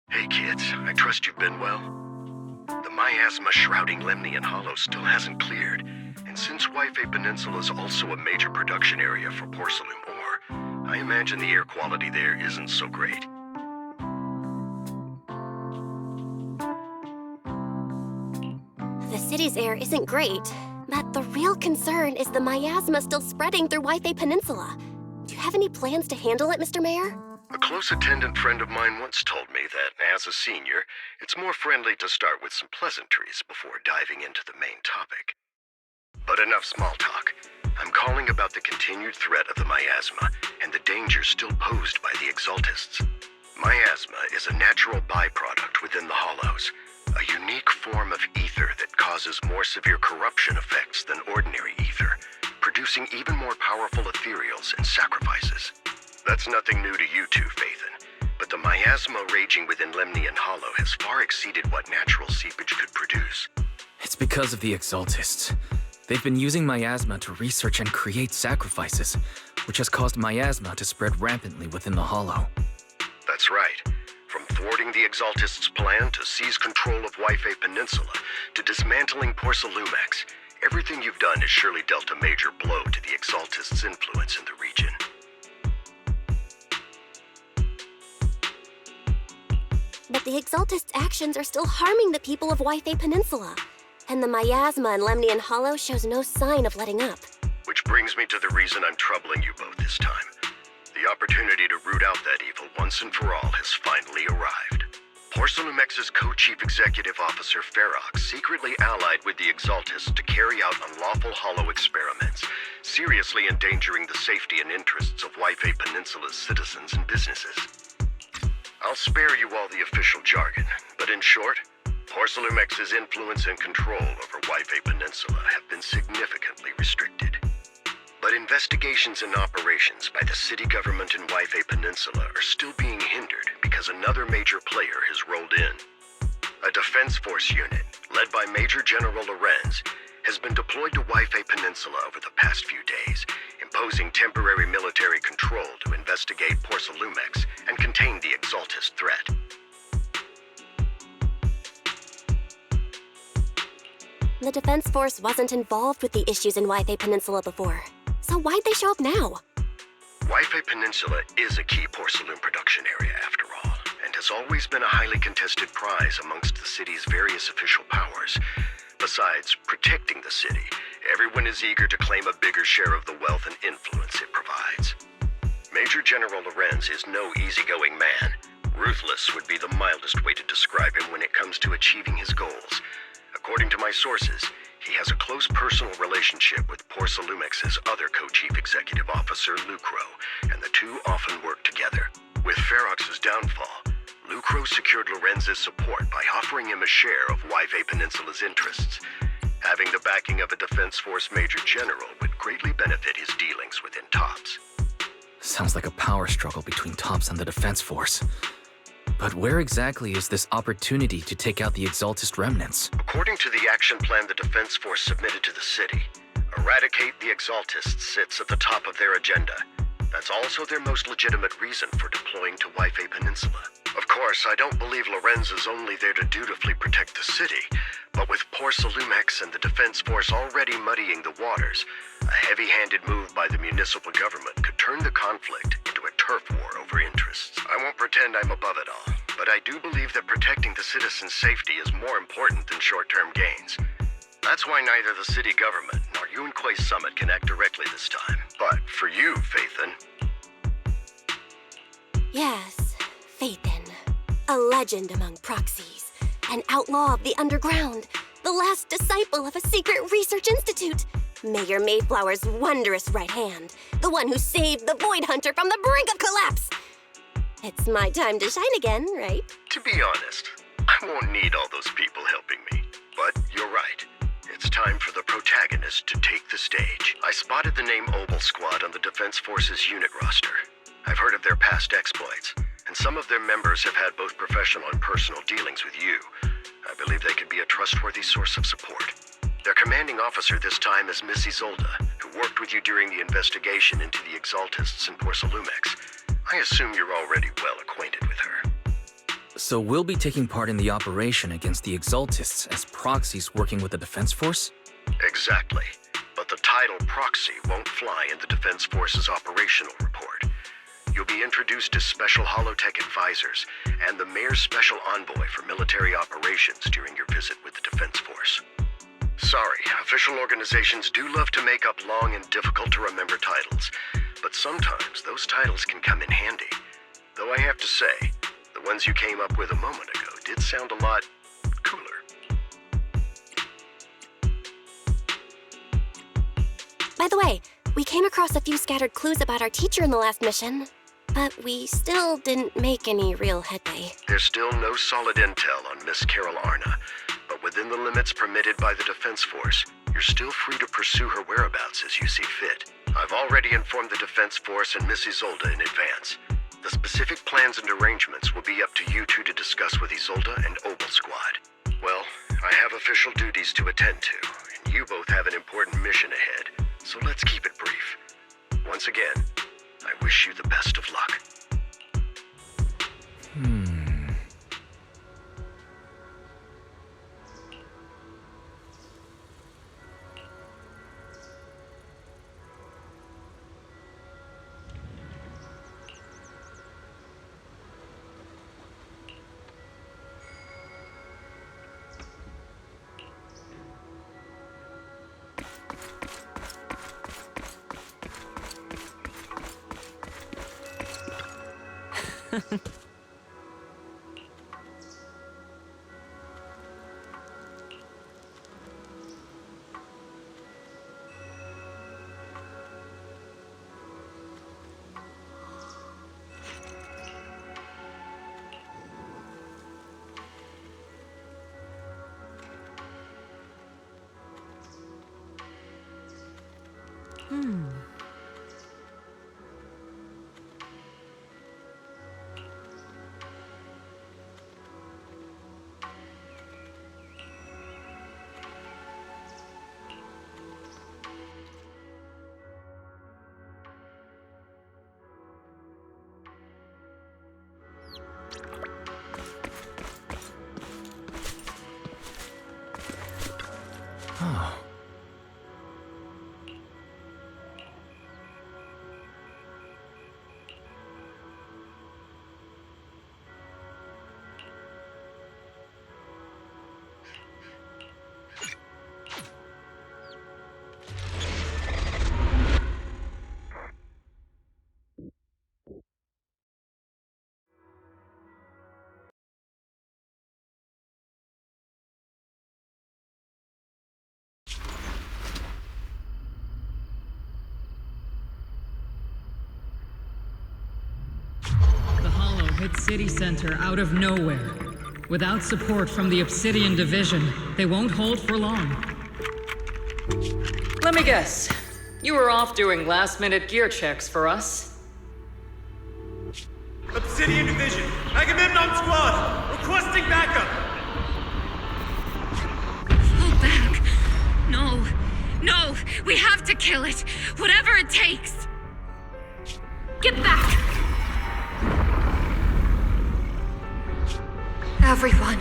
Hey kids, I trust you've been well. The miasma shrouding Lemnian Hollow still hasn't cleared, and since Yixuan Peninsula is also a major production area for porcelain ore, I imagine the air quality there isn't so great. The city's air isn't great, but the real concern is the miasma still spreading through Yixuan Peninsula. Do you have any plans to handle it, Mr. Mayor? A close attendant friend of mine once told me that, as a senior, it's more friendly to start with some pleasantries before diving into the main topic. But enough small talk. I'm calling about the continued threat of the miasma and the danger still posed by the exaltists. Miasma is a natural byproduct within the hollows, a unique form of ether that causes more severe corruption effects than ordinary ether, producing even more powerful ethereals and sacrifices. That's nothing new to you two, Phaethon, but the miasma raging within Lemnian Hollow has far exceeded what natural seepage could produce. It's because of the exaltists. They've been using miasma to research and create sacrifices, which has caused miasma to spread rampantly within the hollow. That's right. From thwarting the exaltists' plan to seize control of Yixuan Peninsula to dismantling Porcelumex, everything you've done has surely dealt a major blow to the exaltists' influence in the region. But the exaltists' actions are still harming the people of Yixuan Peninsula, and the miasma in Lemnian Hollow shows no sign of letting up. Which brings me to the reason I'm troubling you both this time. The opportunity to root out that evil once and for all has finally arrived. Porcelumex's co-chief executive officer Ferox secretly allied with the exaltists to carry out unlawful hollow experiments, seriously endangering the safety and interests of Yixuan Peninsula's citizens and businesses. I'll spare you all the official jargon, but in short, Porcelumex's influence and control over Yixuan Peninsula have been significantly restricted. But investigations and operations by the city government in Yixuan Peninsula are still being hindered because another major player has rolled in. A defense force unit, led by Major General Lorenz, has been deployed to Yixuan Peninsula over the past few days, imposing temporary military control to investigate Porcelumex and contain the exaltist threat. The defense force wasn't involved with the issues in Yixuan Peninsula before, so why'd they show up now? Yixuan Peninsula is a key porcelain production area after all, and has always been a highly contested prize amongst the city's various official powers. Besides protecting the city, everyone is eager to claim a bigger share of the wealth and influence it provides. Major General Lorenz is no easygoing man. Ruthless would be the mildest way to describe him when it comes to achieving his goals. According to my sources, he has a close personal relationship with Porcelumex's other co-chief executive officer, Lucro, and the two often work together. With Ferox's downfall, Lucro secured Lorenz's support by offering him a share of Yixuan Peninsula's interests. Having the backing of a Defense Force Major General would greatly benefit his dealings within TOPS. Sounds like a power struggle between TOPS and the Defense Force. But where exactly is this opportunity to take out the exaltist remnants? According to the action plan the Defense Force submitted to the city, eradicate the exaltists sits at the top of their agenda. That's also their most legitimate reason for deploying to Yixuan Peninsula. Of course, I don't believe Lorenz is only there to dutifully protect the city, but with Porcelumex and the Defense Force already muddying the waters, a heavy-handed move by the municipal government could turn the conflict into a turf war over interests. I won't pretend I'm above it all, but I do believe that protecting the citizens' safety is more important than short-term gains. That's why neither the city government nor Yunque's summit can act directly this time. But for you, Phaethon... Yes, Phaethon. A legend among proxies. An outlaw of the underground. The last disciple of a secret research institute. Mayor Mayflower's wondrous right hand. The one who saved the Void Hunter from the brink of collapse. It's my time to shine again, right? To be honest, I won't need all those people helping me. But you're right. It's time for the protagonist to take the stage. I spotted the name Obel Squad on the Defense Forces unit roster. I've heard of their past exploits, and some of their members have had both professional and personal dealings with you. I believe they could be a trustworthy source of support. Their commanding officer this time is Miss Isolde, who worked with you during the investigation into the Exaltists in Porcelumex. I assume you're already well acquainted with her. So we'll be taking part in the operation against the Exaltists as proxies working with the Defense Force? Exactly. But the title proxy won't fly in the Defense Force's operational report. You'll be introduced as Special Holotech Advisors and the Mayor's Special Envoy for Military Operations during your visit with the Defense Force. Sorry, official organizations do love to make up long and difficult-to-remember titles, but sometimes those titles can come in handy. Though I have to say, the ones you came up with a moment ago did sound a lot cooler. By the way, we came across a few scattered clues about our teacher in the last mission, but we still didn't make any real headway. There's still no solid intel on Miss Carol Arna, but within the limits permitted by the Defense Force, you're still free to pursue her whereabouts as you see fit. I've already informed the Defense Force and Miss Isolde in advance. The specific plans and arrangements will be up to you two to discuss with Isolde and Obel Squad. Well, I have official duties to attend to, and you both have an important mission ahead, so let's keep it brief. Once again, I wish you the best of luck. Oh. Hit city center out of nowhere. Without support from the Obsidian Division, they won't hold for long. Let me guess. You were off doing last-minute gear checks for us? Obsidian Division, Agamemnon Squad, requesting backup! Fall back. No. No, we have to kill it. Whatever it takes. Get back. Everyone,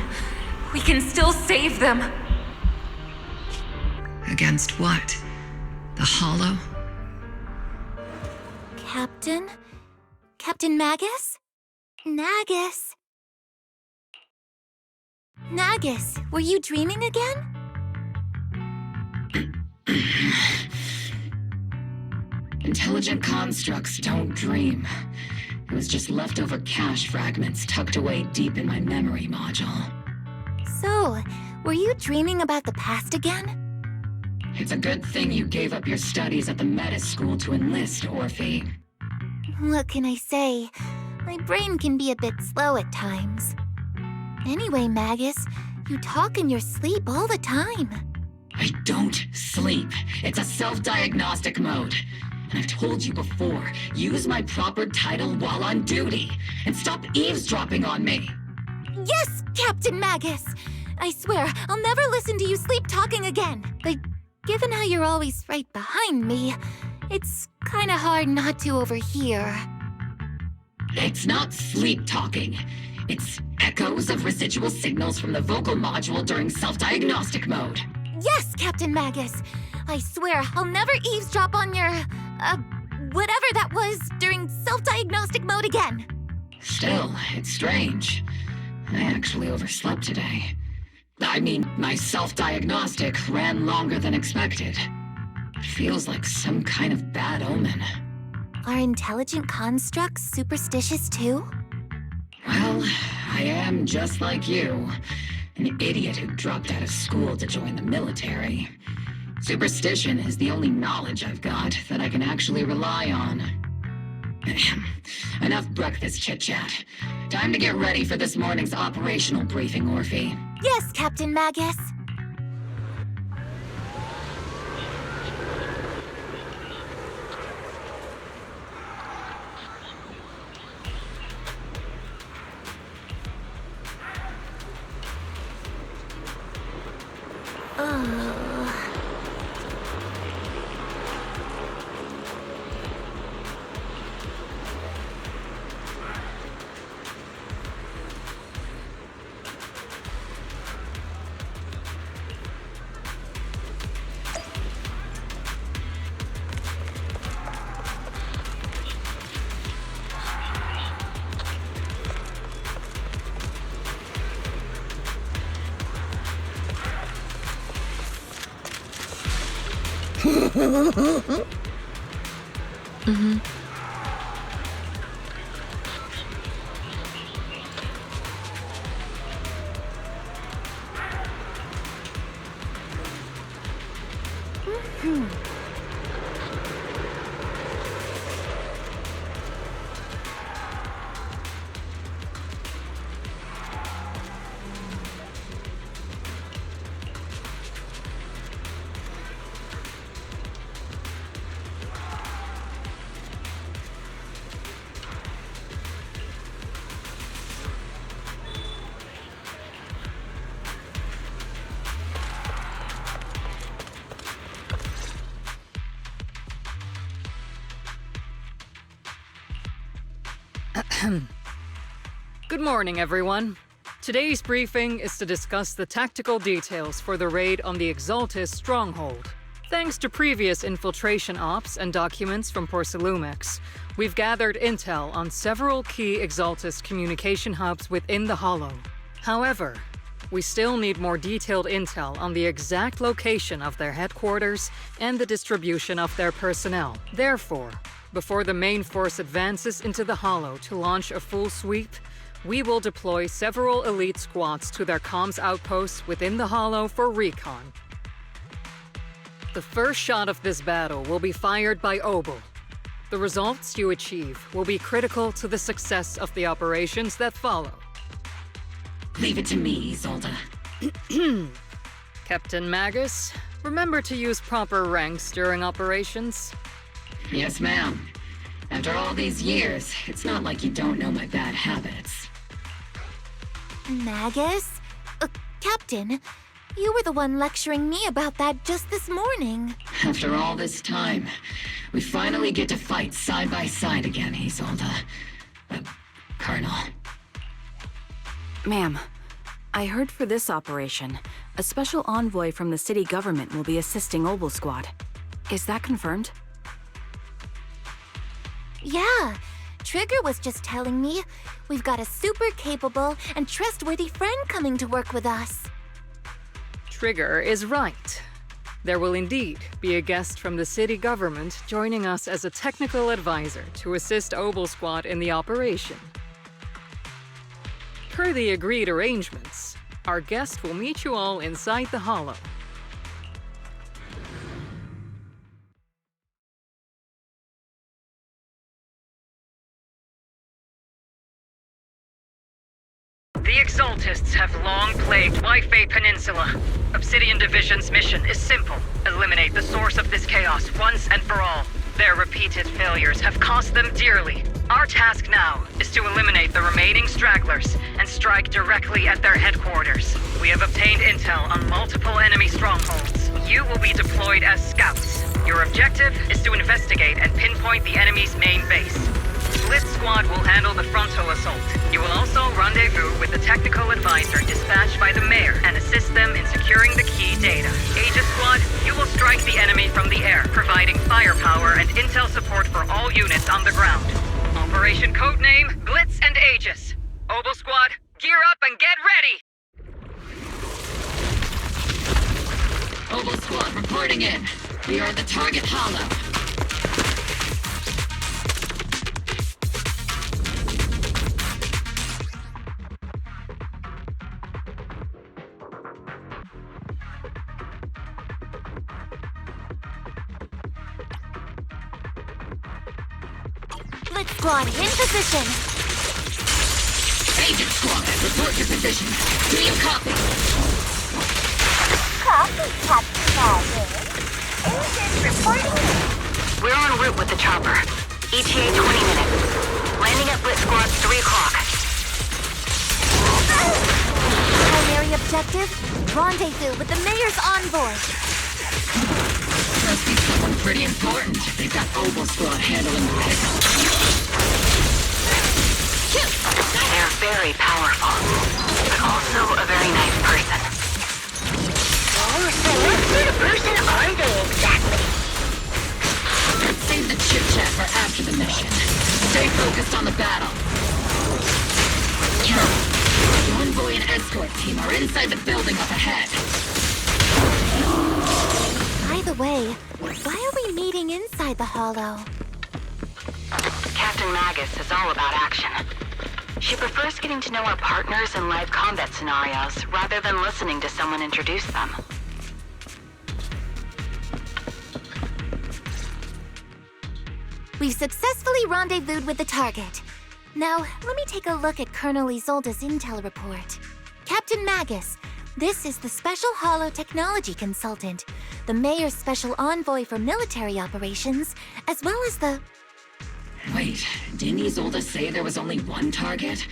we can still save them. Against what? The Hollow? Captain? Captain Magus? Nagus? Nagus, were you dreaming again? Intelligent constructs don't dream. It was just leftover cache fragments tucked away deep in my memory module. So, were you dreaming about the past again? It's a good thing you gave up your studies at the Meta School to enlist, Orphie. What can I say? My brain can be a bit slow at times. Anyway, Magus, you talk in your sleep all the time. I don't sleep. It's a self-diagnostic mode. And I've told you before, use my proper title while on duty, and stop eavesdropping on me. Yes, Captain Magus! I swear, I'll never listen to you sleep-talking again. But given how you're always right behind me, it's kinda hard not to overhear. It's not sleep-talking. It's echoes of residual signals from the vocal module during self-diagnostic mode. Yes, Captain Magus. I swear, I'll never eavesdrop on your, whatever that was during self-diagnostic mode again. Still, it's strange. I actually overslept today. I mean, my self-diagnostic ran longer than expected. It feels like some kind of bad omen. Are intelligent constructs superstitious too? Well, I am just like you. An idiot who dropped out of school to join the military. Superstition is the only knowledge I've got that I can actually rely on. Enough breakfast chit-chat. Time to get ready for this morning's operational briefing, Orphie. Yes, Captain Magus. Good morning, everyone. Today's briefing is to discuss the tactical details for the raid on the Exaltis stronghold. Thanks to previous infiltration ops and documents from Porcelumex, we've gathered intel on several key Exaltis communication hubs within the Hollow. However, we still need more detailed intel on the exact location of their headquarters and the distribution of their personnel. Therefore, before the main force advances into the Hollow to launch a full sweep, we will deploy several elite squads to their comms outposts within the Hollow for recon. The first shot of this battle will be fired by Obel. The results you achieve will be critical to the success of the operations that follow. Leave it to me, Isolde. Captain Magus, remember to use proper ranks during operations. Yes, ma'am. After all these years, it's not like you don't know my bad habits. Magus? Captain, you were the one lecturing me about that just this morning. After all this time, we finally get to fight side by side again, Isolde. Colonel. Ma'am, I heard for this operation, a special envoy from the city government will be assisting Obel Squad. Is that confirmed? Yeah, Trigger was just telling me we've got a super capable and trustworthy friend coming to work with us. Trigger is right. There will indeed be a guest from the city government joining us as a technical advisor to assist Obel Squad in the operation. Per the agreed arrangements, our guest will meet you all inside the Hollow. The Exaltists have long plagued Wi-Fi Peninsula. Obsidian Division's mission is simple. Eliminate the source of this chaos once and for all. Their repeated failures have cost them dearly. Our task now is to eliminate the remaining stragglers and strike directly at their headquarters. We have obtained intel on multiple enemy strongholds. You will be deployed as scouts. Your objective is to investigate and pinpoint the enemy's main base. Blitz Squad will handle the frontal assault. You will also rendezvous with the technical advisor dispatched by the mayor and assist them in securing the key data. Aegis Squad, you will strike the enemy from the air, providing firepower and intel support for all units on the ground. Operation codename Blitz and Aegis. Obel Squad, gear up and get ready! Obel Squad reporting in. We are at the target hollow. Blitz Squad, in position! Agent Squad, report your position. Do you copy? Copy, Captain Magus. Agent reporting. We're en route with the chopper. ETA 20 minutes. Landing at Blitz Squad 3 o'clock. Primary objective? Rendezvous with the mayor's envoy. Must be someone pretty important. They've got Obel Squad handling the pickup. They're very powerful, but also a very nice person. Oh, so what sort of person are they exactly? Let's save the chit-chat for after the mission. Stay focused on the battle. The envoy and escort team are inside the building up ahead. By the way, why are we meeting inside the hollow? Captain Magus is all about action. She prefers getting to know our partners in live combat scenarios rather than listening to someone introduce them. We've successfully rendezvoused with the target. Now, let me take a look at Colonel Isolde's intel report. Captain Magus, this is the Special Hollow Technology Consultant, the Mayor's Special Envoy for Military Operations, as well as the... Wait, didn't Isolde say there was only one target?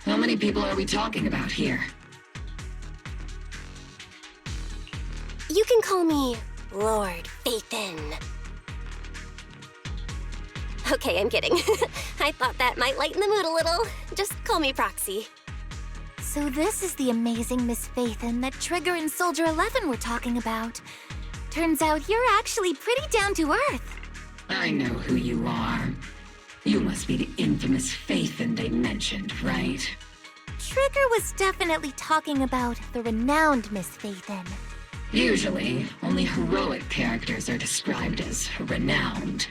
How many people are we talking about here? You can call me Lord Phaethon. Okay, I'm kidding. I thought that might lighten the mood a little. Just call me Proxy. So this is the amazing Miss Phaethon that Trigger and Soldier 11 were talking about. Turns out you're actually pretty down to earth. I know who you are. You must be the infamous Phaethon they mentioned, right? Trigger was definitely talking about the renowned Miss Phaethon. Usually, only heroic characters are described as renowned.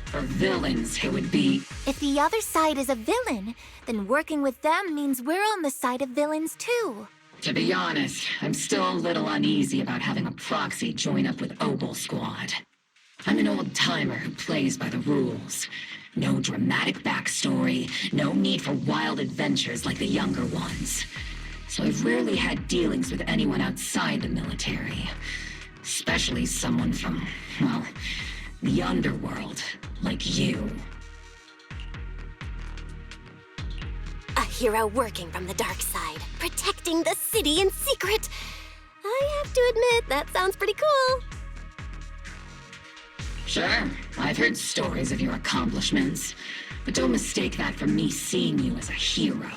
For villains, it would be... If the other side is a villain, then working with them means we're on the side of villains too. To be honest, I'm still a little uneasy about having a proxy join up with Obel Squad. I'm an old-timer who plays by the rules. No dramatic backstory, no need for wild adventures like the younger ones. So I've rarely had dealings with anyone outside the military. Especially someone from, well, the underworld, like you. A hero working from the dark side, protecting the city in secret. I have to admit, that sounds pretty cool. Sure, I've heard stories of your accomplishments, but don't mistake that for me seeing you as a hero.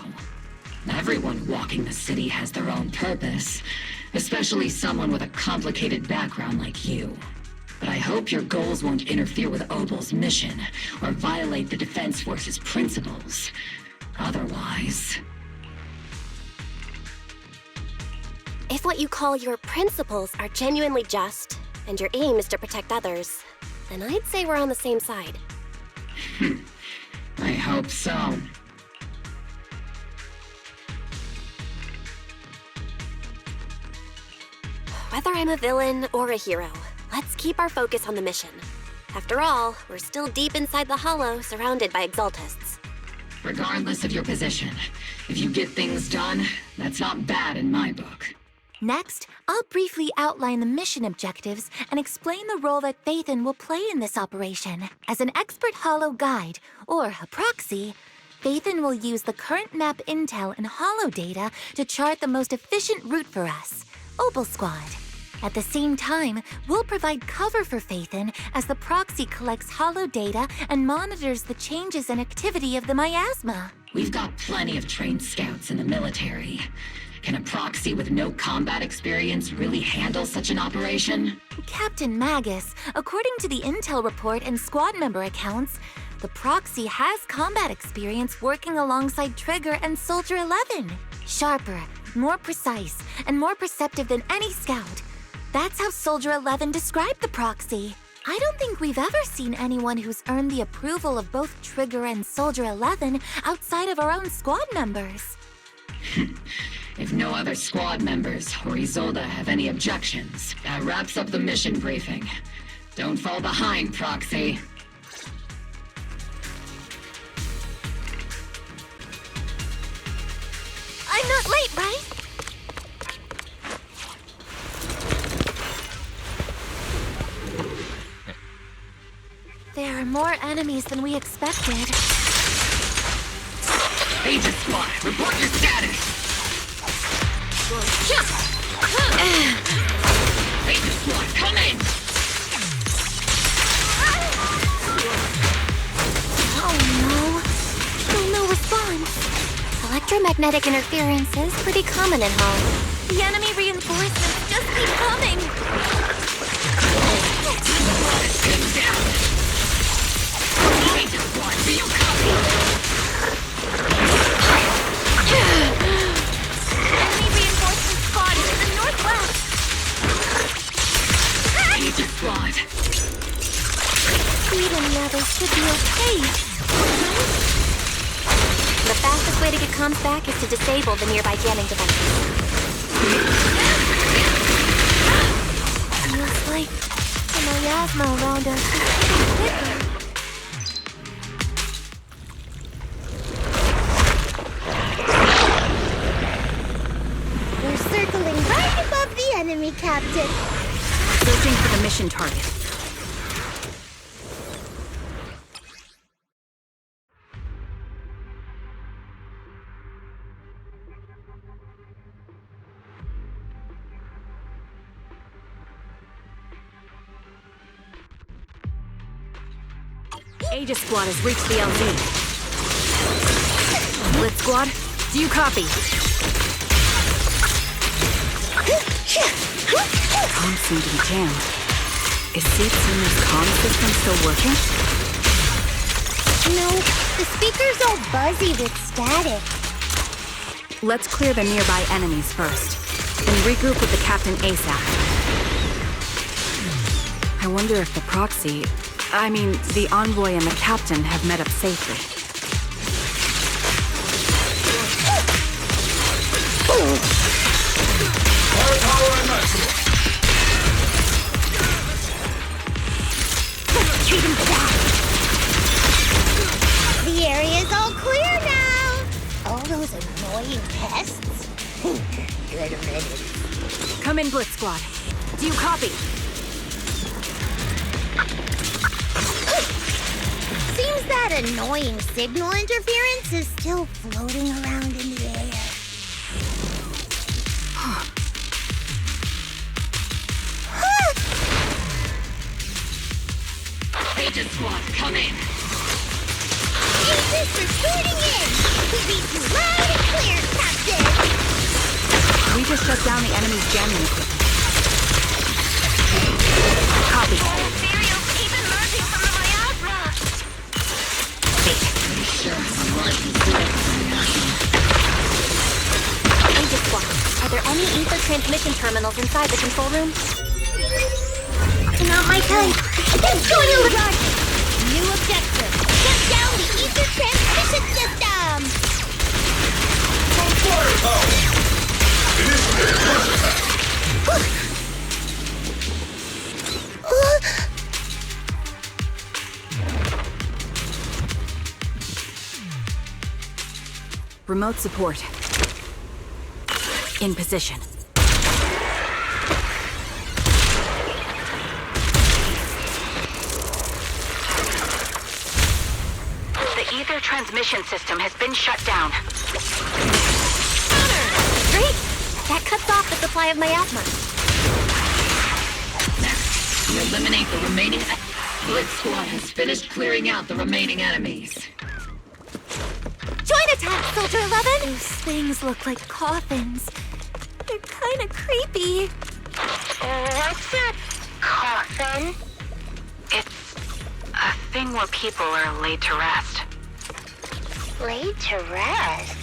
Everyone walking the city has their own purpose, especially someone with a complicated background like you. But I hope your goals won't interfere with Obel's mission or violate the Defense Force's principles. Otherwise... If what you call your principles are genuinely just, and your aim is to protect others, then I'd say we're on the same side. I hope so. Whether I'm a villain or a hero, let's keep our focus on the mission. After all, we're still deep inside the hollow, surrounded by Exaltists. Regardless of your position, if you get things done, that's not bad in my book. Next, I'll briefly outline the mission objectives and explain the role that Phaethon will play in this operation. As an expert holo guide, or a proxy, Phaethon will use the current map intel and holo data to chart the most efficient route for us, Obel Squad. At the same time, we'll provide cover for Phaethon as the proxy collects holo data and monitors the changes and activity of the miasma. We've got plenty of trained scouts in the military. Can a proxy with no combat experience really handle such an operation? Captain Magus, according to the intel report and squad member accounts, the proxy has combat experience working alongside Trigger and Soldier 11. Sharper, more precise, and more perceptive than any scout. That's how Soldier 11 described the proxy. I don't think we've ever seen anyone who's earned the approval of both Trigger and Soldier 11 outside of our own squad members. If no other squad members or Isolde have any objections, that wraps up the mission briefing. Don't fall behind, Proxy. I'm not late, right? There are more enemies than we expected. Agent Squad, report your status! Agent Squad, come in! Oh no. Still no response. Electromagnetic interference is pretty common in Holo. The enemy reinforcements just keep coming. Agent Squad, do you copy? Enemy reinforcement spotted in the northwest. Agent Squad. Speed and the others should be okay. The fastest way to get comms back is to disable the nearby jamming devices. Feels like the miasma around us is getting thicker. We're circling right above the enemy, Captain. Searching for the mission target. Aegis Squad has reached the LZ. Blitz Squad, do you copy? Comms seem to be jammed. Is Zenless comm system still working? No, the speaker's all buzzy with static. Let's clear the nearby enemies first, and regroup with the Captain ASAP. I wonder if the proxy, the envoy and the captain have met up safely. Firepower and maximum. Let's treat him to that. The area's all clear now. All those annoying pests. Good riddance. Come in, Blitz Squad. Do you copy? Seems that annoying signal interference is still floating around in the air. Agent Squad, come in! Aegis reporting in! We read you loud and clear, Captain! We just shut down the enemy's jamming equipment. Copy. Ethereals keep emerging from the miasma! Pretty sure someone can do it. Aegis Squad, are there any ether transmission terminals inside the control room? Not my type. It's going to run! New objective. Shut down the ether transmission system! Firepower! Initiate rush attack! Remote support. In position. The ether transmission system has been shut down. Great! That cuts off the supply of miasma. Next, we eliminate the remaining... Blitz Squad has finished clearing out the remaining enemies. Join attack, Soldier 11! Those things look like coffins. They're kinda creepy. What's a coffin? It's a thing where people are laid to rest. Laid to rest?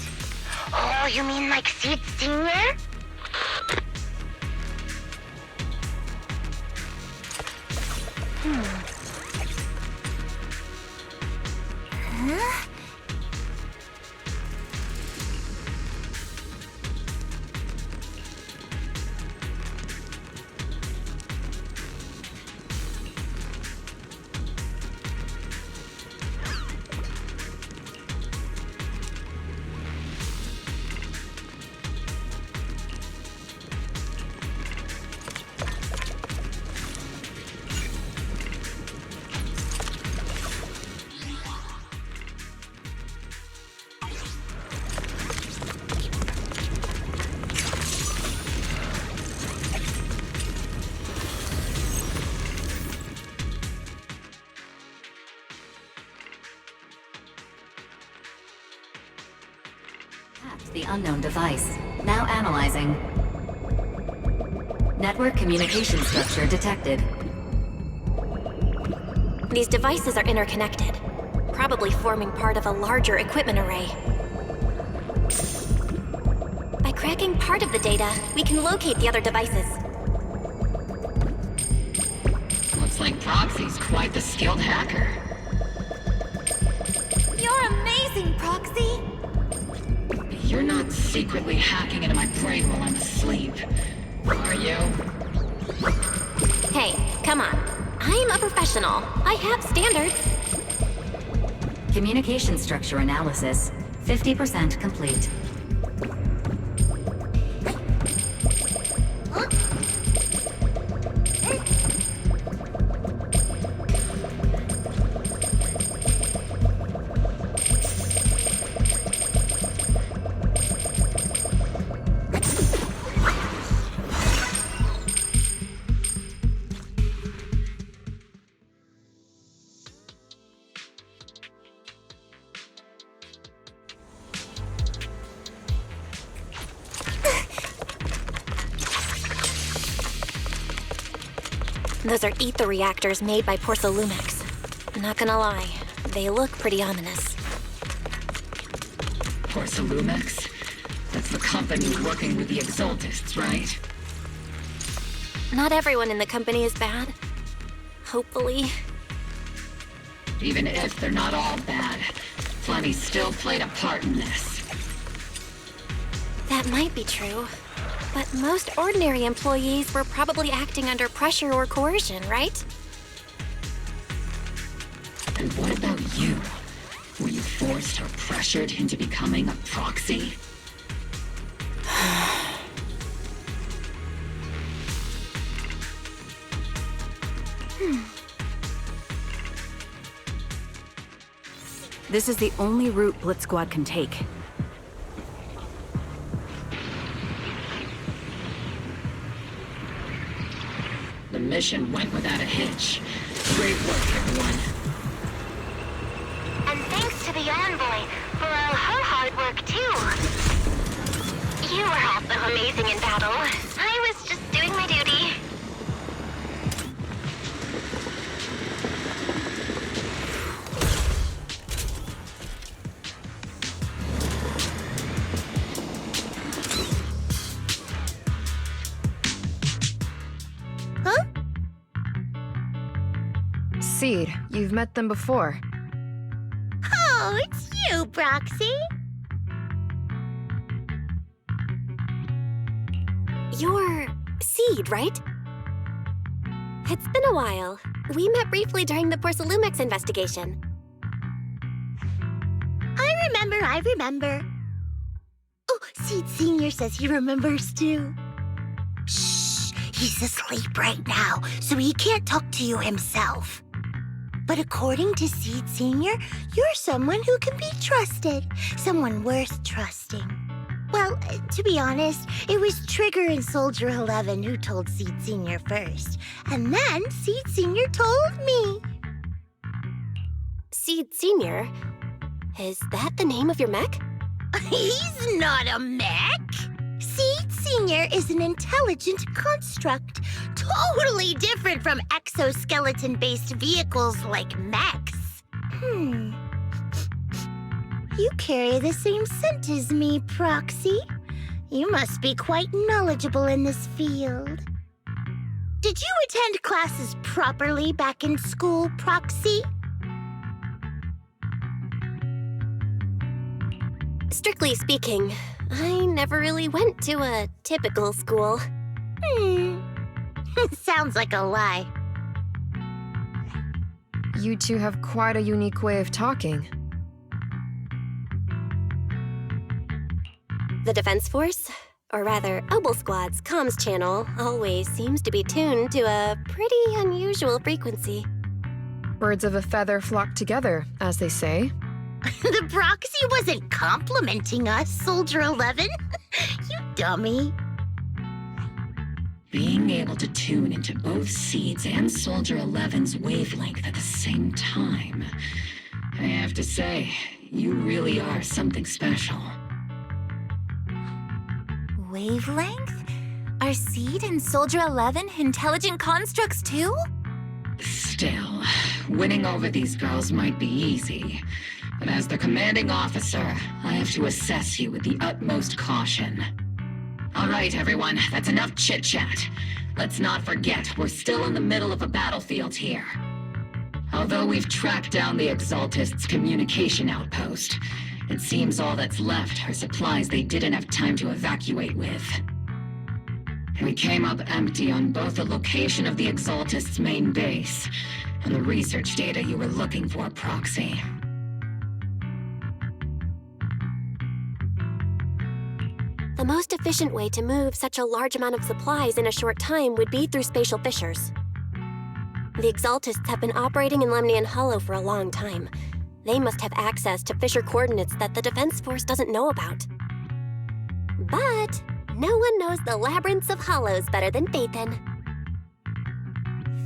Oh, you mean like Seed Senior? Huh? The unknown device. Now analyzing. Network communication structure detected. These devices are interconnected, probably forming part of a larger equipment array. By cracking part of the data, we can locate the other devices. Looks like Proxy's quite the skilled hacker. You're amazing, Proxy! You're not secretly hacking into my brain while I'm asleep, are you? Hey, come on. I'm a professional. I have standards. Communication structure analysis. 50% complete. Those are ether reactors made by Porcelumex. Not gonna lie, they look pretty ominous. Porcelumex? That's the company working with the Exaltists, right? Not everyone in the company is bad. Hopefully. Even if they're not all bad, plenty still played a part in this. That might be true. But most ordinary employees were probably acting under pressure or coercion, right? And what about you? Were you forced or pressured into becoming a proxy? This is the only route Blitz Squad can take. The mission went without a hitch. Great work, everyone. And thanks to the envoy for all her hard work, too. You were also amazing in battle. I was just doing my duty. Huh? Seed, you've met them before. Oh, it's you, Proxy. You're Seed, right? It's been a while. We met briefly during the Porcelumex investigation. I remember. Seed Senior says he remembers too. Shh, he's asleep right now, so he can't talk to you himself. But according to Seed Senior, you're someone who can be trusted, someone worth trusting. Well, to be honest, it was Trigger and Soldier 11 who told Seed Senior first, and then Seed Senior told me. Seed Senior? Is that the name of your mech? He's not a mech! Seed Senior is an intelligent construct, totally different from exoskeleton-based vehicles like mechs. You carry the same scent as me, Proxy. You must be quite knowledgeable in this field. Did you attend classes properly back in school, Proxy? Strictly speaking, I never really went to a typical school. Sounds like a lie. You two have quite a unique way of talking. The Defense Force, or rather, Obel Squad's comms channel always seems to be tuned to a pretty unusual frequency. Birds of a feather flock together, as they say. The Proxy wasn't complimenting us, Soldier 11. You dummy. Being able to tune into both Seed's and Soldier 11's wavelength at the same time. I have to say, you really are something special. Wavelength? Are Seed and Soldier 11 intelligent constructs too? Still, winning over these girls might be easy. But as their commanding officer, I have to assess you with the utmost caution. All right, everyone, that's enough chit-chat. Let's not forget, we're still in the middle of a battlefield here. Although we've tracked down the Exaltists' communication outpost, it seems all that's left are supplies they didn't have time to evacuate with. We came up empty on both the location of the Exaltists' main base and the research data you were looking for, Proxy. The most efficient way to move such a large amount of supplies in a short time would be through spatial fissures. The Exaltists have been operating in Lemnian Hollow for a long time. They must have access to fissure coordinates that the Defense Force doesn't know about. But no one knows the labyrinths of hollows better than Phaethon.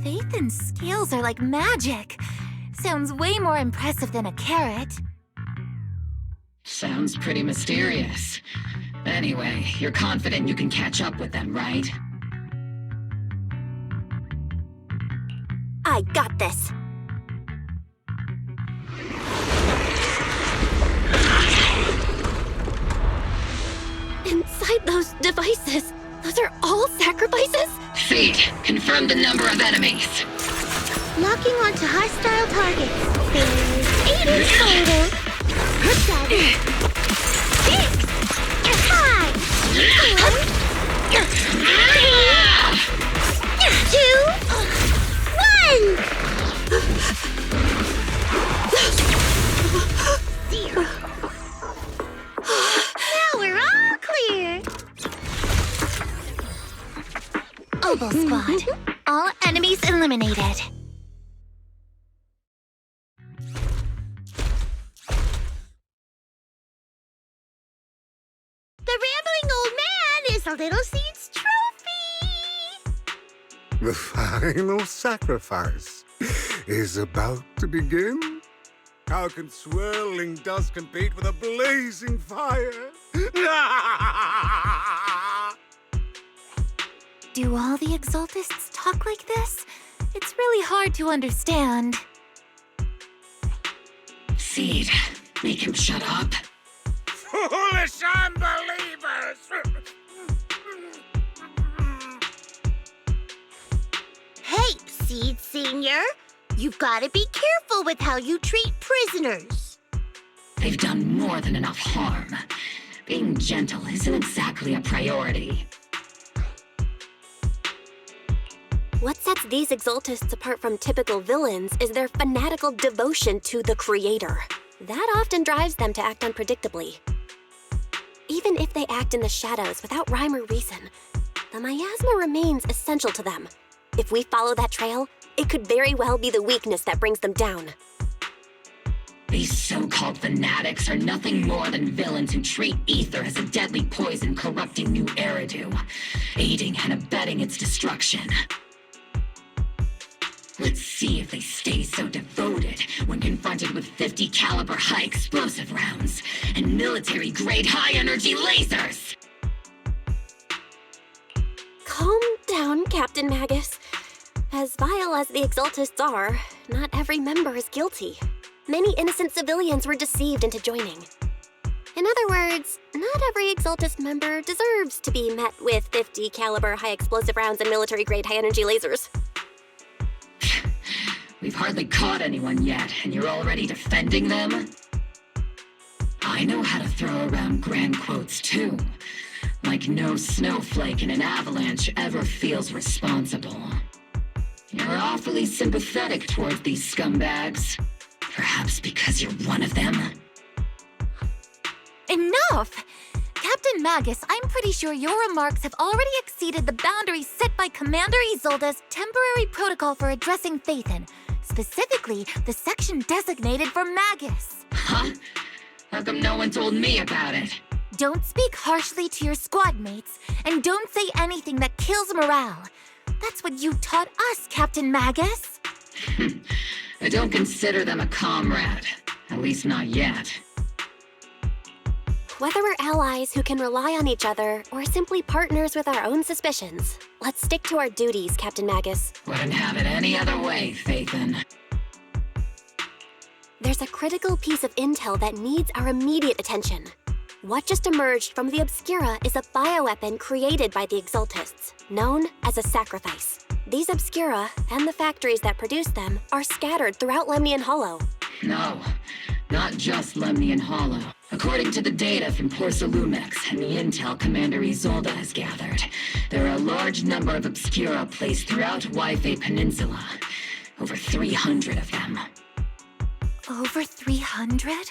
Phaethon's scales are like magic. Sounds way more impressive than a carrot. Sounds pretty mysterious. Anyway, you're confident you can catch up with them, right? I got this. Inside those devices, those are all sacrifices? Seed, confirm the number of enemies. Locking onto hostile targets. There's 8 in total. 7, 6, 5, 4, 3, 2, 1. 0. Now we're all clear. Obel Squad. All enemies eliminated. The rambling old man is a little Seed's trophy. The final sacrifice is about to begin. How can swirling dust compete with a blazing fire? Do all the Exaltists talk like this? It's really hard to understand. Seed, make him shut up. Foolish unbelievers! Hey, Seed Senior. You've got to be careful with how you treat prisoners. They've done more than enough harm. Being gentle isn't exactly a priority. What sets these Exaltists apart from typical villains is their fanatical devotion to the Creator. That often drives them to act unpredictably. Even even if they act in the shadows without rhyme or reason, the miasma remains essential to them. If we follow that trail, it could very well be the weakness that brings them down. These so-called fanatics are nothing more than villains who treat ether as a deadly poison corrupting New Eridu, aiding and abetting its destruction. Let's see if they stay so devoted when confronted with 50 caliber high explosive rounds and military-grade high-energy lasers! Calm down, Captain Magus. As vile as the Exaltists are, not every member is guilty. Many innocent civilians were deceived into joining. In other words, not every Exaltist member deserves to be met with 50 caliber high explosive rounds and military-grade high-energy lasers. We've hardly caught anyone yet, and you're already defending them? I know how to throw around grand quotes too. Like no snowflake in an avalanche ever feels responsible. You're awfully sympathetic towards these scumbags. Perhaps because you're one of them? Enough! Captain Magus, I'm pretty sure your remarks have already exceeded the boundaries set by Commander Isolde's temporary protocol for addressing Phaethon, specifically the section designated for Magus. Huh? How come no one told me about it? Don't speak harshly to your squad mates, and don't say anything that kills morale. That's what you taught us, Captain Magus. I don't consider them a comrade. At least not yet. Whether we're allies who can rely on each other, or simply partners with our own suspicions, let's stick to our duties, Captain Magus. Wouldn't have it any other way, Phaethon. There's a critical piece of intel that needs our immediate attention. What just emerged from the Obscura is a bioweapon created by the Exaltists, known as a sacrifice. These Obscura, and the factories that produce them, are scattered throughout Lemnian Hollow. No, not just Lemnian Hollow. According to the data from Porcelumex and the intel Commander Isolde has gathered, there are a large number of Obscura placed throughout Yixuan Peninsula. Over 300 of them. Over 300?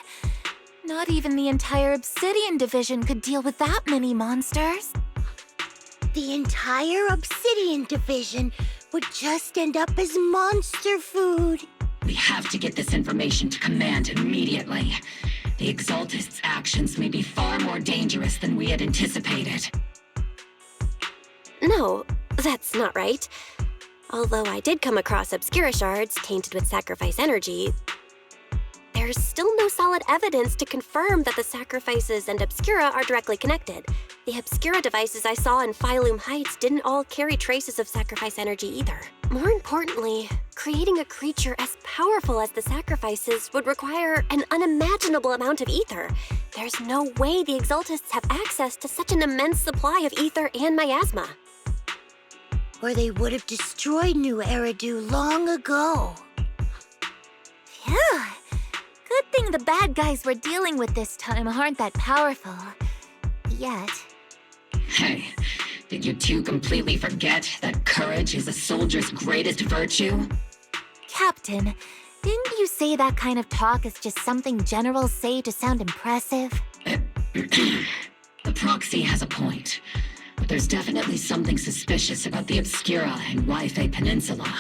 Not even the entire Obsidian Division could deal with that many monsters. The entire Obsidian Division would just end up as monster food. We have to get this information to Command immediately. The Exaltists' actions may be far more dangerous than we had anticipated. No, that's not right. Although I did come across Obscura shards tainted with sacrifice energy, there's still no solid evidence to confirm that the sacrifices and Obscura are directly connected. The Obscura devices I saw in Phylum Heights didn't all carry traces of sacrifice energy either. More importantly, creating a creature as powerful as the sacrifices would require an unimaginable amount of ether. There's no way the Exaltists have access to such an immense supply of ether and miasma. Or they would have destroyed New Eridu long ago. Phew. Good thing the bad guys we're dealing with this time aren't that powerful. Yet. Hey, did you two completely forget that courage is a soldier's greatest virtue? Captain, didn't you say that kind of talk is just something generals say to sound impressive? The proxy has a point. But there's definitely something suspicious about the Obscura and Yixuan Peninsula.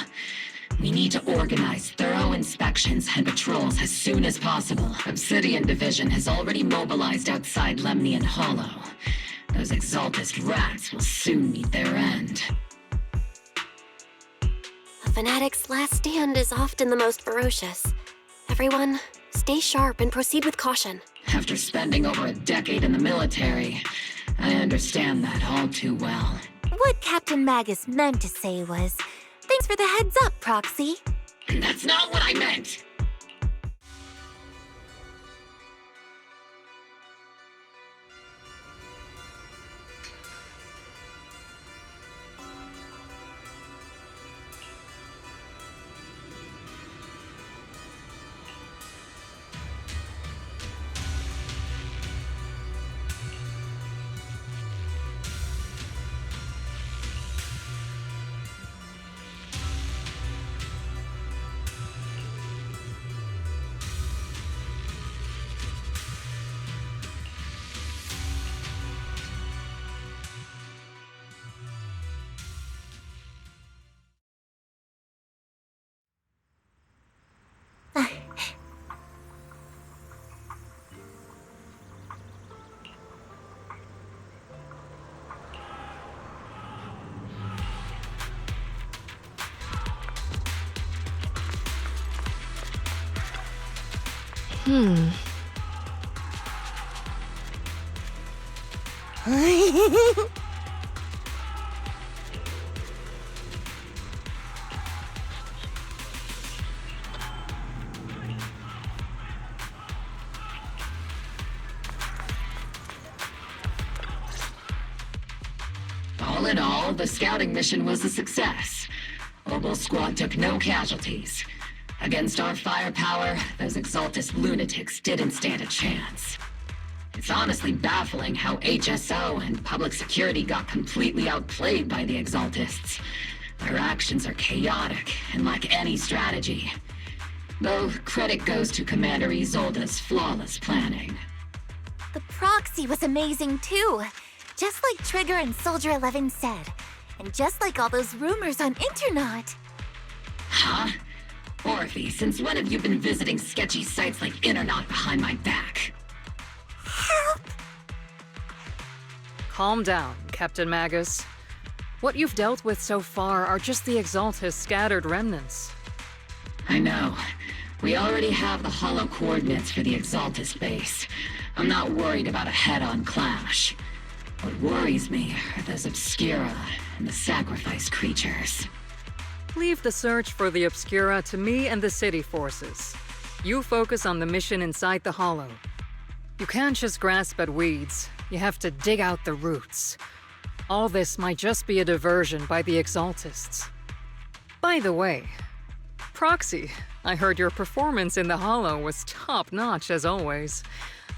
We need to organize thorough inspections and patrols as soon as possible. Obsidian Division has already mobilized outside Lemnian Hollow. Those Exaltist rats will soon meet their end. A fanatic's last stand is often the most ferocious. Everyone, stay sharp and proceed with caution. After spending over a decade in the military, I understand that all too well. What Captain Magus meant to say was, thanks for the heads up, Proxy. That's not what I meant! All in all, the scouting mission was a success. Obel Squad took no casualties. Against our firepower, those Exaltist lunatics didn't stand a chance. It's honestly baffling how HSO and public security got completely outplayed by the Exaltists. Their actions are chaotic and lack any strategy. Though credit goes to Commander Isolde's flawless planning. The proxy was amazing too. Just like Trigger and Soldier 11 said. And just like all those rumors on Internet. Huh? Orphie, since when have you been visiting sketchy sites like Internet behind my back? Help! Calm down, Captain Magus. What you've dealt with so far are just the Exaltist scattered remnants. I know. We already have the hollow coordinates for the Exaltist base. I'm not worried about a head-on clash. What worries me are those Obscura and the sacrifice creatures. Leave the search for the Obscura to me and the city forces. You focus on the mission inside the Hollow. You can't just grasp at weeds. You have to dig out the roots. All this might just be a diversion by the Exaltists. By the way, Proxy, I heard your performance in the Hollow was top-notch as always.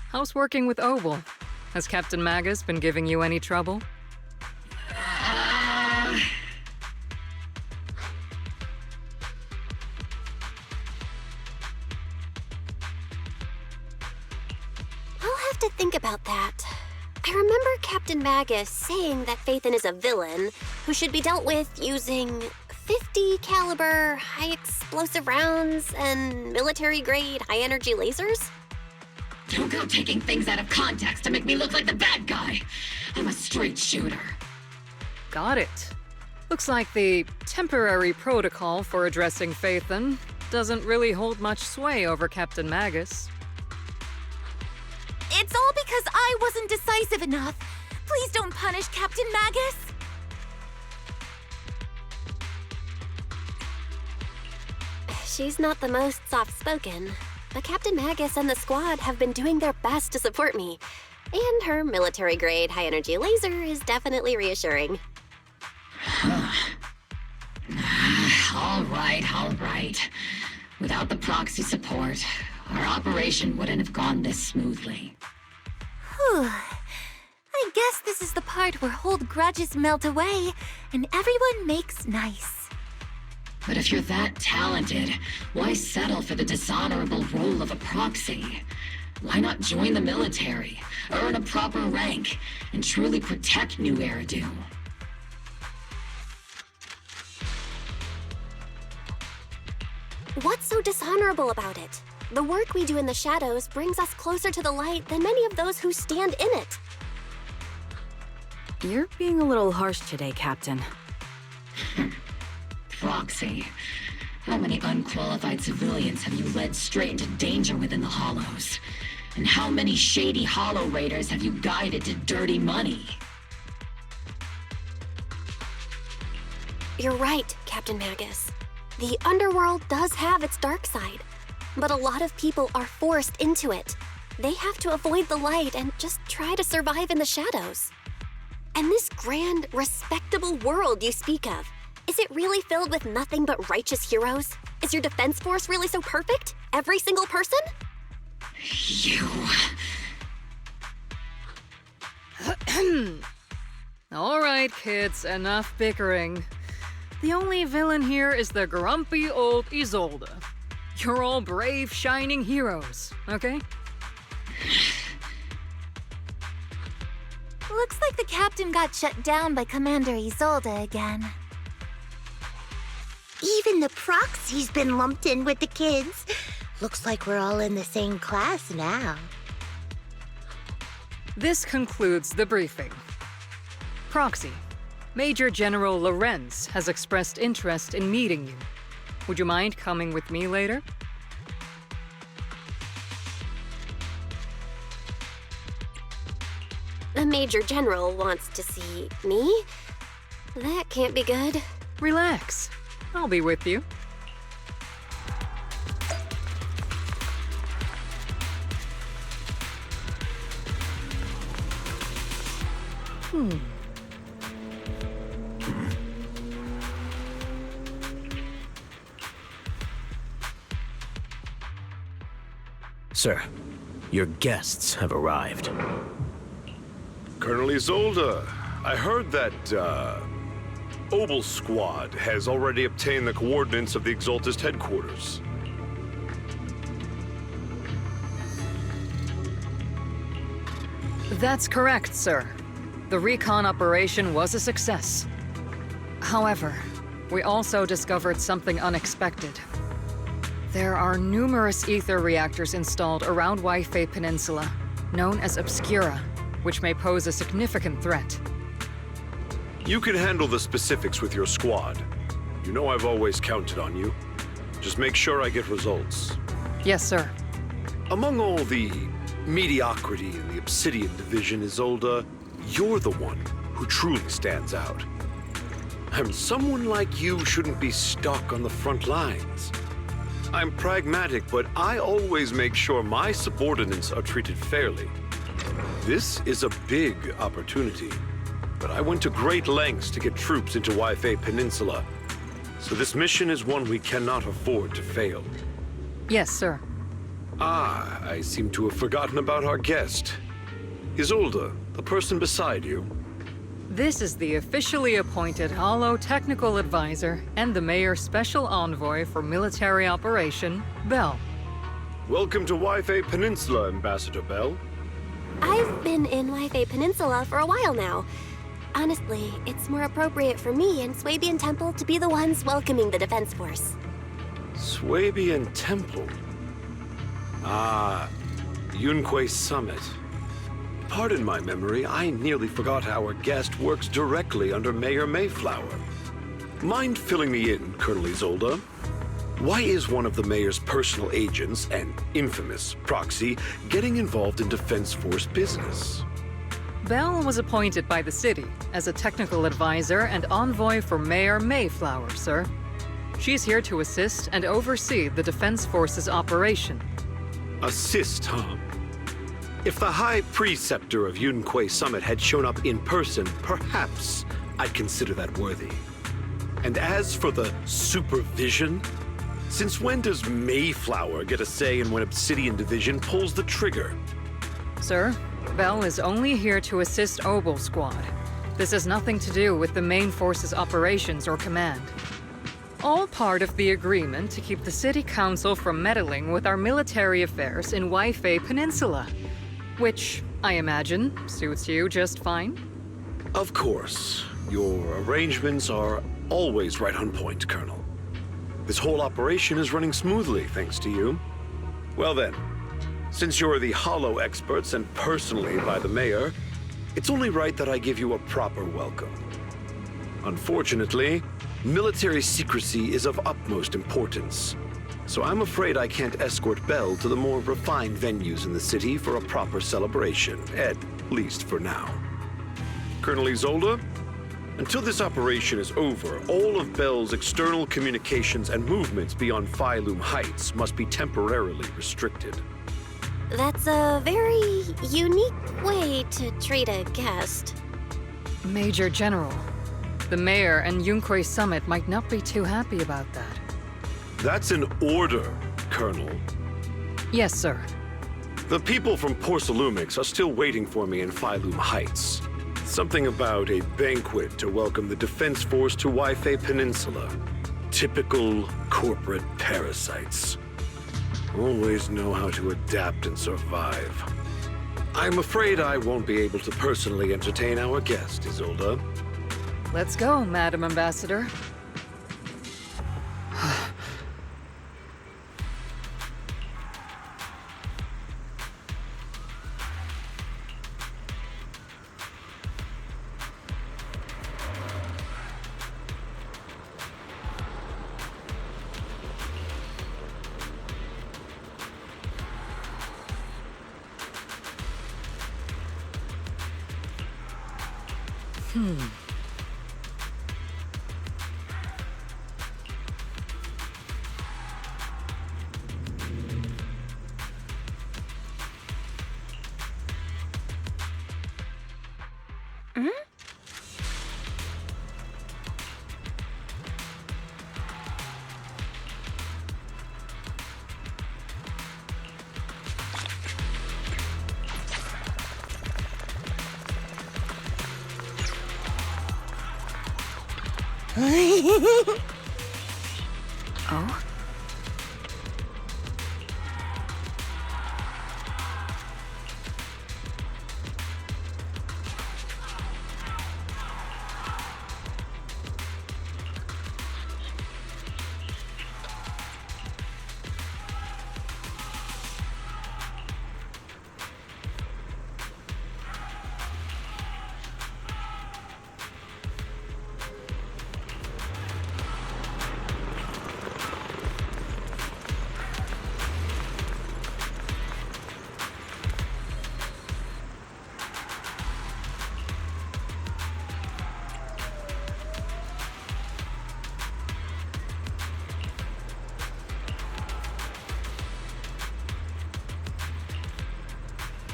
How's working with Obel? Has Captain Magus been giving you any trouble? I'll have to think about that. I remember Captain Magus saying that Phaethon is a villain who should be dealt with using 50 caliber high explosive rounds and military-grade high-energy lasers? Don't go taking things out of context to make me look like the bad guy. I'm a straight shooter. Got it. Looks like the temporary protocol for addressing Phaethon doesn't really hold much sway over Captain Magus. It's all because I wasn't decisive enough. Please don't punish Captain Magus. She's not the most soft-spoken, but Captain Magus and the squad have been doing their best to support me. And her military-grade high-energy laser is definitely reassuring. All right. Without the proxy support, our operation wouldn't have gone this smoothly. Whew. I guess this is the part where old grudges melt away and everyone makes nice. But if you're that talented, why settle for the dishonorable role of a proxy? Why not join the military, earn a proper rank, and truly protect New Eridu? What's so dishonorable about it? The work we do in the shadows brings us closer to the light than many of those who stand in it. You're being a little harsh today, Captain. Proxy, how many unqualified civilians have you led straight into danger within the Hollows? And how many shady Hollow Raiders have you guided to dirty money? You're right, Captain Magus. The underworld does have its dark side, but a lot of people are forced into it. They have to avoid the light and just try to survive in the shadows. And this grand, respectable world you speak of, is it really filled with nothing but righteous heroes? Is your defense force really so perfect? Every single person? You... All right, kids, enough bickering. The only villain here is the grumpy old Isolde. You're all brave, shining heroes, okay? Looks like the captain got shut down by Commander Isolde again. Even the proxy's been lumped in with the kids. Looks like we're all in the same class now. This concludes the briefing. Proxy, Major General Lorenz has expressed interest in meeting you. Would you mind coming with me later? the Major General wants to see me? That can't be good. Relax. I'll be with you. Sir, your guests have arrived. Colonel Isolde, I heard that, Obel Squad has already obtained the coordinates of the Exaltist headquarters. That's correct, sir. The recon operation was a success. However, we also discovered something unexpected. There are numerous ether reactors installed around Yifei Peninsula, known as Obscura, which may pose a significant threat. You can handle the specifics with your squad. You know I've always counted on you. Just make sure I get results. Yes, sir. Among all the mediocrity in the Obsidian Division, Isolde, you're the one who truly stands out. And someone like you shouldn't be stuck on the front lines. I'm pragmatic, but I always make sure my subordinates are treated fairly. This is a big opportunity, but I went to great lengths to get troops into Yifei Peninsula. So this mission is one we cannot afford to fail. Yes, sir. Ah, I seem to have forgotten about our guest. Isolde, the person beside you. This is the officially appointed Hollow Technical Advisor and the Mayor's Special Envoy for Military Operation, Bell. Welcome to Yifei Peninsula, Ambassador Bell. I've been in Yifei Peninsula for a while now. Honestly, it's more appropriate for me and Swabian Temple to be the ones welcoming the Defense Force. Swabian Temple? Ah, Yunquei Summit. Pardon my memory, I nearly forgot our guest works directly under Mayor Mayflower. Mind filling me in, Colonel Isolde? Why is one of the mayor's personal agents, an infamous proxy, getting involved in Defense Force business? Bell was appointed by the city as a technical advisor and envoy for Mayor Mayflower, sir. She's here to assist and oversee the Defense Force's operation. Assist, huh? If the High Preceptor of Yunquei Summit had shown up in person, perhaps I'd consider that worthy. And as for the supervision, since when does Mayflower get a say in when Obsidian Division pulls the trigger? Sir, Bell is only here to assist Obel Squad. This has nothing to do with the main force's operations or command. All part of the agreement to keep the City Council from meddling with our military affairs in Yifei Peninsula. Which, I imagine, suits you just fine? Of course. Your arrangements are always right on point, Colonel. This whole operation is running smoothly, thanks to you. Well then, since you're the Hollow experts and personally by the Mayor, it's only right that I give you a proper welcome. Unfortunately, military secrecy is of utmost importance. So I'm afraid I can't escort Bell to the more refined venues in the city for a proper celebration, at least for now. Colonel Isolde, until this operation is over, all of Bell's external communications and movements beyond Phylum Heights must be temporarily restricted. That's a very unique way to treat a guest. Major General, the Mayor and Yunquei Summit might not be too happy about that. That's an order, Colonel. Yes, sir. The people from Porcelumix are still waiting for me in Phylum Heights. Something about a banquet to welcome the Defense Force to Yifei Peninsula. Typical corporate parasites. Always know how to adapt and survive. I'm afraid I won't be able to personally entertain our guest, Isolde. Let's go, Madam Ambassador. Oh?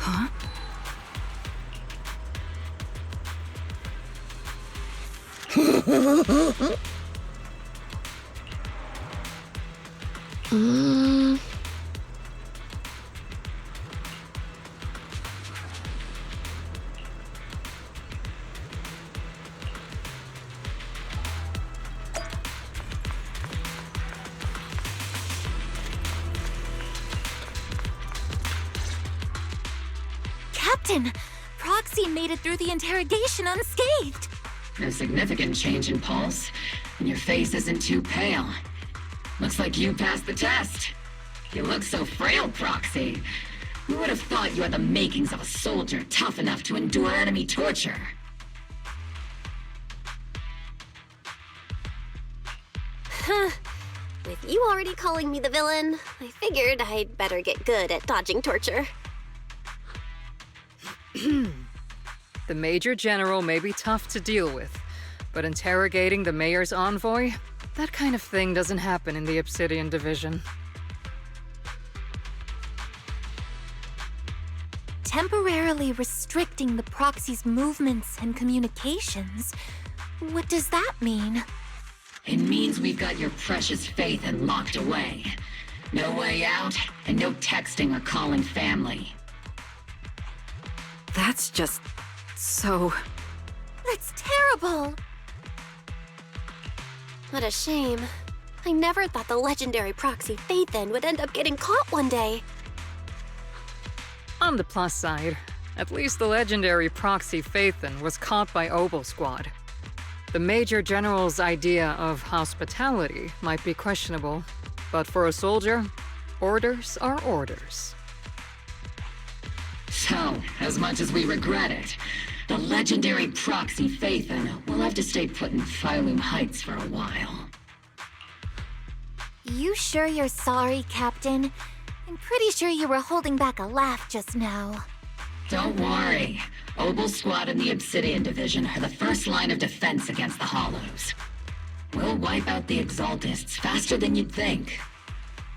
Huh? Captain! Proxy made it through the interrogation unscathed! No significant change in pulse, and your face isn't too pale. Looks like you passed the test. You look so frail, Proxy. Who would have thought you had the makings of a soldier tough enough to endure enemy torture? With you already calling me the villain, I figured I'd better get good at dodging torture. The Major General may be tough to deal with, but interrogating the Mayor's envoy? That kind of thing doesn't happen in the Obsidian Division. Temporarily restricting the Proxy's movements and communications? What does that mean? It means we've got your precious phaethon locked away. No way out, and no texting or calling family. That's just so... That's terrible! What a shame. I never thought the legendary proxy Phaethon would end up getting caught one day. On the plus side, at least the legendary proxy Phaethon was caught by Obel Squad. The Major General's idea of hospitality might be questionable, but for a soldier, orders are orders. So, as much as we regret it, the legendary proxy Phaethon will have to stay put in Phylum Heights for a while. You sure you're sorry, Captain? I'm pretty sure you were holding back a laugh just now. Don't worry. Obel Squad and the Obsidian Division are the first line of defense against the Hollows. We'll wipe out the Exaltists faster than you'd think.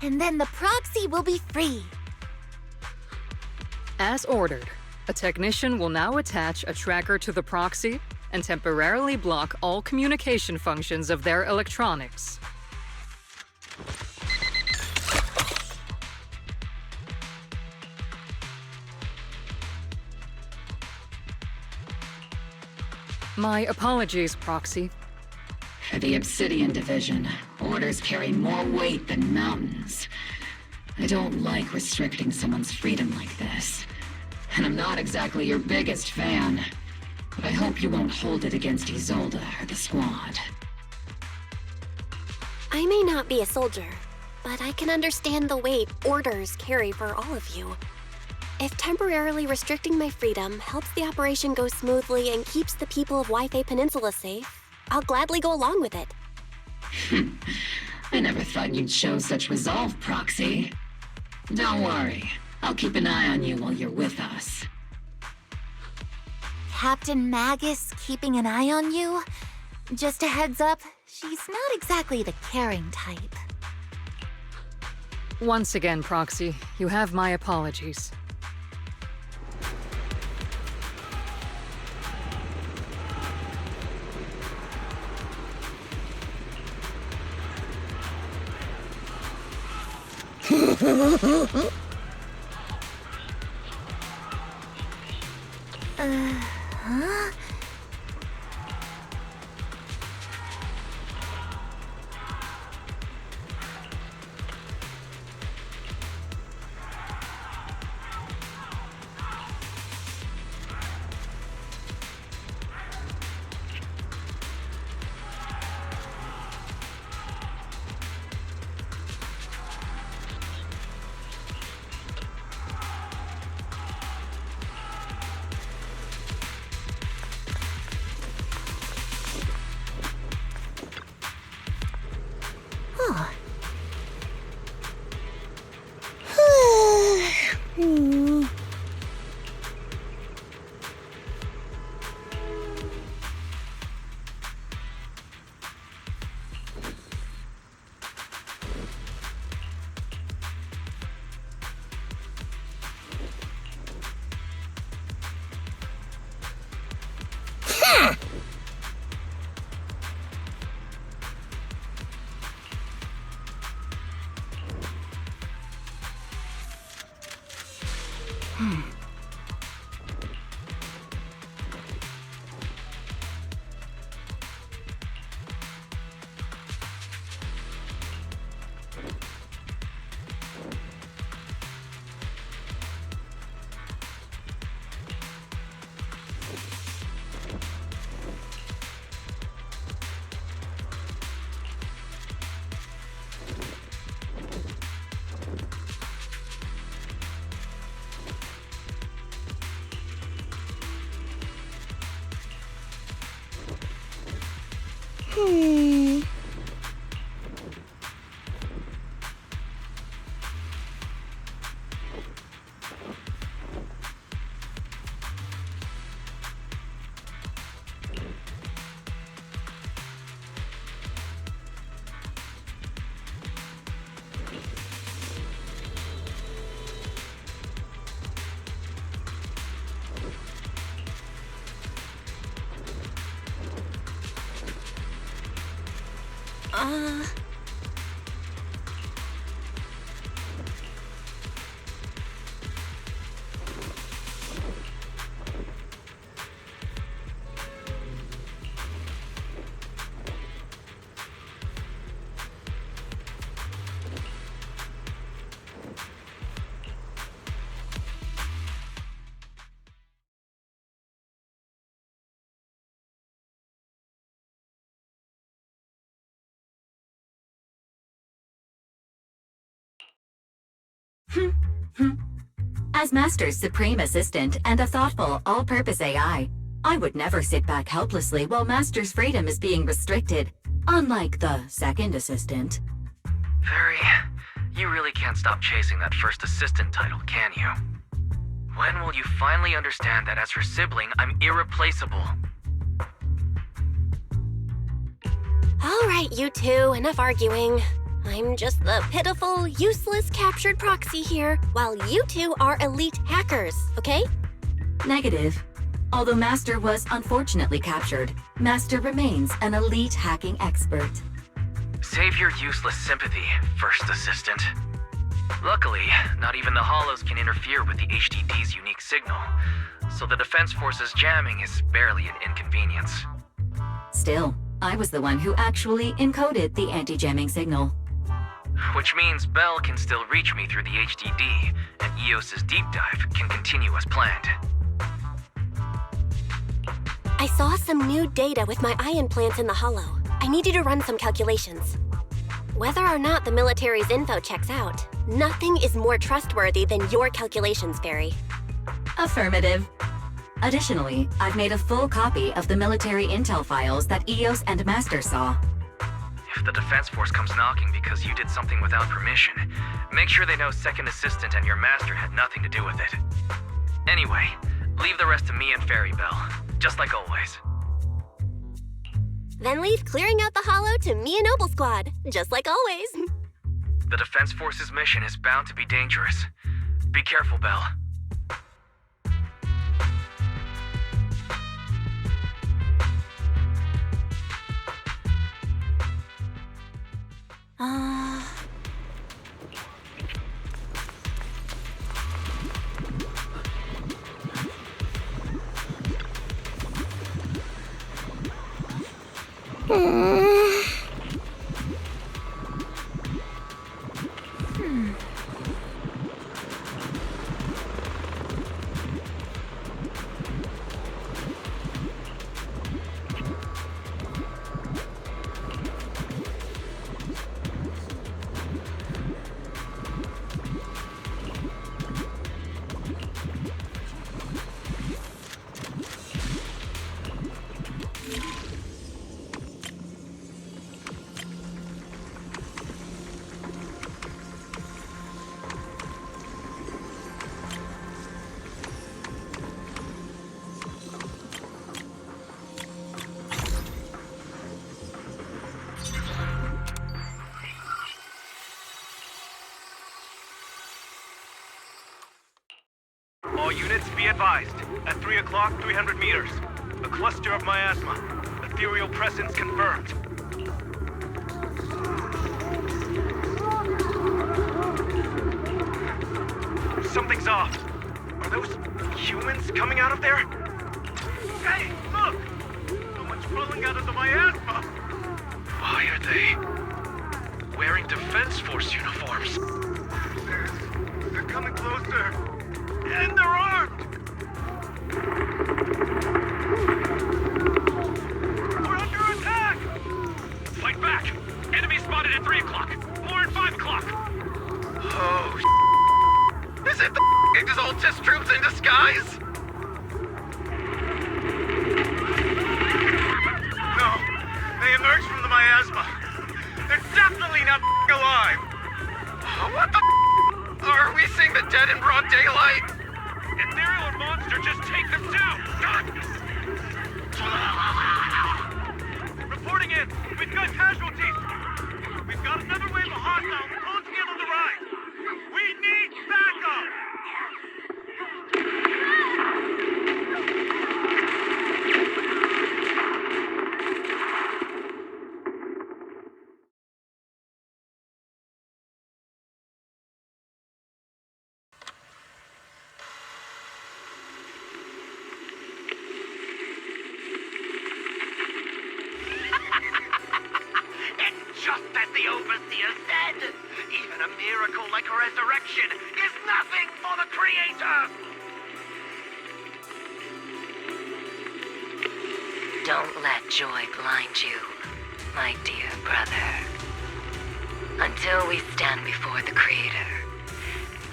And then the proxy will be free. As ordered, a technician will now attach a tracker to the proxy and temporarily block all communication functions of their electronics. My apologies, Proxy. For the Obsidian Division, orders carry more weight than mountains. I don't like restricting someone's freedom like this. And I'm not exactly your biggest fan. But I hope you won't hold it against Isolde or the squad. I may not be a soldier, but I can understand the weight orders carry for all of you. If temporarily restricting my freedom helps the operation go smoothly and keeps the people of Wi-Fi Peninsula safe, I'll gladly go along with it. I never thought you'd show such resolve, Proxy. Don't worry. I'll keep an eye on you while you're with us. Captain Magus keeping an eye on you? Just a heads up, she's not exactly the caring type. Once again, Proxy, you have my apologies. Huh? As Master's supreme assistant and a thoughtful, all-purpose AI, I would never sit back helplessly while Master's freedom is being restricted, unlike the second assistant. Fairy, you really can't stop chasing that first assistant title, can you? When will you finally understand that as her sibling, I'm irreplaceable? All right, you two, enough arguing. I'm just the pitiful, useless captured proxy here, while you two are elite hackers, okay? Negative. Although Master was unfortunately captured, Master remains an elite hacking expert. Save your useless sympathy, first assistant. Luckily, not even the Hollows can interfere with the HDD's unique signal, so the Defense Force's jamming is barely an inconvenience. Still, I was the one who actually encoded the anti-jamming signal. Which means Bell can still reach me through the HDD, and EOS's deep dive can continue as planned. I saw some new data with my eye implants in the Hollow. I need you to run some calculations. Whether or not the military's info checks out, nothing is more trustworthy than your calculations, Fairy. Affirmative. Additionally, I've made a full copy of the military intel files that EOS and Master saw. If the Defense Force comes knocking because you did something without permission, make sure they know Second Assistant and your Master had nothing to do with it. Anyway, Leave the rest to me and Fairy Bell, just like always. Then leave clearing out the hollow to me and Noble Squad, just like always. The Defense Force's mission is bound to be dangerous. Be careful, Bell. All units be advised. At 3 o'clock, 300 meters. A cluster of miasma. Ethereal presence confirmed. Something's off. Are those humans coming out of there? Hey, look! Someone's crawling out of the miasma! Why are they wearing Defense Force uniforms? They're coming closer. And they're armed! We're under attack! Fight back! Enemy spotted at 3 o'clock! More at 5 o'clock! Oh, Is it the Exaltis troops in disguise? no! They emerged from the miasma! They're definitely not alive! What the Are we seeing the dead in broad daylight? Ethereal or monster, just take them down! Reporting in! We've got casualties! We've got another wave of hostiles closing in on the right! We need backup! Just as the Overseer said, even a miracle like a resurrection is nothing for the Creator! Don't let joy blind you, my dear brother. Until we stand before the Creator,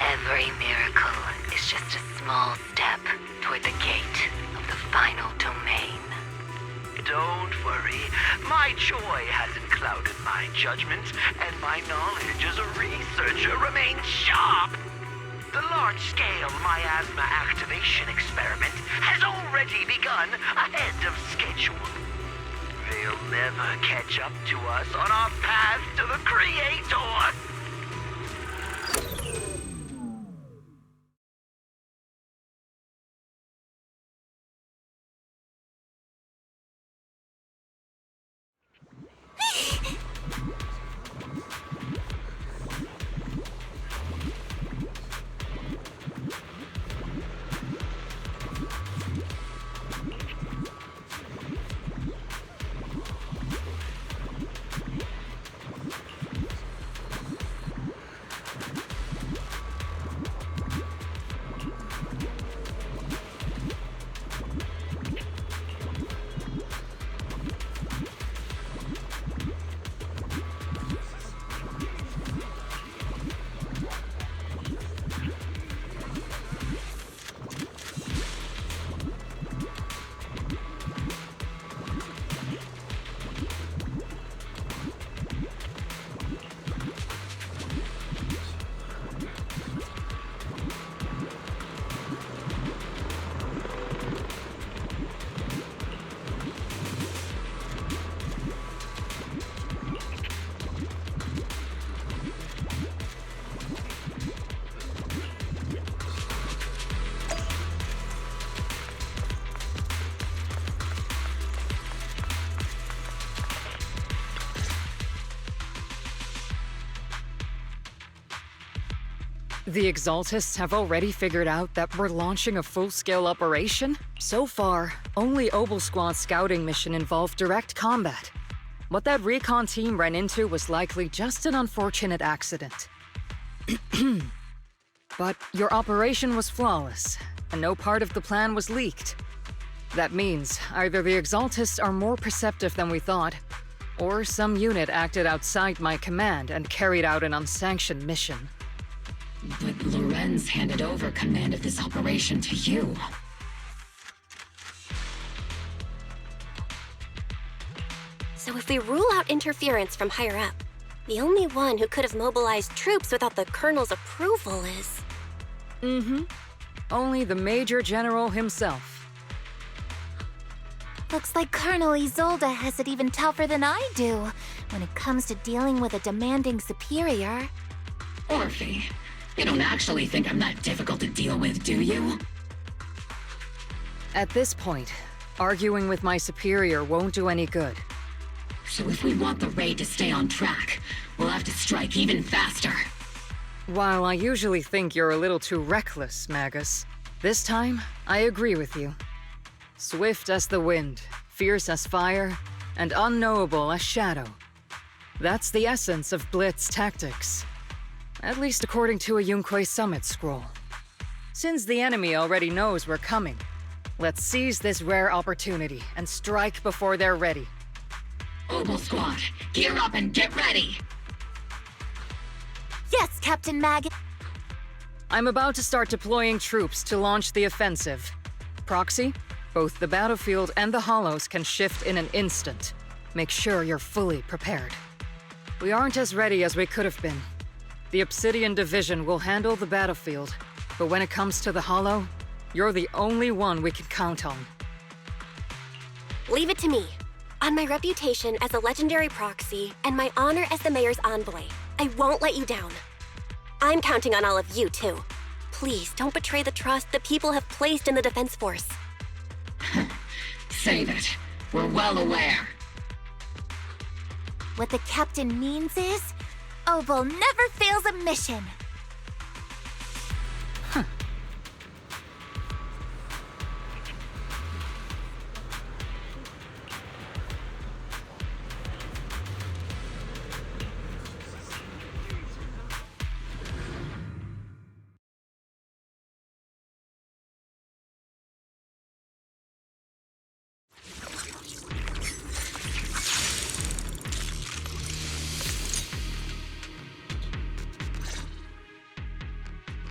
every miracle is just a small step toward the gate of the final domain. Don't worry, my joy hasn't clouded my judgment, and my knowledge as a researcher remains sharp. The large-scale miasma activation experiment has already begun ahead of schedule. They'll never catch up to us on our path to the Creator. The Exaltists have already figured out that we're launching a full-scale operation? So far, only Obel Squad's scouting mission involved direct combat. What that recon team ran into was likely just an unfortunate accident. But your operation was flawless, and no part of the plan was leaked. That means either the Exaltists are more perceptive than we thought, or some unit acted outside my command and carried out an unsanctioned mission. But Lorenz handed over command of this operation to you. So if we rule out interference from higher up, the only one who could have mobilized troops without the Colonel's approval is... Only the Major General himself. Looks like Colonel Isolde has it even tougher than I do when it comes to dealing with a demanding superior. Orphie, you don't actually think I'm that difficult to deal with, do you? At this point, arguing with my superior won't do any good. So if we want the raid to stay on track, we'll have to strike even faster. While I usually think you're a little too reckless, Magus, this time, I agree with you. Swift as the wind, fierce as fire, and unknowable as shadow. That's the essence of Blitz tactics. At least according to a Yunque Summit scroll. Since the enemy already knows we're coming, let's seize this rare opportunity and strike before they're ready. Obel Squad, gear up and get ready! Yes, Captain Magus. I'm about to start deploying troops to launch the offensive. Proxy, both the battlefield and the hollows can shift in an instant. Make sure you're fully prepared. We aren't as ready as we could have been. The Obsidian Division will handle the battlefield, but when it comes to the hollow, you're the only one we can count on. Leave it to me. On my reputation as a legendary proxy and my honor as the mayor's envoy, I won't let you down. I'm counting on all of you, too. Please don't betray the trust the people have placed in the Defense Force. Save it. We're well aware. What the captain means is, Obel never fails a mission.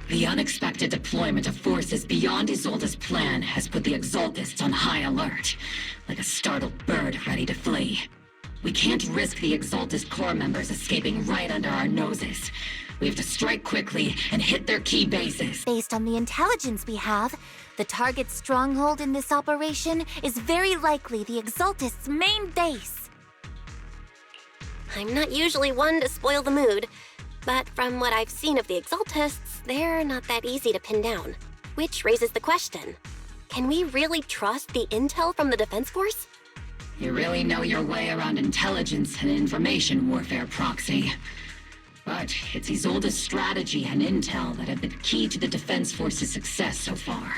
The unexpected deployment of forces beyond Isolde's plan has put the Exaltists on high alert, like a startled bird ready to flee. We can't risk the Exaltist Corps members escaping right under our noses. We have to strike quickly and hit their key bases. Based on the intelligence we have, the target stronghold in this operation is very likely the Exaltists' main base. I'm not usually one to spoil the mood, but from what I've seen of the Exaltists, they're not that easy to pin down. Which raises the question, can we really trust the intel from the Defense Force? You really know your way around intelligence and information warfare, Proxy. But it's Isolde's strategy and intel that have been key to the Defense Force's success so far.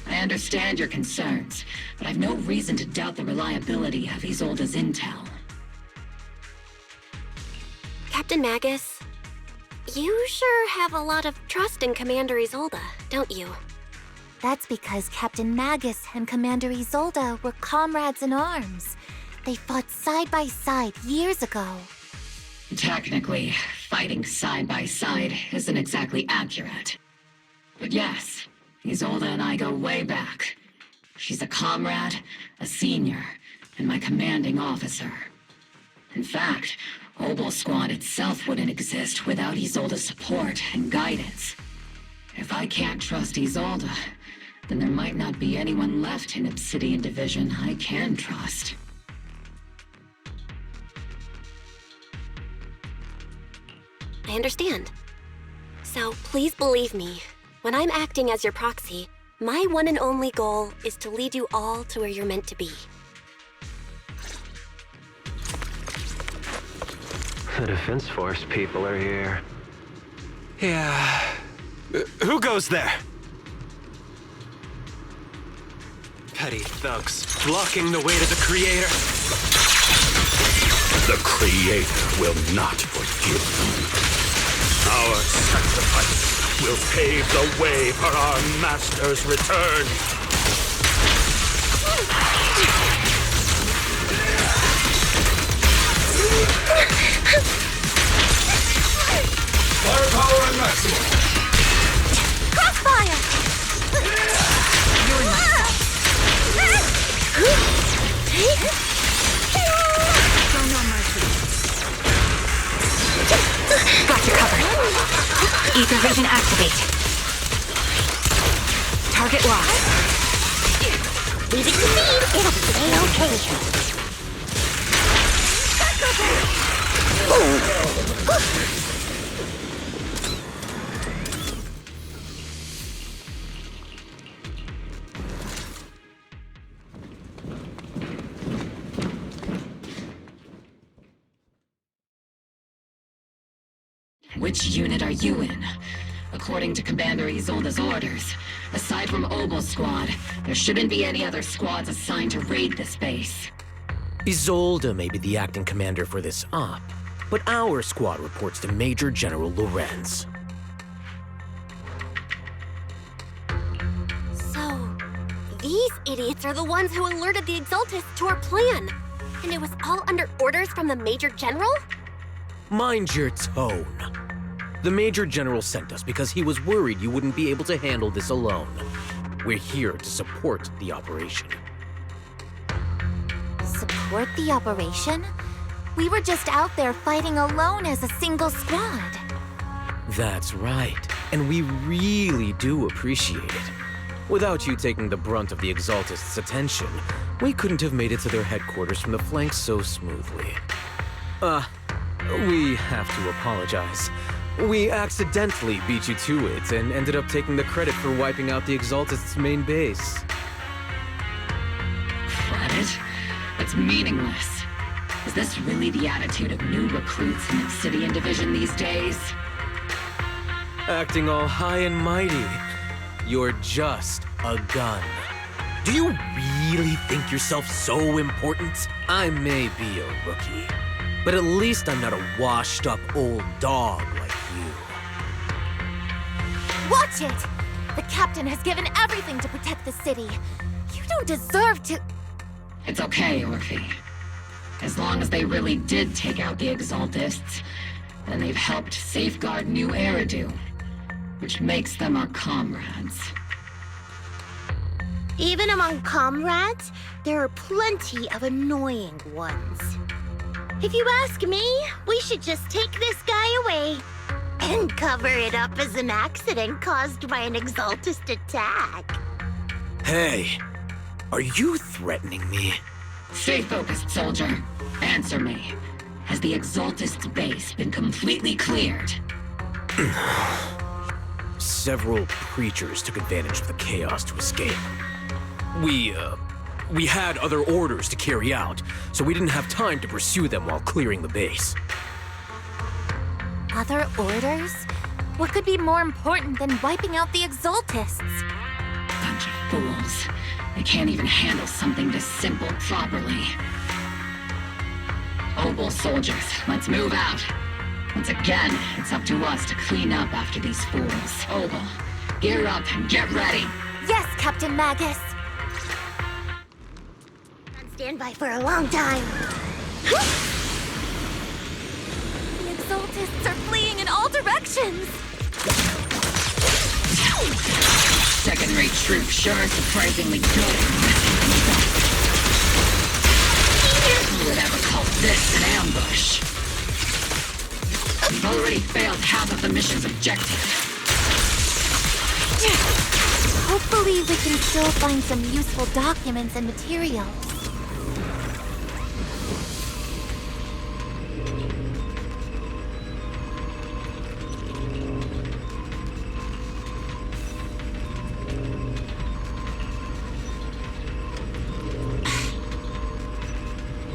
I understand your concerns, but I've no reason to doubt the reliability of Isolde's intel. Captain Magus, you sure have a lot of trust in Commander Isolde, don't you? That's because Captain Magus and Commander Isolde were comrades in arms. They fought side by side years ago. Technically, fighting side by side isn't exactly accurate. But yes, Isolde and I go way back. She's a comrade, a senior, and my commanding officer. In fact, Obel Squad itself wouldn't exist without Isolde's support and guidance. If I can't trust Isolde, then there might not be anyone left in Obsidian Division I can trust. I understand. So please believe me, when I'm acting as your proxy, my one and only goal is to lead you all to where you're meant to be. The Defense Force people are here. Yeah, Who goes there? Petty thugs, blocking the way to the Creator. The Creator will not forgive them. Our sacrifice will pave the way for our Master's return. Firepower and maximum. Crossfire! Show no mercy. Got you covered. Ether vision activate. Target locked. Leave it to me. It'll be okay. Which unit are you in? According to Commander Isolde's orders, aside from Obel's squad, there shouldn't be any other squads assigned to raid this base. Isolde may be the acting commander for this op, but our squad reports to Major General Lorenz. So, these idiots are the ones who alerted the Exaltists to our plan. And it was all under orders from the Major General? Mind your tone. The Major General sent us because he was worried you wouldn't be able to handle this alone. We're here to support the operation. Support the operation? We were just out there fighting alone as a single squad. That's right, and we really do appreciate it. Without you taking the brunt of the Exaltists' attention, we couldn't have made it to their headquarters from the flanks so smoothly. We have to apologize. We accidentally beat you to it and ended up taking the credit for wiping out the Exaltists' main base. Credit? It's meaningless. Is this really the attitude of new recruits in Obsidian Division these days? Acting all high and mighty. You're just a gun. Do you really think yourself so important? I may be a rookie, but at least I'm not a washed-up old dog like you. Watch it! The captain has given everything to protect the city. You don't deserve to... It's okay, Orphie. As long as they really did take out the Exaltists, then they've helped safeguard New Eridu, which makes them our comrades. Even among comrades, there are plenty of annoying ones. If you ask me, we should just take this guy away and cover it up as an accident caused by an Exaltist attack. Hey, are you threatening me? Stay focused, soldier. Answer me. Has the Exaltist's base been completely cleared? Several creatures took advantage of the chaos to escape. We had other orders to carry out, so we didn't have time to pursue them while clearing the base. Other orders? What could be more important than wiping out the Exaltists? Bunch of fools. They can't even handle something this simple properly. Obel soldiers, let's move out. Once again, it's up to us to clean up after these fools. Obel, gear up and get ready. Yes, Captain Magus. On standby for a long time. The Exaltists are fleeing in all directions. Second-rate troops sure are surprisingly good. Who would ever call this an ambush? We've already failed half of the mission's objective. Hopefully we can still find some useful documents and materials.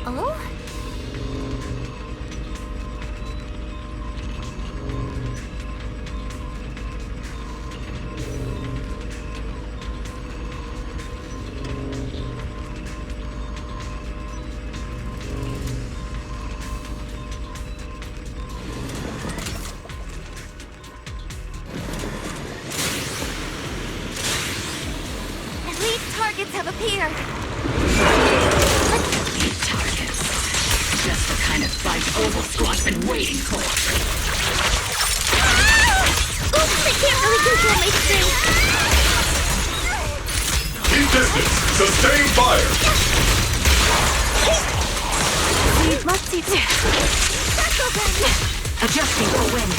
Oh? targets have appeared. Targets. Just the kind of fight Oval Squad's been waiting for. Oops, I can't really control my strength. Keep distance. Sustain fire. Let's see. Adjusting for wind.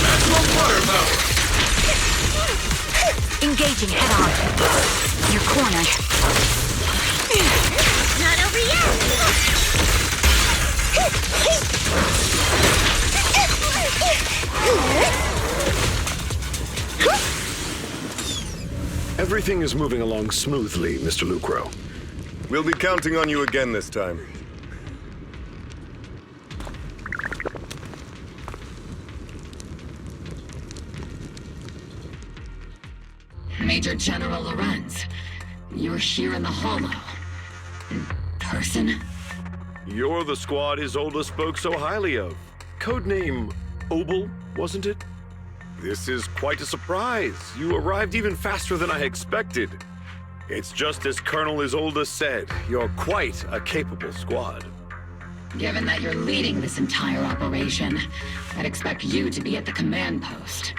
Maximum firepower. Engaging head-on. You're cornered. Not over yet. Everything is moving along smoothly, Mr. Lucro. We'll be counting on you again this time. Major General Lorenz, you're here in the Hollow. In person? You're the squad Isolde spoke so highly of. Codename Obel, wasn't it? This is quite a surprise. You arrived even faster than I expected. It's just as Colonel Isolde said, you're quite a capable squad. Given that you're leading this entire operation, I'd expect you to be at the command post.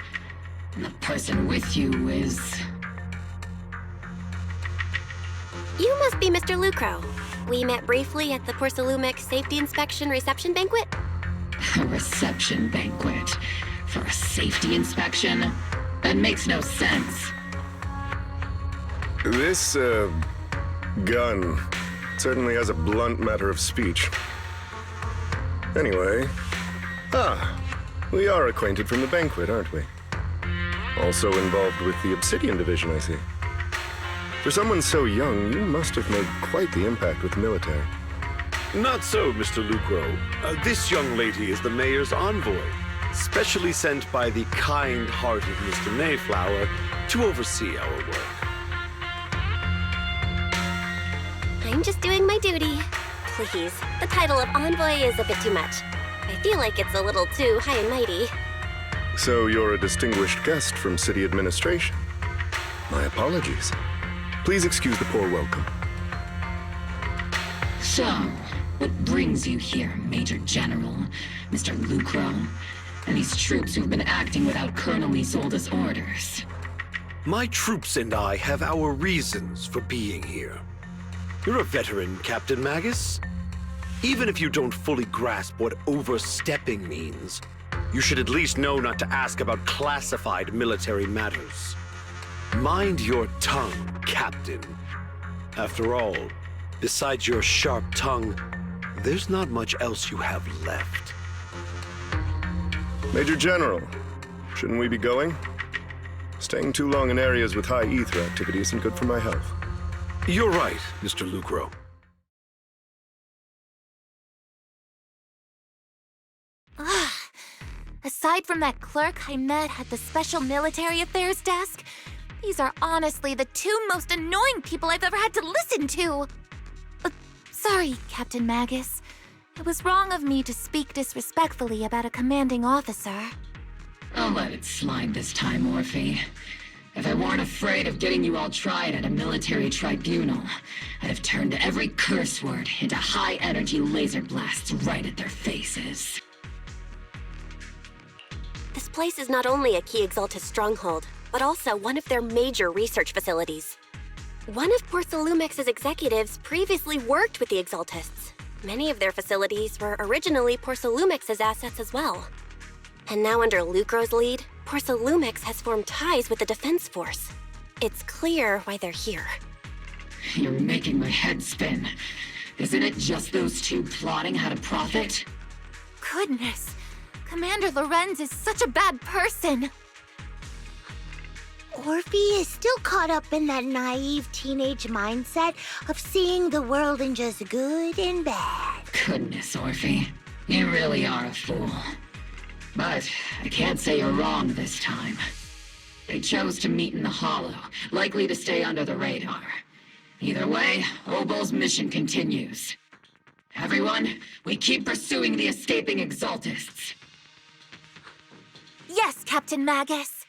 And the person with you is... You must be Mr. Lucro. We met briefly at the Porcelumex Safety Inspection Reception Banquet. A reception banquet? For a safety inspection? That makes no sense. This, gun certainly has a blunt matter of speech. Anyway, we are acquainted from the banquet, aren't we? Also involved with the Obsidian Division, I see. For someone so young, you must have made quite the impact with the military. Not so, Mr. Lucro. This young lady is the mayor's envoy, specially sent by the kind-hearted Mr. Mayflower to oversee our work. I'm just doing my duty. Please, the title of envoy is a bit too much. I feel like it's a little too high and mighty. So you're a distinguished guest from city administration. My apologies. Please excuse the poor welcome. So, what brings you here, Major General, Mr. Lucro, and these troops who've been acting without Colonel Isolde's orders? My troops and I have our reasons for being here. You're a veteran, Captain Magus. Even if you don't fully grasp what overstepping means, you should at least know not to ask about classified military matters. Mind your tongue, Captain. After all, besides your sharp tongue, there's not much else you have left. Major General, shouldn't we be going? Staying too long in areas with high ether activity isn't good for my health. You're right, Mr. Lucro. Aside from that clerk I met at the Special Military Affairs desk, these are honestly the two most annoying people I've ever had to listen to. Sorry, Captain Magus. It was wrong of me to speak disrespectfully about a commanding officer. I'll let it slide this time, Orphie. If I weren't afraid of getting you all tried at a military tribunal, I'd have turned every curse word into high-energy laser blasts right at their faces. This place is not only a key Exaltus stronghold, but also one of their major research facilities. One of Porcelumex's executives previously worked with the Exaltists. Many of their facilities were originally Porcelumex's assets as well. And now under Lucro's lead, Porcelumex has formed ties with the defense force. It's clear why they're here. You're making my head spin. Isn't it just those two plotting how to profit? Goodness, Commander Lorenz is such a bad person. Orphie is still caught up in that naive teenage mindset of seeing the world in just good and bad. Goodness, Orphie. You really are a fool. But I can't say you're wrong this time. They chose to meet in the Hollow, likely to stay under the radar. Either way, Obel's mission continues. Everyone, we keep pursuing the escaping Exaltists. Yes, Captain Magus.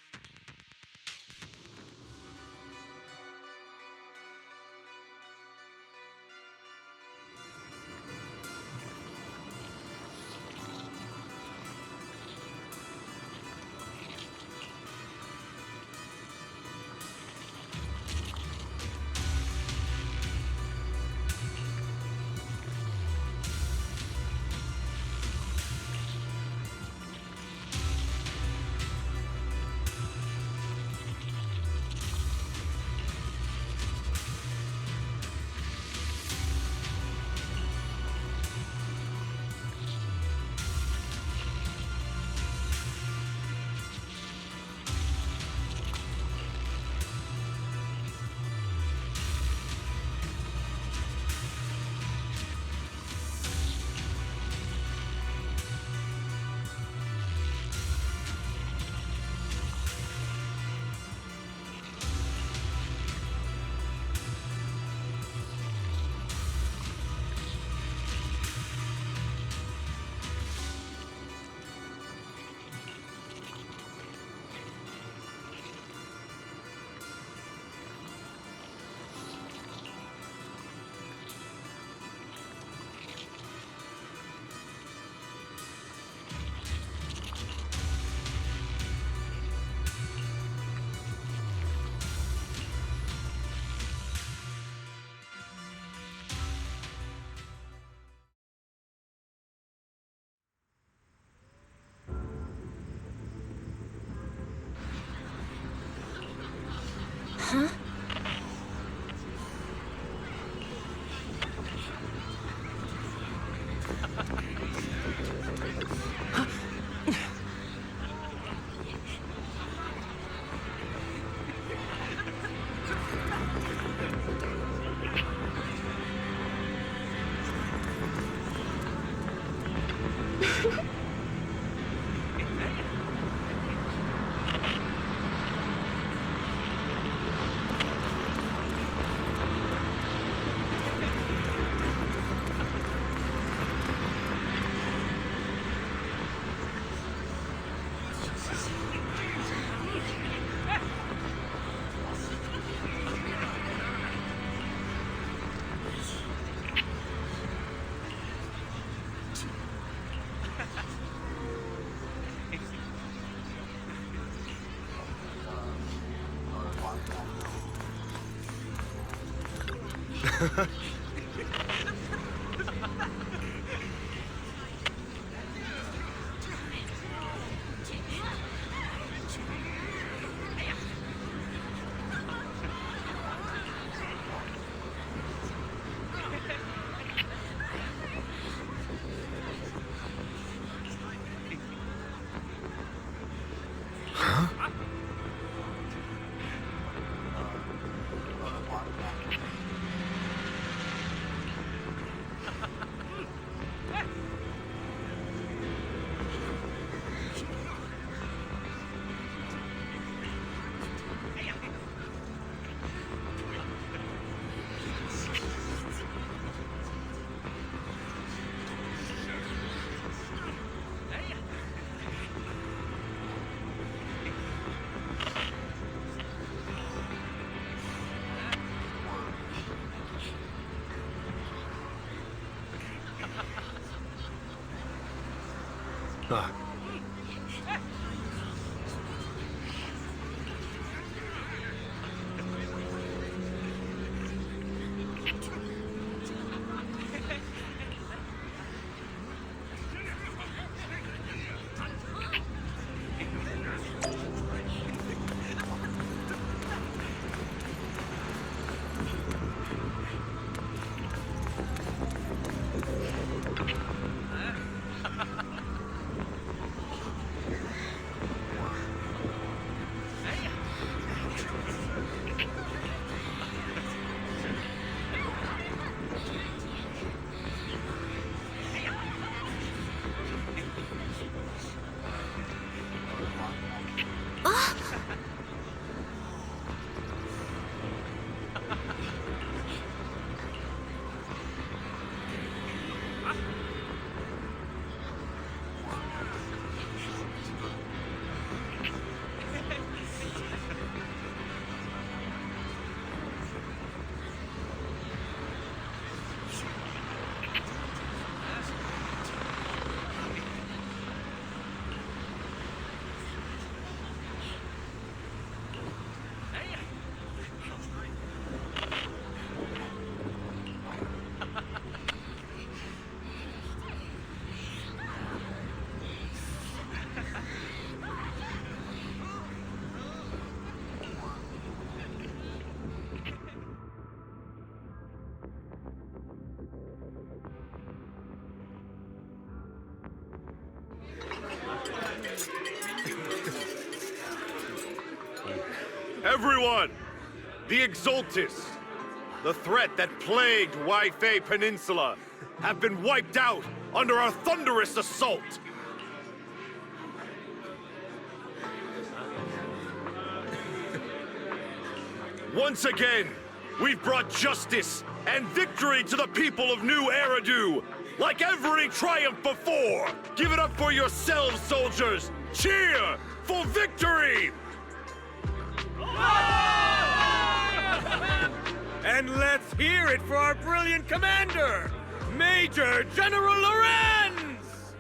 Everyone! The Exultis, the threat that plagued Waifei Peninsula, have been wiped out under our thunderous assault! Once again, we've brought justice and victory to the people of New Eridu, like every triumph before! Give it up for yourselves, soldiers! Cheer for victory! And let's hear it for our brilliant commander, Major General Lorenz!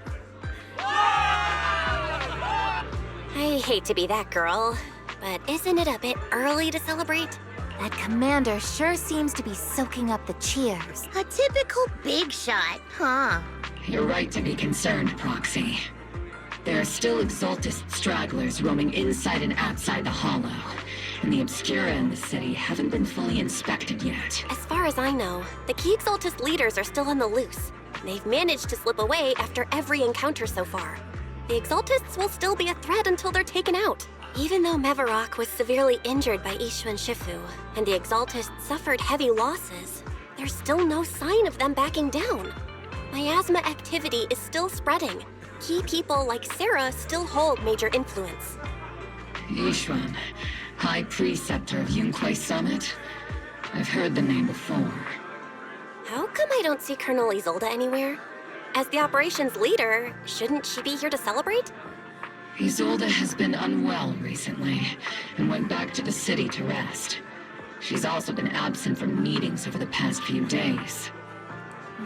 I hate to be that girl, but isn't it a bit early to celebrate? That commander sure seems to be soaking up the cheers. A typical big shot, huh? You're right to be concerned, Proxy. There are still Exultist stragglers roaming inside and outside the Hollow, and the Obscura in the city haven't been fully inspected yet. As far as I know, the key Exultist leaders are still on the loose. They've managed to slip away after every encounter so far. The Exultists will still be a threat until they're taken out. Even though Mevarok was severely injured by Yixuan Shifu, and the Exultists suffered heavy losses, there's still no sign of them backing down. Miasma activity is still spreading. Key people like Sarah still hold major influence. Yixuan, High Preceptor of Yunquai Summit? I've heard the name before. How come I don't see Colonel Isolde anywhere? As the operations leader, shouldn't she be here to celebrate? Isolde has been unwell recently, and went back to the city to rest. She's also been absent from meetings over the past few days.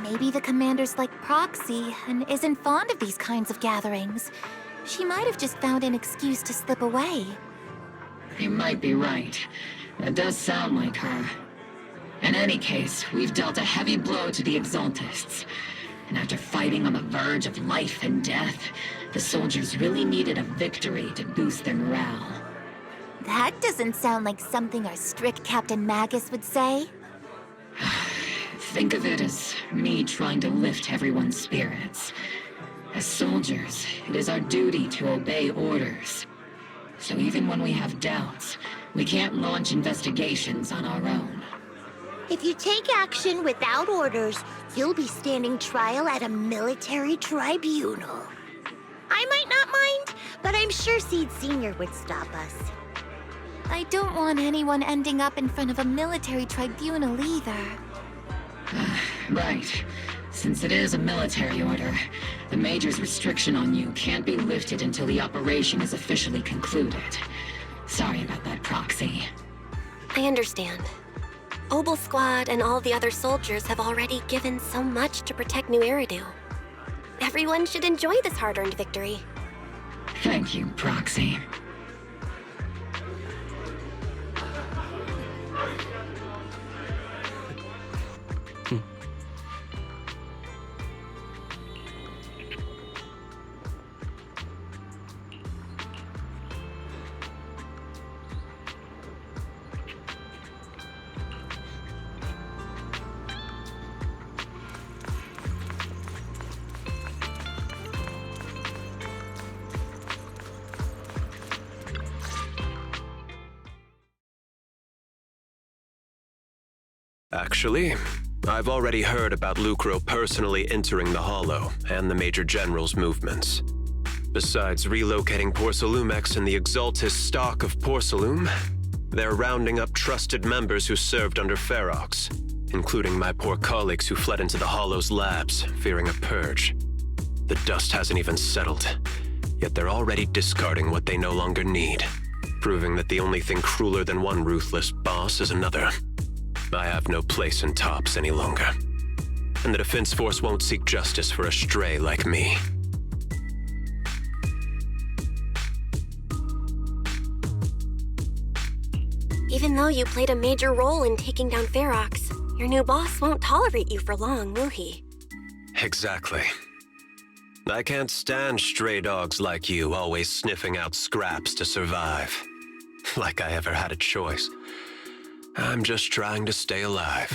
Maybe the commander's like Proxy and isn't fond of these kinds of gatherings. She might have just found an excuse to slip away. You might be right. That does sound like her. In any case, we've dealt a heavy blow to the Exaltists. And after fighting on the verge of life and death, the soldiers really needed a victory to boost their morale. That doesn't sound like something our strict Captain Magus would say. Think of it as me trying to lift everyone's spirits. As soldiers, it is our duty to obey orders. So even when we have doubts, we can't launch investigations on our own. If you take action without orders, you'll be standing trial at a military tribunal. I might not mind, but I'm sure Seed Senior would stop us. I don't want anyone ending up in front of a military tribunal either. Right. Since it is a military order, the Major's restriction on you can't be lifted until the operation is officially concluded. Sorry about that, Proxy. I understand. Obel Squad and all the other soldiers have already given so much to protect New Eridu. Everyone should enjoy this hard-earned victory. Thank you, Proxy. Actually, I've already heard about Lucro personally entering the Hollow and the Major General's movements. Besides relocating Porcelumex and the Exaltist stock of Porcelume, they're rounding up trusted members who served under Ferox, including my poor colleagues who fled into the Hollow's labs, fearing a purge. The dust hasn't even settled, yet they're already discarding what they no longer need, proving that the only thing crueler than one ruthless boss is another. I have no place in Tops any longer. And the Defense Force won't seek justice for a stray like me. Even though you played a major role in taking down Ferox, your new boss won't tolerate you for long, will he? Exactly. I can't stand stray dogs like you always sniffing out scraps to survive. Like I ever had a choice. I'm just trying to stay alive.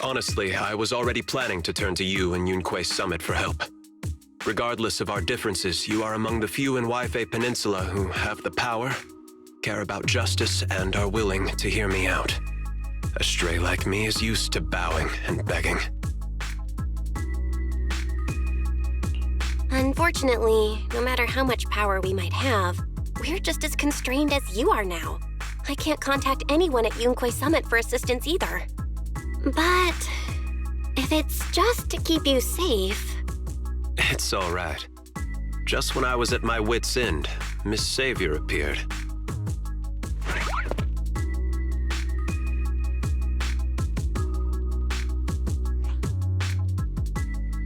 Honestly, I was already planning to turn to you and Yunque Summit for help. Regardless of our differences, you are among the few in Waifei Peninsula who have the power, care about justice, and are willing to hear me out. A stray like me is used to bowing and begging. Unfortunately, no matter how much power we might have, we're just as constrained as you are now. I can't contact anyone at Yunque Summit for assistance either. But if it's just to keep you safe... It's all right. Just when I was at my wit's end, Miss Savior appeared.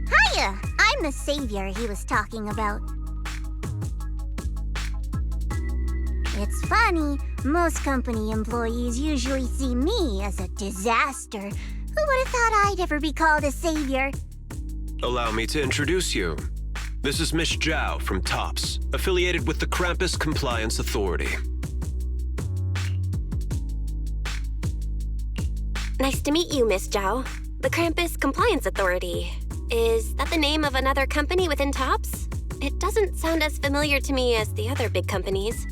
Hiya! I'm the savior he was talking about. It's funny, most company employees usually see me as a disaster. Who would have thought I'd ever be called a savior? Allow me to introduce you. This is Miss Zhao from Tops, affiliated with the Krampus Compliance Authority. Nice to meet you, Miss Zhao. The Krampus Compliance Authority. Is that the name of another company within Tops? It doesn't sound as familiar to me as the other big companies.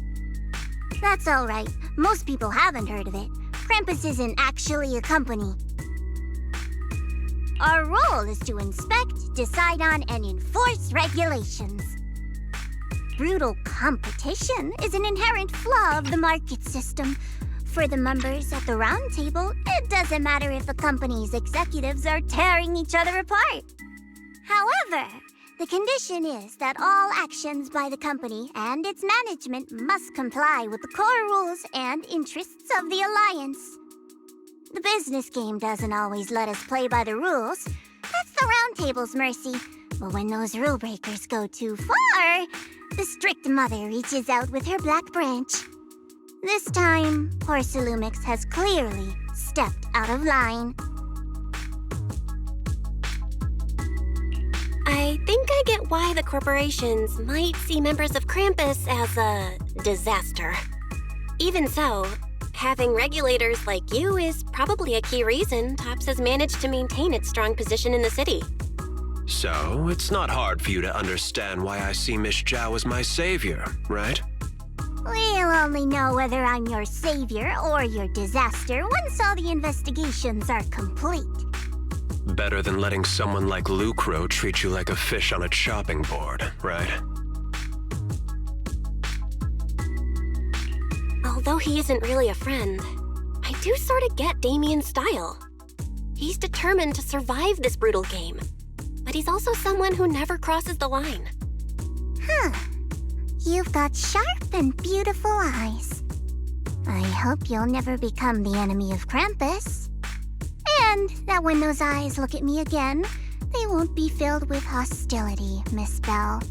That's all right. Most people haven't heard of it. Krampus isn't actually a company. Our role is to inspect, decide on, and enforce regulations. Brutal competition is an inherent flaw of the market system. For the members at the round table, it doesn't matter if a company's executives are tearing each other apart. However, the condition is that all actions by the company and its management must comply with the core rules and interests of the Alliance. The business game doesn't always let us play by the rules. That's the Round Table's mercy. But when those rule breakers go too far, the strict mother reaches out with her black branch. This time, Porcelumex has clearly stepped out of line. I think I get why the corporations might see members of Krampus as a disaster. Even so, having regulators like you is probably a key reason Tops has managed to maintain its strong position in the city. So, it's not hard for you to understand why I see Miss Zhao as my savior, right? We'll only know whether I'm your savior or your disaster once all the investigations are complete. Better than letting someone like Lucro treat you like a fish on a chopping board, right? Although he isn't really a friend, I do sort of get Damien's style. He's determined to survive this brutal game, but he's also someone who never crosses the line. Huh. You've got sharp and beautiful eyes. I hope you'll never become the enemy of Krampus. And that when those eyes look at me again, they won't be filled with hostility, Miss Bell.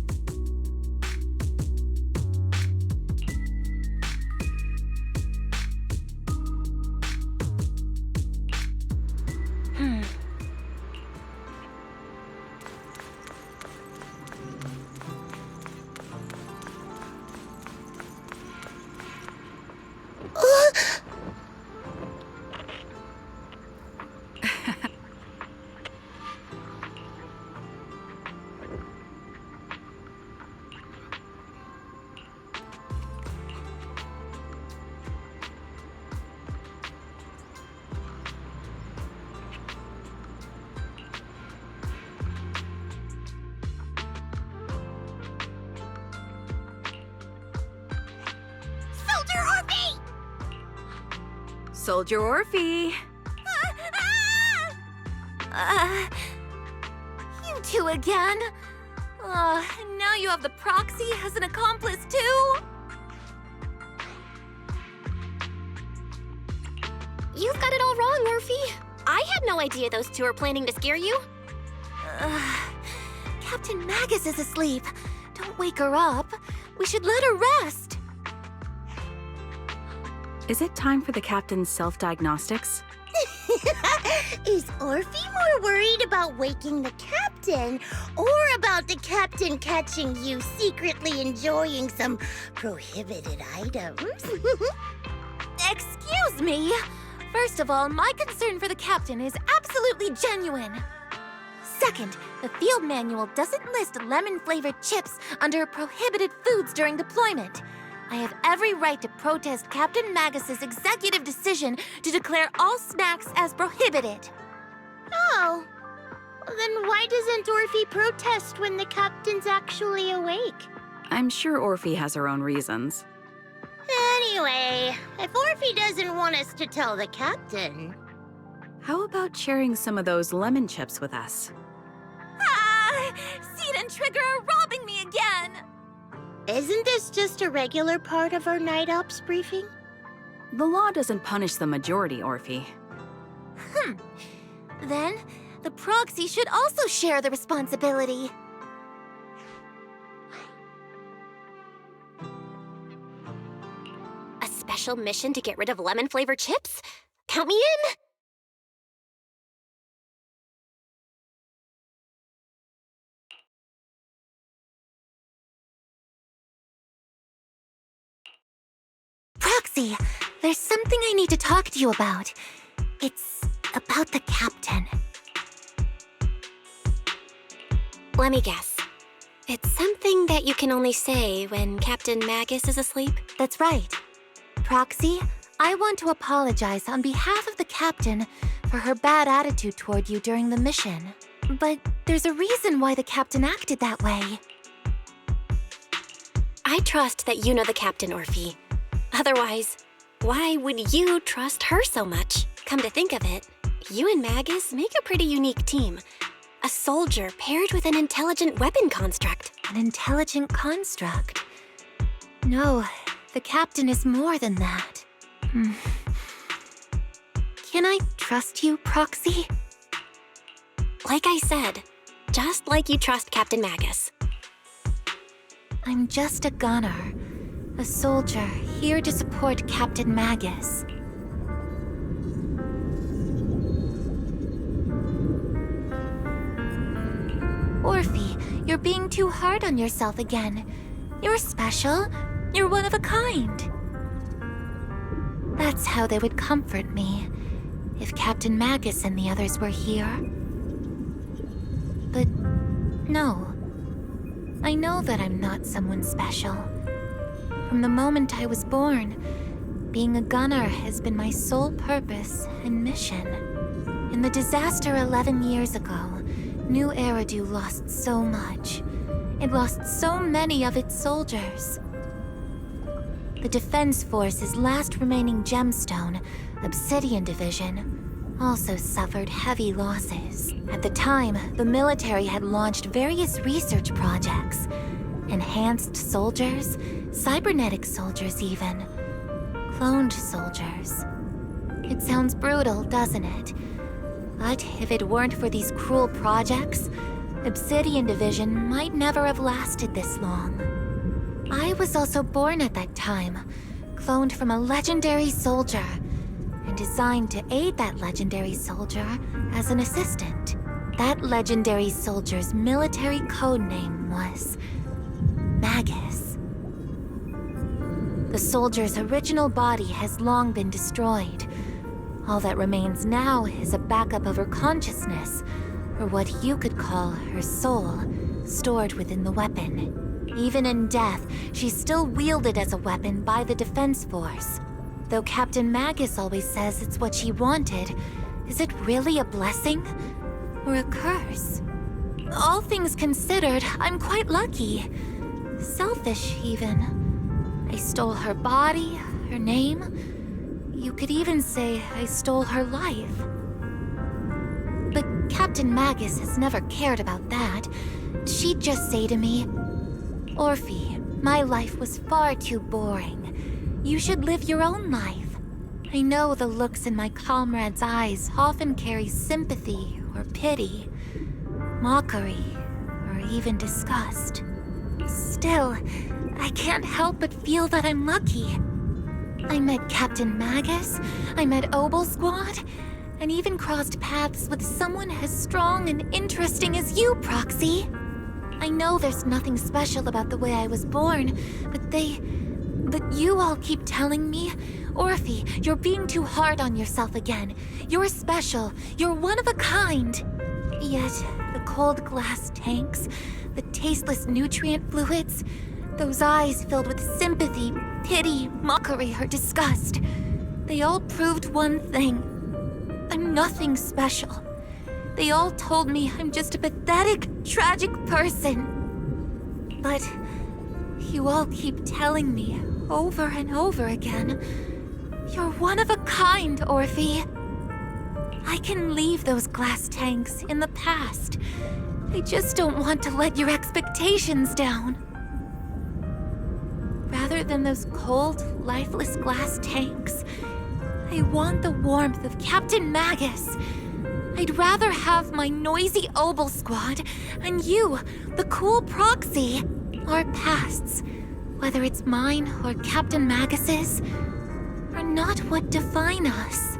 Soldier Orphie! You two again? Now you have the proxy as an accomplice too? You've got it all wrong, Orphie. I had no idea those two were planning to scare you. Captain Magus is asleep. Don't wake her up. We should let her rest. Is it time for the captain's self-diagnostics? Is Orphie more worried about waking the captain or about the captain catching you secretly enjoying some prohibited items? Excuse me. First of all, my concern for the captain is absolutely genuine. Second, the field manual doesn't list lemon-flavored chips under prohibited foods during deployment. I have every right to protest Captain Magus's executive decision to declare all snacks as prohibited. Oh, then why doesn't Orphie protest when the captain's actually awake? I'm sure Orphie has her own reasons. Anyway, if Orphie doesn't want us to tell the captain... How about sharing some of those lemon chips with us? Seed and Trigger are robbing me again! Isn't this just a regular part of our night ops briefing? The law doesn't punish the majority, Orphie. Then, the proxy should also share the responsibility. A special mission to get rid of lemon-flavored chips? Count me in! Proxy, there's something I need to talk to you about. It's about the captain. Let me guess. It's something that you can only say when Captain Magus is asleep? That's right. Proxy, I want to apologize on behalf of the captain for her bad attitude toward you during the mission. But there's a reason why the captain acted that way. I trust that you know the captain, Orphie. Otherwise, why would you trust her so much? Come to think of it, you and Magus make a pretty unique team. A soldier paired with an intelligent weapon construct. An intelligent construct? No, the captain is more than that. Can I trust you, Proxy? Like I said, just like you trust Captain Magus. I'm just a gunner. A soldier here to support Captain Magus. You're being too hard on yourself again. You're special. You're one of a kind. That's how they would comfort me, if Captain Magus and the others were here. But no. I know that I'm not someone special. From the moment I was born, being a gunner has been my sole purpose and mission. In the disaster 11 years ago, New Eridu lost so much. It lost so many of its soldiers. The Defense Force's last remaining gemstone, Obsidian Division, also suffered heavy losses. At the time, the military had launched various research projects. Enhanced soldiers, cybernetic soldiers even. Cloned soldiers. It sounds brutal, doesn't it? But if it weren't for these cruel projects, Obsidian Division might never have lasted this long. I was also born at that time, cloned from a legendary soldier, and designed to aid that legendary soldier as an assistant. That legendary soldier's military codename was Magus. The soldier's original body has long been destroyed. All that remains now is a backup of her consciousness, or what you could call her soul, stored within the weapon. Even in death, she's still wielded as a weapon by the Defense Force. Though Captain Magus always says it's what she wanted, is it really a blessing? Or a curse? All things considered, I'm quite lucky. Selfish, even. I stole her body, her name. You could even say I stole her life. But Captain Magus has never cared about that. She'd just say to me, "Orphie, my life was far too boring. You should live your own life." I know the looks in my comrades' eyes often carry sympathy or pity, mockery, or even disgust. Still, I can't help but feel that I'm lucky. I met Captain Magus, I met Obel Squad, and even crossed paths with someone as strong and interesting as you, Proxy. I know there's nothing special about the way I was born, but you all keep telling me, "Orphie, you're being too hard on yourself again. You're special. You're one of a kind." Yet, the cold glass tanks, the tasteless nutrient fluids, those eyes filled with sympathy, pity, mockery, or disgust, they all proved one thing. I'm nothing special. They all told me I'm just a pathetic, tragic person. But you all keep telling me over and over again, "You're one of a kind, Orphie." I can leave those glass tanks in the past. I just don't want to let your expectations down. Rather than those cold, lifeless glass tanks, I want the warmth of Captain Magus. I'd rather have my noisy Obel Squad and you, the cool Proxy. Our pasts, whether it's mine or Captain Magus's, are not what define us.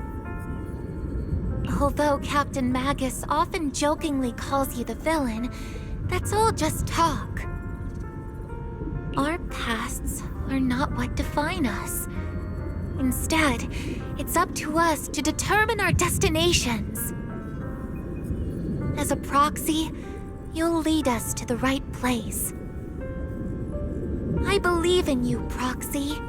Although Captain Magus often jokingly calls you the villain, that's all just talk. Our pasts are not what define us. Instead, it's up to us to determine our destinations. As a Proxy, you'll lead us to the right place. I believe in you, Proxy.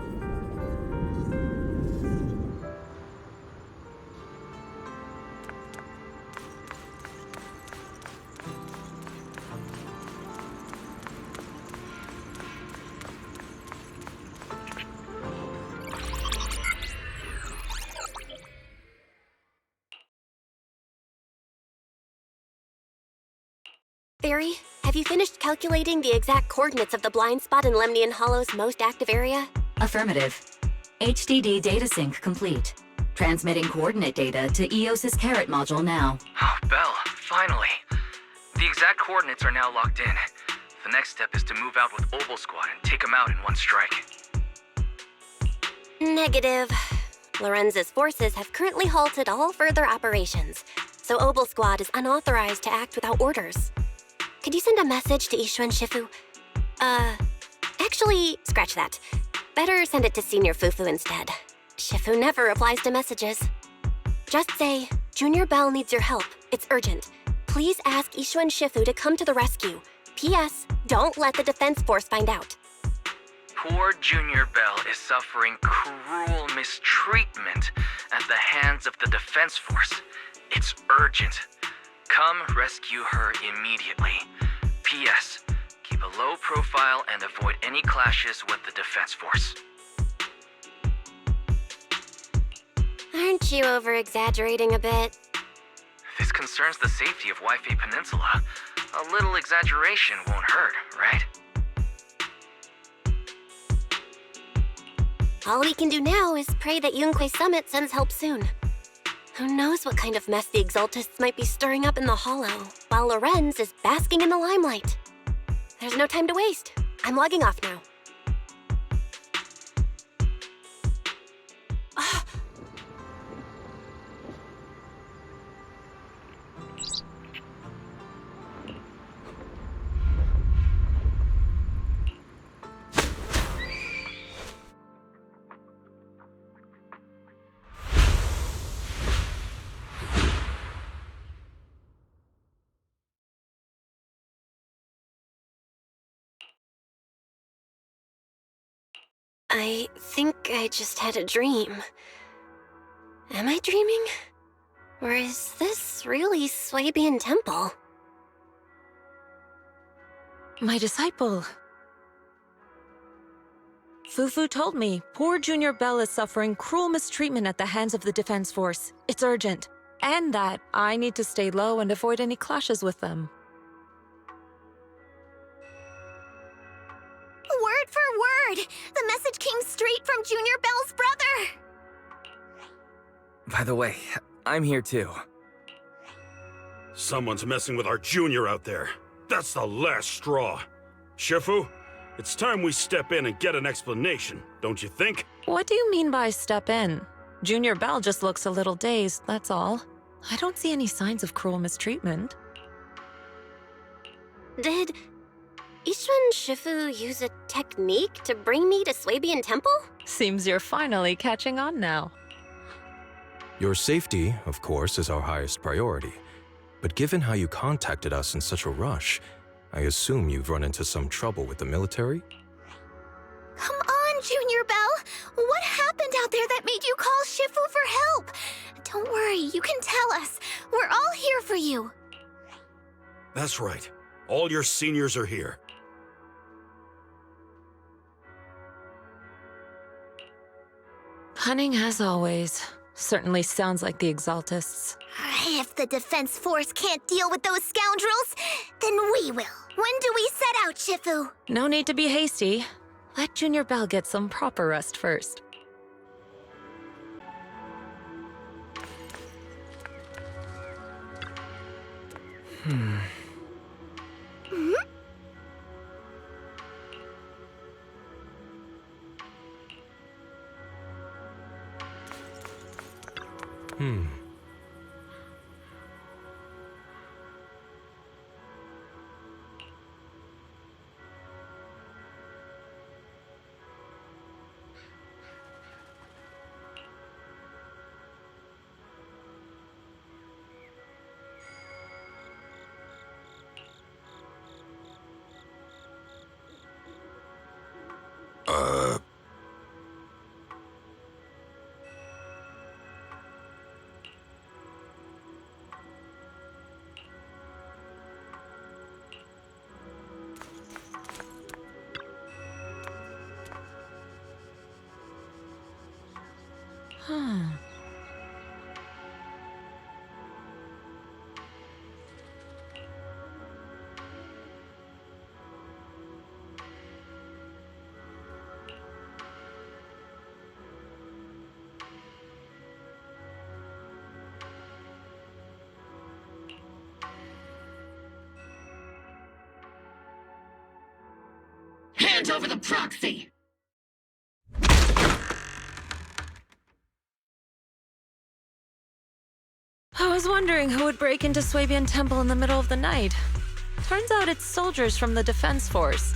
Fairy, have you finished calculating the exact coordinates of the blind spot in Lemnian Hollow's most active area? Affirmative. HDD data sync complete. Transmitting coordinate data to EOS's Carrot module now. Oh, Belle, finally. The exact coordinates are now locked in. The next step is to move out with Obel Squad and take them out in one strike. Negative. Lorenza's forces have currently halted all further operations, so Obel Squad is unauthorized to act without orders. could you send a message to yixuan Shifu? Actually, scratch that. Better send it to Senior Fufu instead. Shifu never replies to messages. Just say, Junior Bell needs your help. It's urgent. Please ask yixuan Shifu to come to the rescue. P.S. Don't let the defense force find out. Poor Junior Bell is suffering cruel mistreatment at the hands of the defense force. It's urgent. Come rescue her immediately. P.S. Keep a low profile and avoid any clashes with the defense force. Aren't you over-exaggerating a bit? This concerns the safety of Wi-Fi Peninsula. A little exaggeration won't hurt, right? All we can do now is pray that Yunque Summit sends help soon. Who knows what kind of mess the Exaltists might be stirring up in the Hollow, while Lorenz is basking in the limelight. There's no time to waste. I'm logging off now. I think I just had a dream. Am I dreaming? Or is this really Swabian Temple? My disciple. Fufu told me poor Junior Bell is suffering cruel mistreatment at the hands of the defense force. It's urgent. And that I need to stay low and avoid any clashes with them. Word for word! The message came straight from Junior Bell's brother! By the way, I'm here too. Someone's messing with our junior out there. That's the last straw. Shifu, it's time we step in and get an explanation, don't you think? What do you mean by step in? Junior Bell just looks a little dazed, that's all. I don't see any signs of cruel mistreatment. Did yixuan Shifu use a technique to bring me to Swabian Temple? Seems you're finally catching on now. Your safety, of course, is our highest priority. But given how you contacted us in such a rush, I assume you've run into some trouble with the military? Come on, Junior Bell! What happened out there that made you call Shifu for help? Don't worry, you can tell us. We're all here for you. That's right. All your seniors are here. Cunning as always. Certainly sounds like the Exaltists. If the defense force can't deal with those scoundrels, then we will. When do we set out, Shifu? No need to be hasty. Let Junior Bell get some proper rest first. Hmm? Hand over the proxy! I was wondering who would break into Swabian Temple in the middle of the night. Turns out it's soldiers from the Defense Force.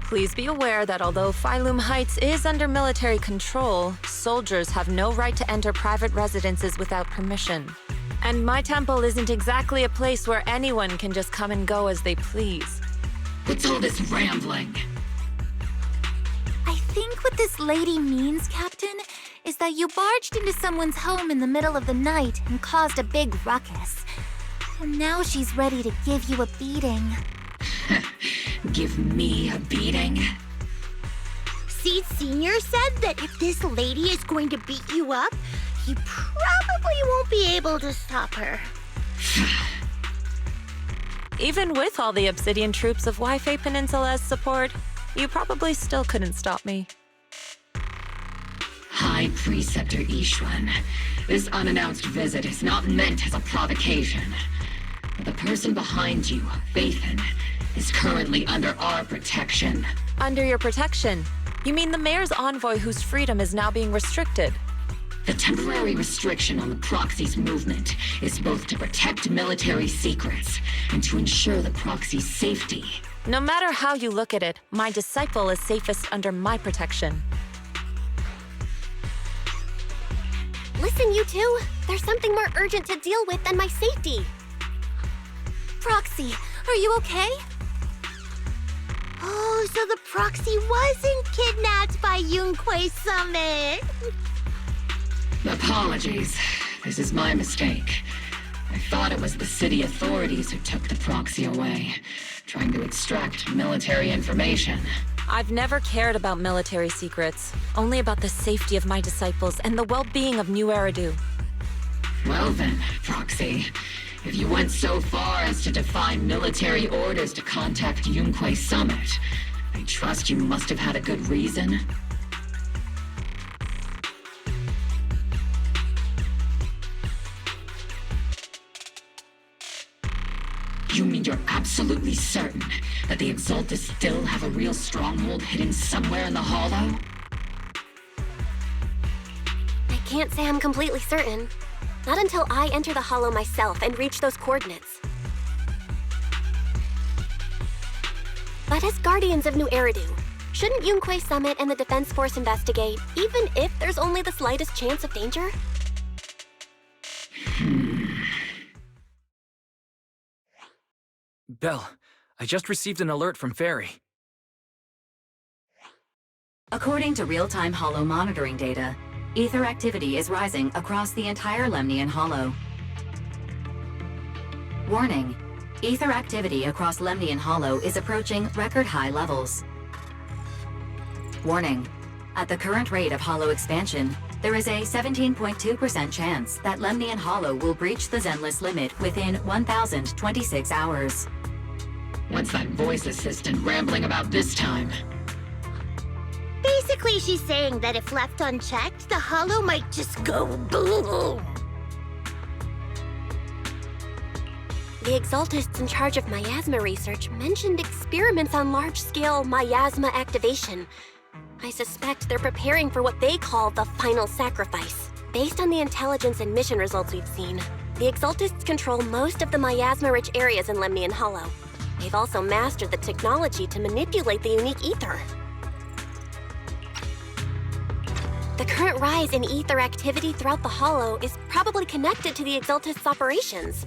Please be aware that although Phylum Heights is under military control, soldiers have no right to enter private residences without permission. And my temple isn't exactly a place where anyone can just come and go as they please. What's all this rambling? I think what this lady means, Captain, is that you barged into someone's home in the middle of the night and caused a big ruckus. And now she's ready to give you a beating. Give me a beating? Seed Senior said that if this lady is going to beat you up, you probably won't be able to stop her. Even with all the Obsidian troops of Wi-Fi Peninsula's support, you probably still couldn't stop me. High Preceptor yixuan, this unannounced visit is not meant as a provocation. But the person behind you, Phaethon, is currently under our protection. Under your protection? You mean the mayor's envoy whose freedom is now being restricted? The temporary restriction on the proxy's movement is both to protect military secrets and to ensure the proxy's safety. No matter how you look at it, my disciple is safest under my protection. Listen, you two. There's something more urgent to deal with than my safety. Proxy, are you okay? Oh, so the proxy wasn't kidnapped by Yunquei Summit. Apologies. This is my mistake. I thought it was the city authorities who took the proxy away, trying to extract military information. I've never cared about military secrets, only about the safety of my disciples and the well-being of New Eridu. Well then, Proxy, if you went so far as to defy military orders to contact Yunquei Summit, I trust you must have had a good reason. You mean you're absolutely certain that the Exaltus still have a real stronghold hidden somewhere in the Hollow? I can't say I'm completely certain. Not until I enter the Hollow myself and reach those coordinates. But as Guardians of New Eridu, shouldn't Yunquei Summit and the Defense Force investigate, even if there's only the slightest chance of danger? Belle, I just received an alert from Fairy. According to real-time Hollow monitoring data, ether activity is rising across the entire Lemnian Hollow. Warning: ether activity across Lemnian Hollow is approaching record-high levels. Warning: at the current rate of Hollow expansion, there is a 17.2% chance that Lemnian Hollow will breach the Zenless limit within 1,026 hours. What's that voice assistant rambling about this time? Basically, she's saying that if left unchecked, the Hollow might just go boom. The Exaltists in charge of miasma research mentioned experiments on large-scale miasma activation. I suspect they're preparing for what they call the final sacrifice. Based on the intelligence and mission results we've seen, the Exaltists control most of the miasma-rich areas in Lemnian Hollow. They've also mastered the technology to manipulate the unique ether. The current rise in ether activity throughout the Hollow is probably connected to the Exaltists' operations.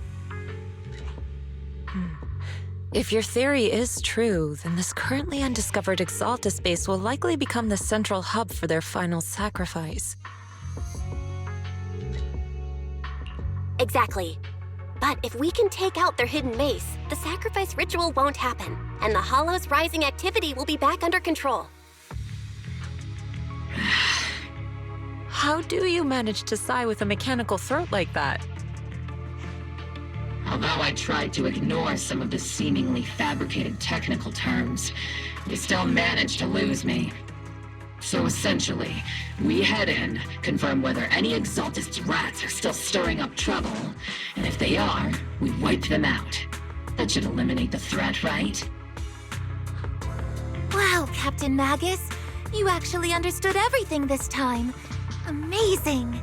If your theory is true, then this currently undiscovered Exaltus base will likely become the central hub for their final sacrifice. Exactly. But if we can take out their hidden base, the sacrifice ritual won't happen, and the Hollow's rising activity will be back under control. How do you manage to sigh with a mechanical throat like that? Although I tried to ignore some of the seemingly fabricated technical terms, you still managed to lose me. So essentially, we head in, confirm whether any Exaltist rats are still stirring up trouble, and if they are, we wipe them out. That should eliminate the threat, right? Wow, Captain Magus. You actually understood everything this time. Amazing.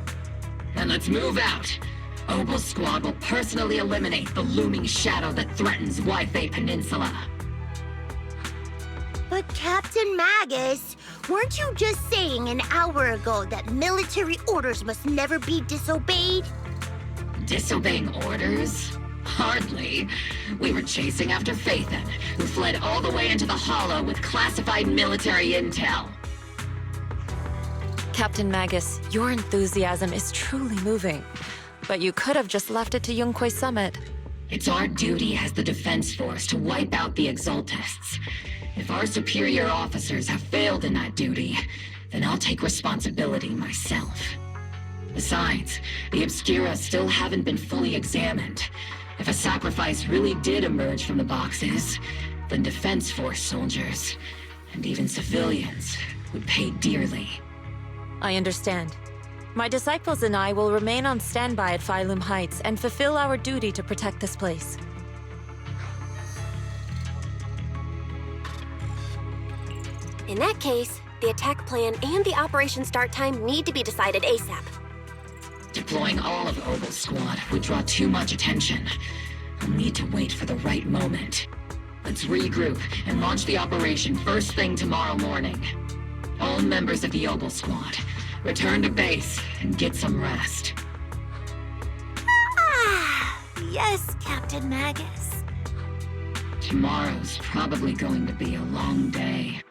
Then let's move out. Obel Squad will personally eliminate the looming shadow that threatens Wi-Fi Peninsula. But Captain Magus, weren't you just saying an hour ago that military orders must never be disobeyed? Disobeying orders? Hardly. We were chasing after Phaethon, who fled all the way into the Hollow with classified military intel. Captain Magus, your enthusiasm is truly moving. But you could have just left it to Yunquay Summit. It's our duty as the Defense Force to wipe out the Exaltists. If our superior officers have failed in that duty, then I'll take responsibility myself. Besides, the Obscura still haven't been fully examined. If a sacrifice really did emerge from the boxes, then Defense Force soldiers, and even civilians, would pay dearly. I understand. My disciples and I will remain on standby at Phaelum Heights and fulfill our duty to protect this place. In that case, the attack plan and the operation start time need to be decided ASAP. Deploying all of Obel Squad would draw too much attention. I'll need to wait for the right moment. Let's regroup and launch the operation first thing tomorrow morning. All members of the Obel Squad, return to base and get some rest. Yes, Captain Magus. Tomorrow's probably going to be a long day.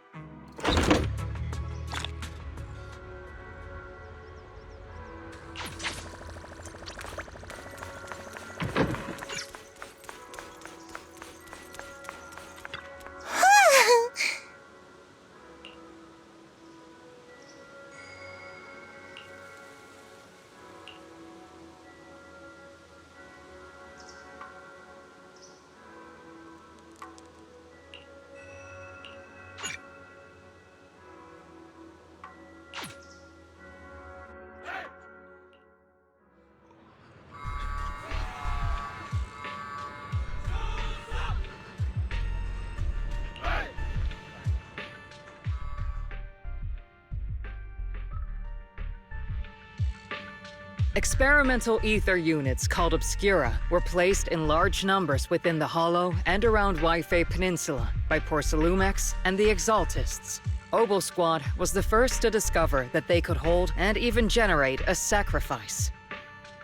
Experimental ether units called Obscura were placed in large numbers within the Hollow and around Wi-Fi Peninsula by Porcelumex and the Exaltists. Obel Squad was the first to discover that they could hold and even generate a sacrifice.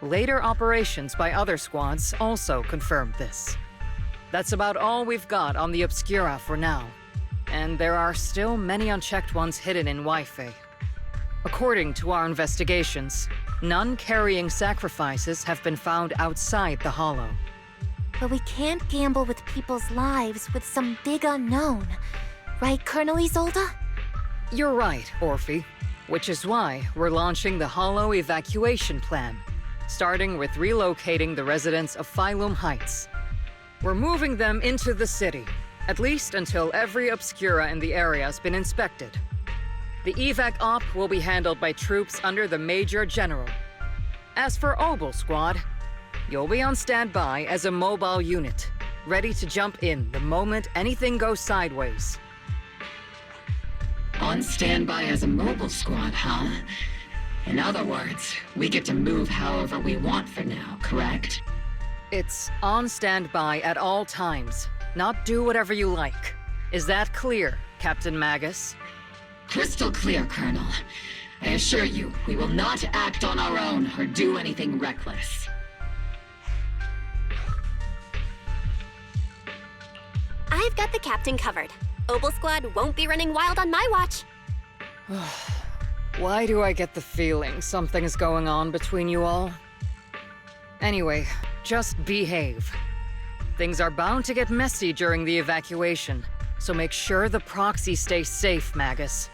Later operations by other squads also confirmed this. That's about all we've got on the Obscura for now, and there are still many unchecked ones hidden in Wi-Fi. According to our investigations, none carrying sacrifices have been found outside the Hollow. But we can't gamble with people's lives with some big unknown. Right, Colonel Isolde? You're right, Orphie. Which is why we're launching the Hollow evacuation plan, starting with relocating the residents of Phaelum Heights. We're moving them into the city, at least until every Obscura in the area has been inspected. The evac op will be handled by troops under the Major General. As for Obel Squad, you'll be on standby as a mobile unit, ready to jump in the moment anything goes sideways. On standby as a mobile squad, huh? In other words, we get to move however we want for now, correct? It's on standby at all times, not do whatever you like. Is that clear, Captain Magus? Crystal clear, Colonel. I assure you, we will not act on our own or do anything reckless. I've got the captain covered. Obel Squad won't be running wild on my watch. Why do I get the feeling something's going on between you all? Anyway, just behave. Things are bound to get messy during the evacuation, so make sure the proxy stays safe, Magus.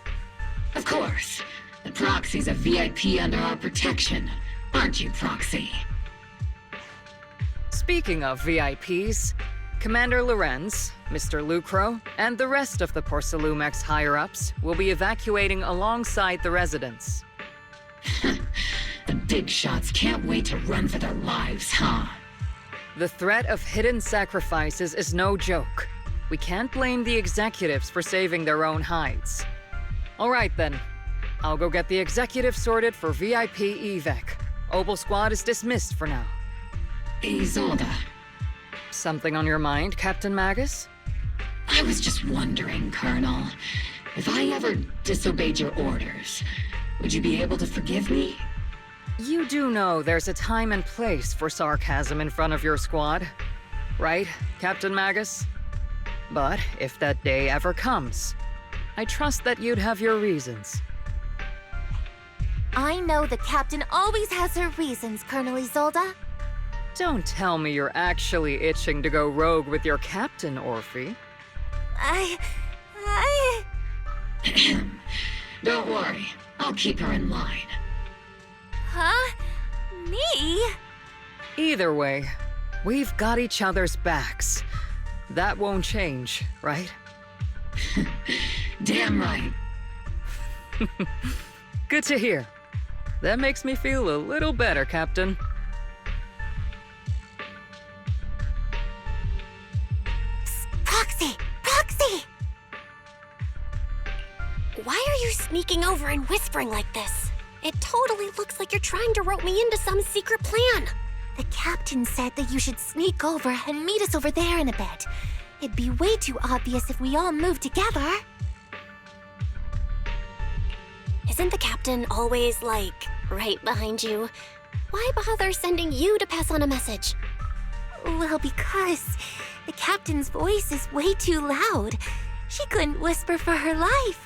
Of course. The proxy's a VIP under our protection, aren't you, Proxy? Speaking of VIPs, Commander Lorenz, Mr. Lucro, and the rest of the Porcelumex higher-ups will be evacuating alongside the residents. The big shots can't wait to run for their lives, huh? The threat of hidden sacrifices is no joke. We can't blame the executives for saving their own hides. All right then. I'll go get the executive sorted for VIP evac. Obel Squad is dismissed for now. Isolde. Something on your mind, Captain Magus? I was just wondering, Colonel, if I ever disobeyed your orders, would you be able to forgive me? You do know there's a time and place for sarcasm in front of your squad, right, Captain Magus? But if that day ever comes, I trust that you'd have your reasons. I know the captain always has her reasons, Colonel Isolde. Don't tell me you're actually itching to go rogue with your captain, Orphie. Don't worry, I'll keep her in line. Huh? Me? Either way, we've got each other's backs. That won't change, right? Damn right. Good to hear. That makes me feel a little better, Captain. Proxy! Proxy! Why are you sneaking over and whispering like this? It totally looks like you're trying to rope me into some secret plan. The captain said that you should sneak over and meet us over there in a bit. It'd be way too obvious if we all moved together. Isn't the captain always, like, right behind you? Why bother sending you to pass on a message? Well, because the captain's voice is way too loud. She couldn't whisper for her life.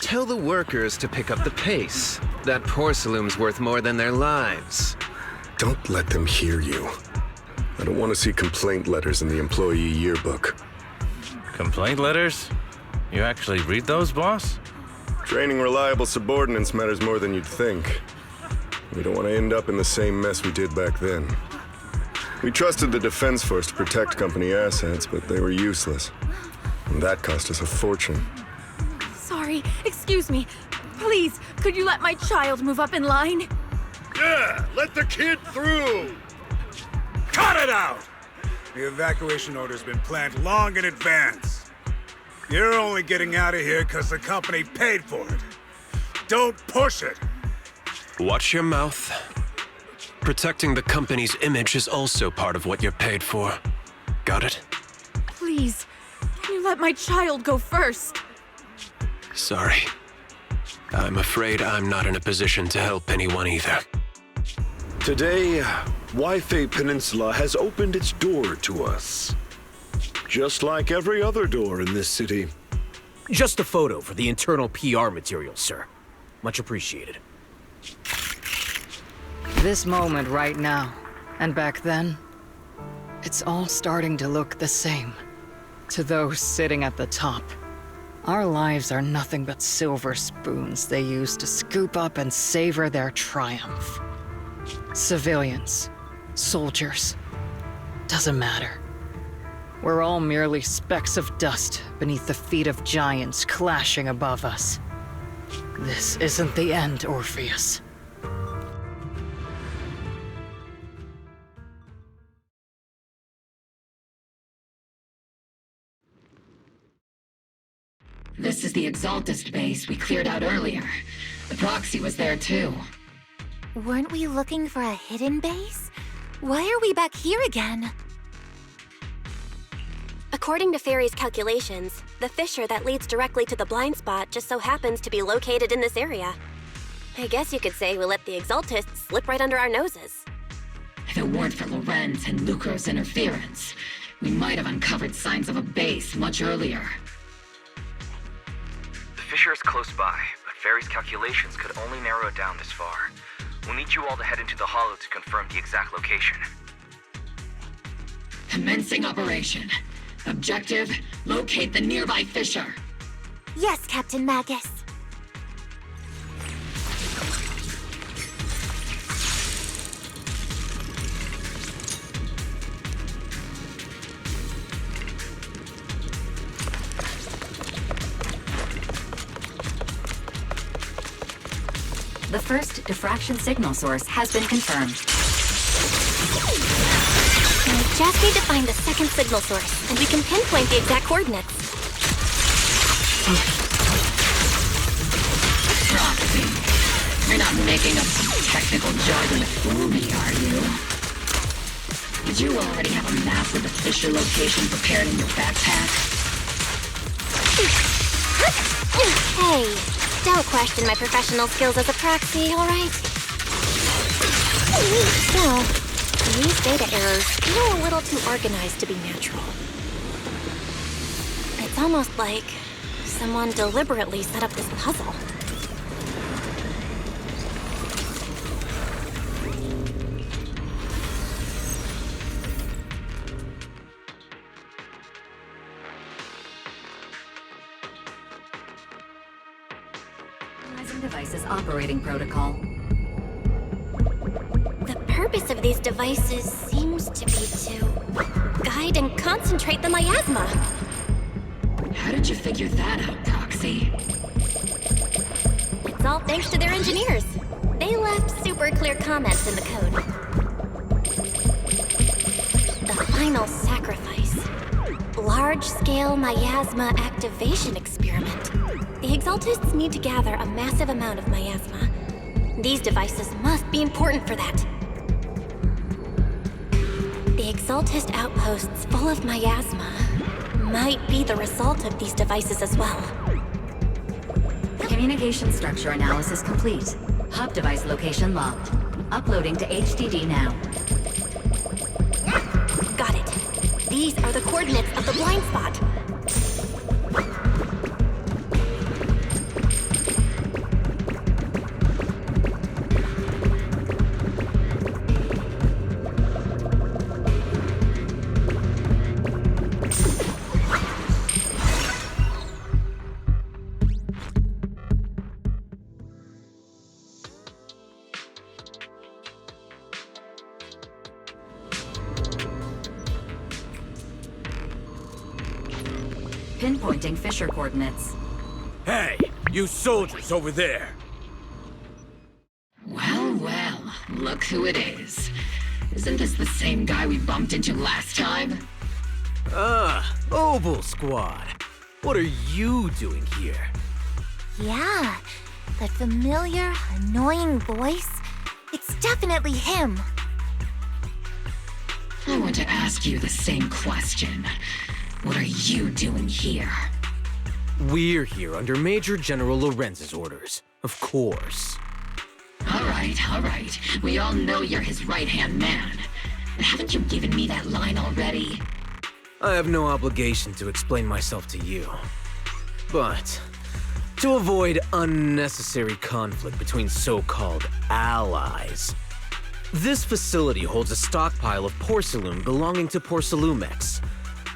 Tell the workers to pick up the pace. That porcelain's worth more than their lives. Don't let them hear you. I don't want to see complaint letters in the employee yearbook. Complaint letters? You actually read those, boss? Training reliable subordinates matters more than you'd think. We don't want to end up in the same mess we did back then. We trusted the Defense Force to protect company assets, but they were useless. And that cost us a fortune. Sorry, excuse me. Please, could you let my child move up in line? Yeah, let the kid through! Cut it out! The evacuation order's been planned long in advance. You're only getting out of here because the company paid for it. Don't push it! Watch your mouth. Protecting the company's image is also part of what you're paid for. Got it? Please, can you let my child go first? Sorry. I'm afraid I'm not in a position to help anyone either. Today, Wi-Fi Peninsula has opened its door to us. Just like every other door in this city. Just a photo for the internal PR material, sir. Much appreciated. This moment right now, and back then, it's all starting to look the same. To those sitting at the top, our lives are nothing but silver spoons they use to scoop up and savor their triumph. Civilians, soldiers, doesn't matter. We're all merely specks of dust beneath the feet of giants clashing above us. This isn't the end, Orpheus. This is the Exaltist base we cleared out earlier. The proxy was there too. Weren't we looking for a hidden base? Why are we back here again? According to Fairy's calculations, the fissure that leads directly to the blind spot just so happens to be located in this area. I guess you could say we let the Exaltists slip right under our noses. If it weren't for Lorenz and Lucro's interference, we might have uncovered signs of a base much earlier. The fissure is close by, but Fairy's calculations could only narrow it down this far. We'll need you all to head into the hollow to confirm the exact location. Commencing operation. Objective, locate the nearby fissure. Yes, Captain Magus. The first diffraction signal source has been confirmed. I just need to find the second signal source, and we can pinpoint the exact coordinates. Proxy, you're not making up some technical jargon to fool me, are you? Did you already have a map with the fissure location prepared in your backpack? Hey, don't question my professional skills as a proxy, all right? Still, these data errors feel a little too organized to be natural. It's almost like someone deliberately set up this puzzle. Devices operating protocol. The purpose of these devices seems to be to guide and concentrate the miasma. How did you figure that out, Proxy? It's all thanks to their engineers. They left super clear comments in the code. The final sacrifice. Large-scale miasma activation experiment. The Exaltists need to gather a massive amount of miasma. These devices must be important for that. The Exaltist outposts full of miasma might be the result of these devices as well. Communication structure analysis complete. Hub device location logged. Uploading to HDD now. Got it. These are the coordinates of the blind spot. Pinpointing fissure coordinates. Hey, you soldiers over there! Well, well, look who it is. Isn't this the same guy we bumped into last time? Obel Squad. What are you doing here? Yeah, that familiar, annoying voice. It's definitely him. I want to ask you the same question. What are you doing here? We're here under Major General Lorenz's orders, of course. All right. We all know you're his right-hand man. But haven't you given me that line already? I have no obligation to explain myself to you. But to avoid unnecessary conflict between so-called allies, this facility holds a stockpile of porcelain belonging to Porcelumex.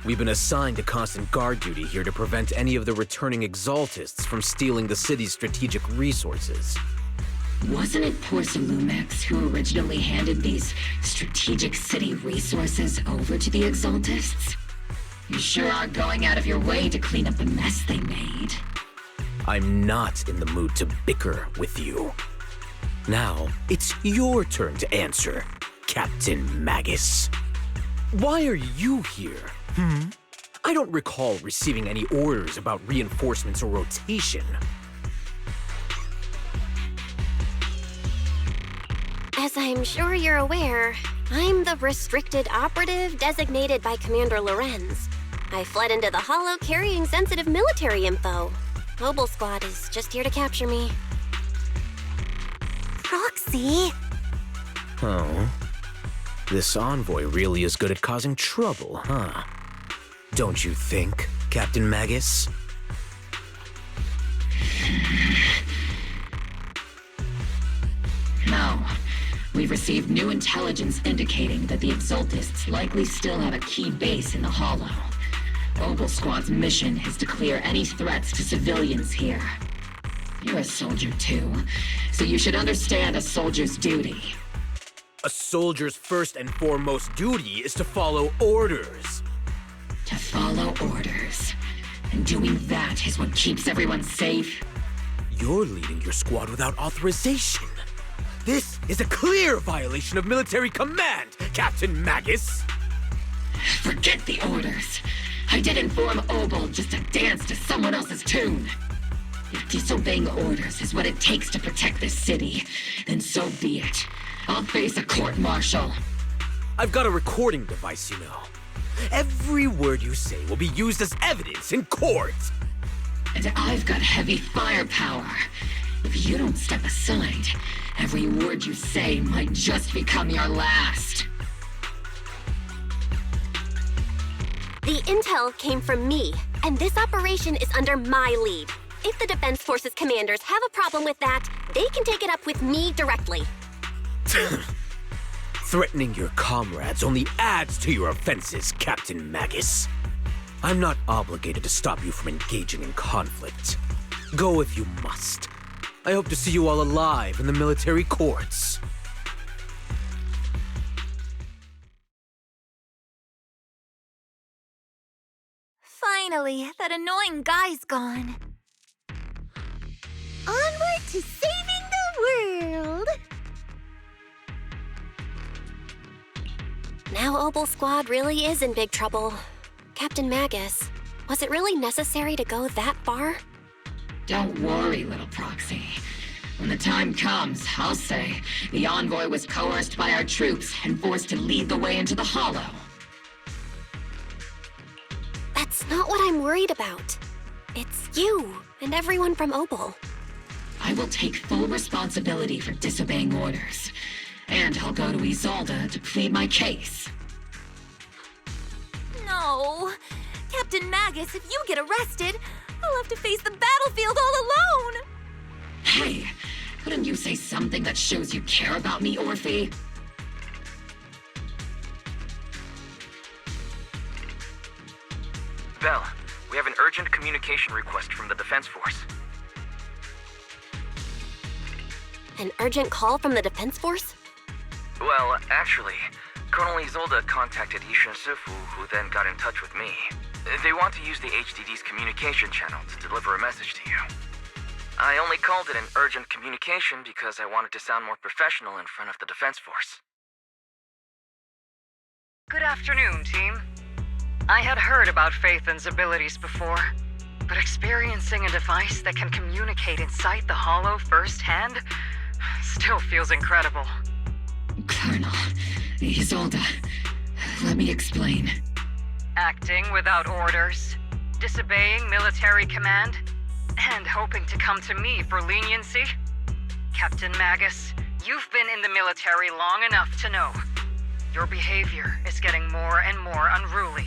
We've been assigned to constant guard duty here to prevent any of the returning exaltists from stealing the city's strategic resources. Wasn't it Porcelumex who originally handed these strategic city resources over to the exaltists? You sure are going out of your way to clean up the mess they made. I'm not in the mood to bicker with you. Now, it's your turn to answer, Captain Magus. Why are you here? I don't recall receiving any orders about reinforcements or rotation. As I'm sure you're aware, I'm the restricted operative designated by Commander Lorenz. I fled into the Hollow carrying sensitive military info. Mobile Squad is just here to capture me. Proxy? Oh. This envoy really is good at causing trouble, huh? Don't you think, Captain Magus? No. We've received new intelligence indicating that the Exaltists likely still have a key base in the Hollow. Mobile Squad's mission is to clear any threats to civilians here. You're a soldier too, so you should understand a soldier's duty. A soldier's first and foremost duty is to follow orders. To follow orders. And doing that is what keeps everyone safe. You're leading your squad without authorization. This is a clear violation of military command, Captain Magus! Forget the orders. I didn't form Obel just to dance to someone else's tune. If disobeying orders is what it takes to protect this city, then so be it. I'll face a court-martial. I've got a recording device, you know. Every word you say will be used as evidence in court. And I've got heavy firepower. If you don't step aside, every word you say might just become your last. The intel came from me, and this operation is under my lead. If the Defense Forces commanders have a problem with that, they can take it up with me directly. Threatening your comrades only adds to your offenses, Captain Magus. I'm not obligated to stop you from engaging in conflict. Go if you must. I hope to see you all alive in the military courts. Finally, that annoying guy's gone. Onward to saving the world! Now Obel Squad really is in big trouble. Captain Magus, was it really necessary to go that far? Don't worry, little proxy. When the time comes, I'll say the envoy was coerced by our troops and forced to lead the way into the Hollow. That's not what I'm worried about. It's you and everyone from Obel. I will take full responsibility for disobeying orders. And I'll go to Isolde to plead my case. No. Captain Magus, if you get arrested, I'll have to face the battlefield all alone! Hey, couldn't you say something that shows you care about me, Orphie? Belle, we have an urgent communication request from the Defense Force. An urgent call from the Defense Force? Well, actually, Colonel Isolde contacted yixuan, who then got in touch with me. They want to use the HDD's communication channel to deliver a message to you. I only called it an urgent communication because I wanted to sound more professional in front of the Defense Force. Good afternoon, team. I had heard about Phaethon's abilities before, but experiencing a device that can communicate inside the Hollow firsthand still feels incredible. Colonel, Isolde, let me explain. Acting without orders, disobeying military command, and hoping to come to me for leniency? Captain Magus, you've been in the military long enough to know. Your behavior is getting more and more unruly.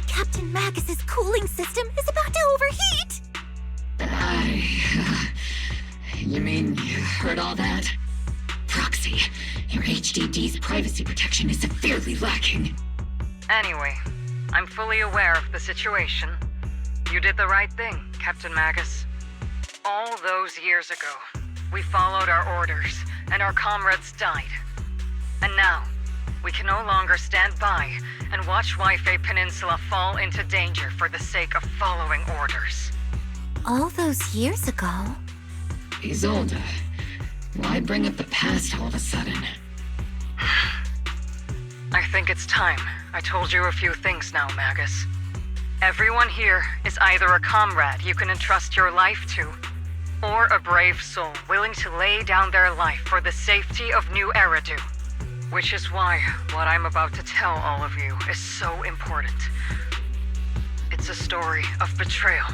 Captain Magus's cooling system is about to overheat! You mean you heard all that? Proxy, your HDD's privacy protection is severely lacking. Anyway, I'm fully aware of the situation. You did the right thing, Captain Magus. All those years ago, we followed our orders, and our comrades died. And now, we can no longer stand by and watch Yifei Peninsula fall into danger for the sake of following orders. All those years ago? Isolde, why bring up the past all of a sudden? I think it's time I told you a few things now, Magus. Everyone here is either a comrade you can entrust your life to, or a brave soul willing to lay down their life for the safety of New Eridu. Which is why what I'm about to tell all of you is so important. It's a story of betrayal.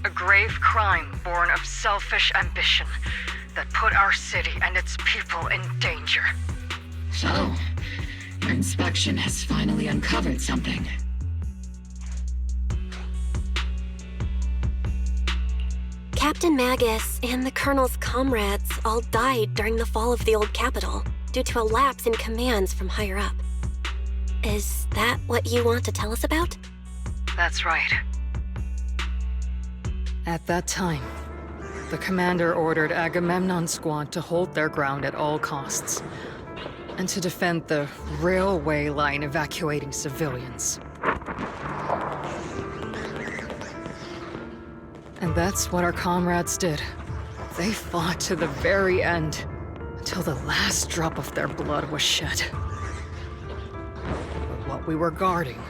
A grave crime born of selfish ambition that put our city and its people in danger. So, your inspection has finally uncovered something. Captain Magus and the Colonel's comrades all died during the fall of the old capital due to a lapse in commands from higher up. Is that what you want to tell us about? That's right. At that time, the commander ordered Agamemnon's squad to hold their ground at all costs, and to defend the railway line evacuating civilians. And that's what our comrades did. They fought to the very end, until the last drop of their blood was shed. But what we were guarding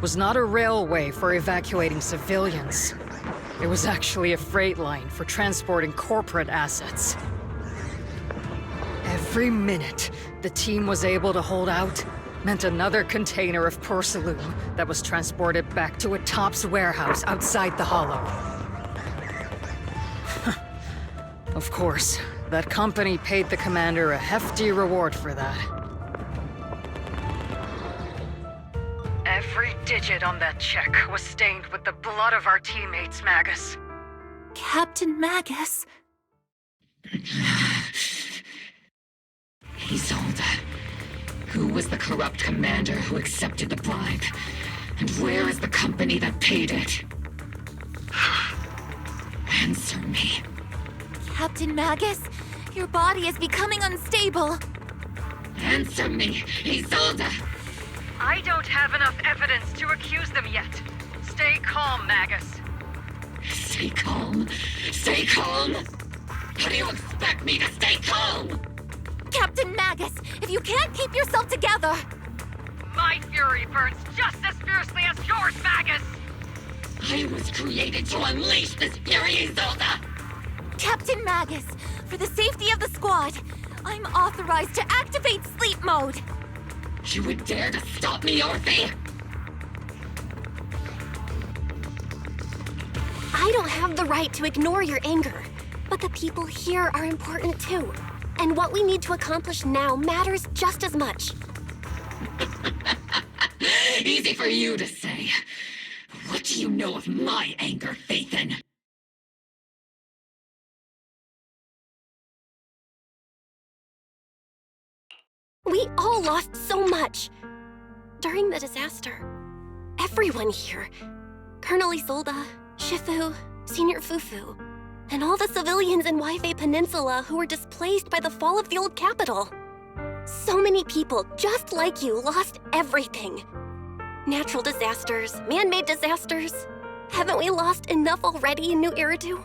was not a railway for evacuating civilians. It was actually a freight line for transporting corporate assets. Every minute the team was able to hold out meant another container of porcelain that was transported back to a Topps warehouse outside the Hollow. Of course, that company paid the commander a hefty reward for that. Every digit on that check was stained with the blood of our teammates, Magus. Captain Magus? Isolde, who was the corrupt commander who accepted the bribe? And where is the company that paid it? Answer me. Captain Magus, your body is becoming unstable. Answer me, Isolde! I don't have enough evidence to accuse them yet. Stay calm, Magus. Stay calm? Stay calm? How do you expect me to stay calm? Captain Magus, if you can't keep yourself together... My fury burns just as fiercely as yours, Magus! I was created to unleash this fury, Isolde! Captain Magus, for the safety of the squad, I'm authorized to activate sleep mode. You would dare to stop me, Orphie? I don't have the right to ignore your anger, but the people here are important too. And what we need to accomplish now matters just as much. Easy for you to say. What do you know of my anger, Phaethon? We all lost so much. During the disaster, everyone here, Colonel Isolde, Shifu, Senior Fufu, and all the civilians in Yifei Peninsula who were displaced by the fall of the old capital. So many people just like you lost everything. Natural disasters, man-made disasters. Haven't we lost enough already in New Eridu?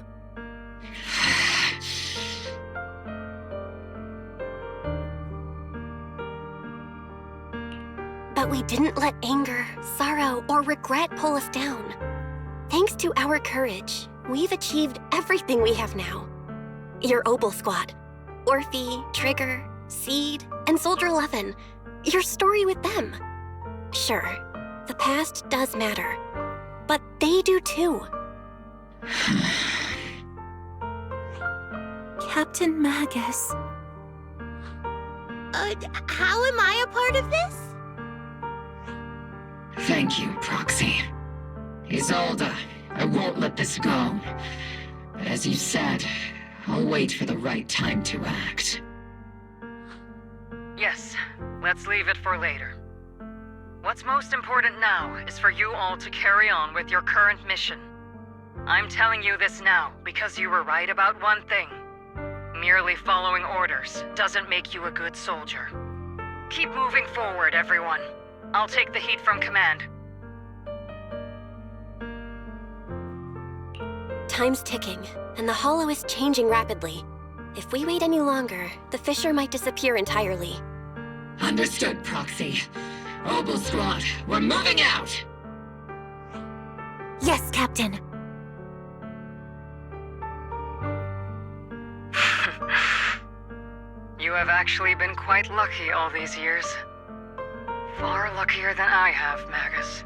But we didn't let anger, sorrow, or regret pull us down. Thanks to our courage, we've achieved everything we have now. Your Obel Squad, Orphie, Trigger, Seed, and Soldier 11. Your story with them. Sure, the past does matter, but they do too. Captain Magus. How am I a part of this? Thank you, Proxy. Isolde, I won't let this go. But as you said, I'll wait for the right time to act. Yes, let's leave it for later. What's most important now is for you all to carry on with your current mission. I'm telling you this now because you were right about one thing. Merely following orders doesn't make you a good soldier. Keep moving forward, everyone. I'll take the heat from command. Time's ticking, and the hollow is changing rapidly. If we wait any longer, the fissure might disappear entirely. Understood, Proxy. Obel Squad, we're moving out! Yes, Captain. You have actually been quite lucky all these years. Far luckier than I have, Magus.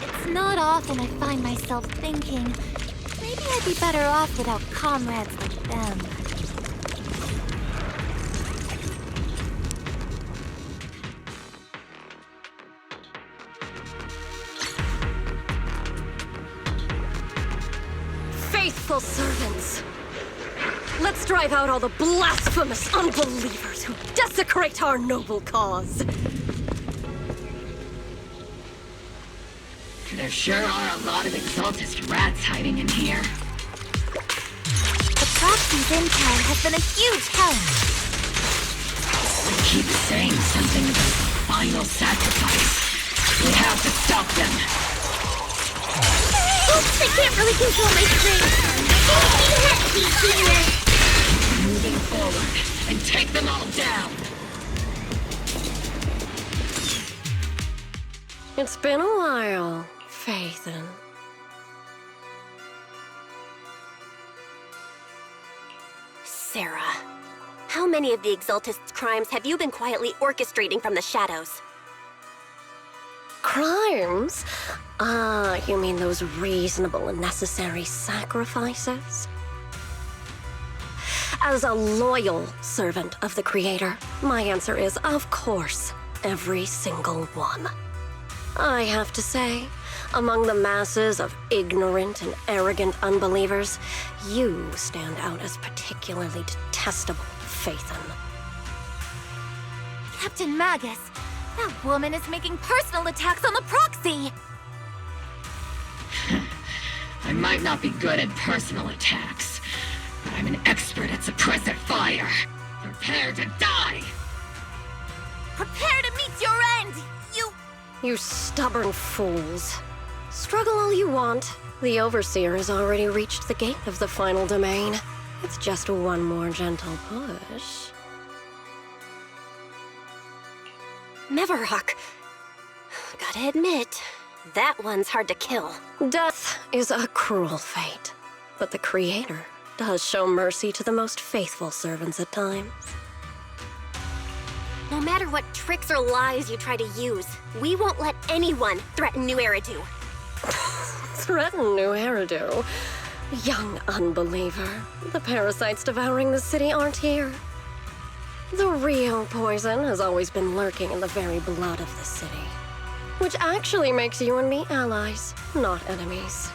It's not often I find myself thinking, maybe I'd be better off without comrades like them. Faithful servants! Let's drive out all the blasphemous unbelievers who desecrate our noble cause! There sure are a lot of exaltist rats hiding in here. The Proxy's intel has been a huge help. They keep saying something about the final sacrifice. We have to stop them. Oops, I can't really control my strength. Moving forward and take them all down. It's been a while, Phaethon. Sarah, how many of the Exaltists' crimes have you been quietly orchestrating from the shadows? Crimes? Ah, you mean those reasonable and necessary sacrifices? As a loyal servant of the Creator, my answer is, of course, every single one. I have to say, among the masses of ignorant and arrogant unbelievers, you stand out as particularly detestable, Phaethon. Captain Magus, that woman is making personal attacks on the Proxy! I might not be good at personal attacks, but I'm an expert at suppressive fire. Prepare to die! Prepare to meet your end, You stubborn fools. Struggle all you want. The Overseer has already reached the gate of the final domain. It's just one more gentle push. Meverok. Gotta admit, that one's hard to kill. Death is a cruel fate, but the Creator does show mercy to the most faithful servants at times. No matter what tricks or lies you try to use, we won't let anyone threaten New Eridu. Threaten New Eridu? Young unbeliever. The parasites devouring the city aren't here. The real poison has always been lurking in the very blood of the city. Which actually makes you and me allies, not enemies.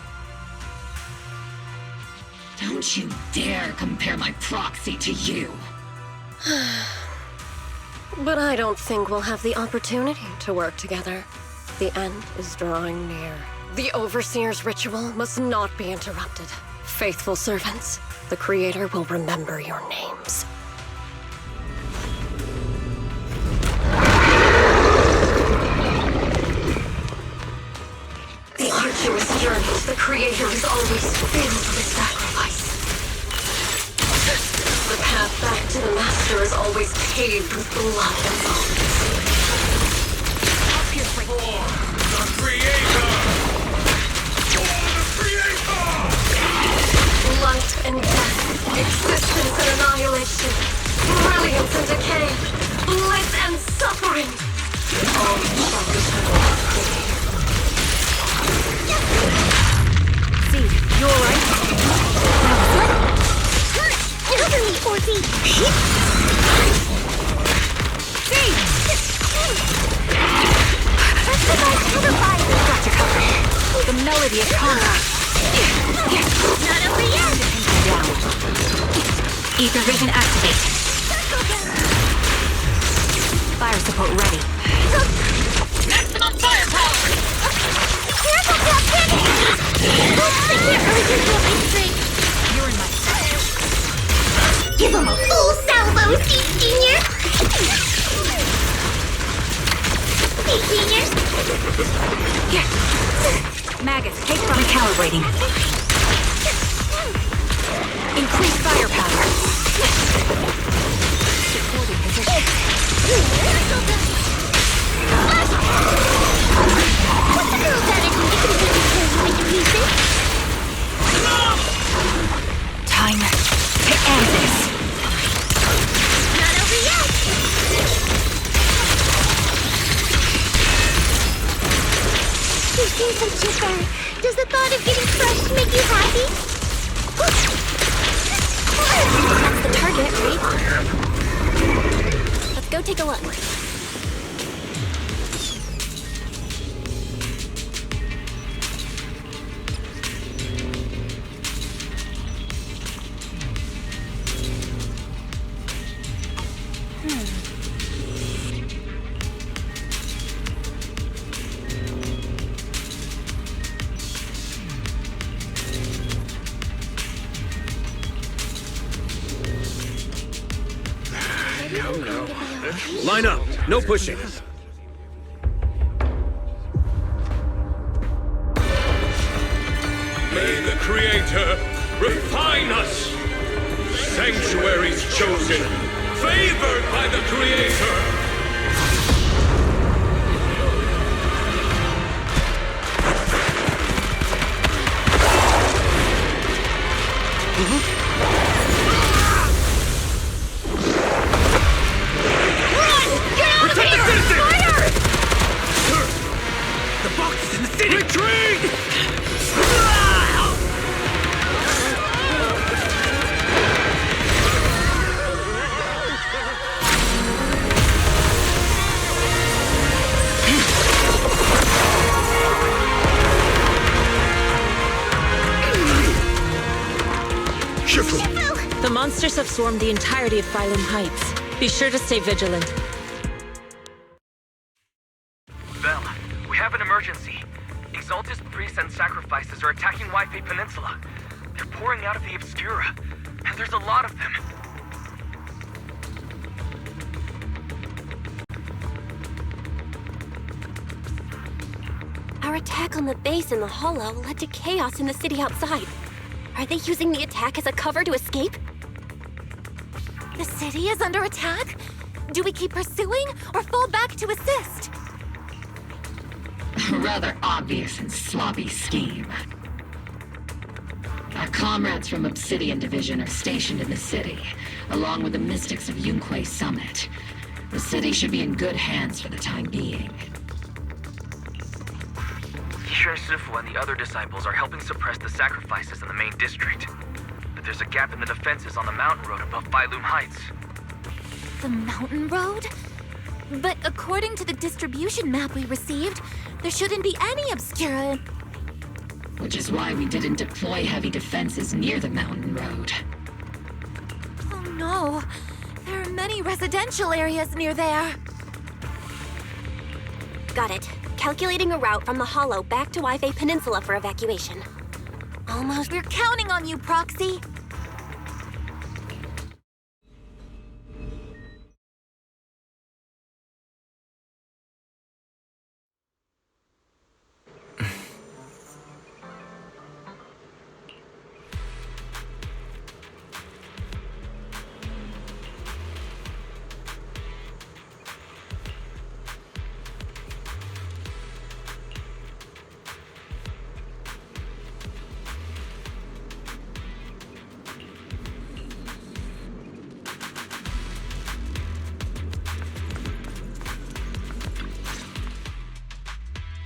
Don't you dare compare my Proxy to you! But I don't think we'll have the opportunity to work together. The end is drawing near. The Overseer's ritual must not be interrupted. Faithful servants, the Creator will remember your names. The arduous journey to the Creator is always filled with sacrifice. The path back to the Master is always paved with blood and bones. For the Creator! For the Creator! Light and death, existence and annihilation, brilliance and decay, bliss and suffering. All shall return. See, you alright? Cover me, orphie! worthy of combat. Not over yet! Down. Ether vision activate. Fire support ready. Maximum firepower! Careful, Captain! Oops, I can't really control my strength. You're in my sight. Give him a full salvo, Seed Senior! Hey, Seniors! Here. Magus, take from calibrating. Increase firepower. Supporting position. What's the girl's attitude to continue tearing me to pieces? Time to end this. Not over yet! You seem so chipper. Does the thought of getting crushed make you happy? That's the target, right? Let's go take a look. Line up. No pushing. May the Creator refine us. Sanctuaries chosen, favored by the Creator. The monsters have swarmed the entirety of Phylum Heights. Be sure to stay vigilant. Vel, we have an emergency. Exalted priests and sacrifices are attacking Wi-Fi Peninsula. They're pouring out of the Obscura, and there's a lot of them. Our attack on the base in the Hollow led to chaos in the city outside. Are they using the attack as a cover to escape? The city is under attack? Do we keep pursuing or fall back to assist? A rather obvious and sloppy scheme. Our comrades from Obsidian Division are stationed in the city, along with the mystics of Yunquay Summit. The city should be in good hands for the time being. Sifu and the other disciples are helping suppress the sacrifices in the main district. But there's a gap in the defenses on the mountain road above Phylum Heights. The mountain road? But according to the distribution map we received, there shouldn't be any Obscura. Which is why we didn't deploy heavy defenses near the mountain road. Oh no, there are many residential areas near there. Got it. Calculating a route from the Hollow back to Wi-Fi Peninsula for evacuation. Almost. We're counting on you, Proxy.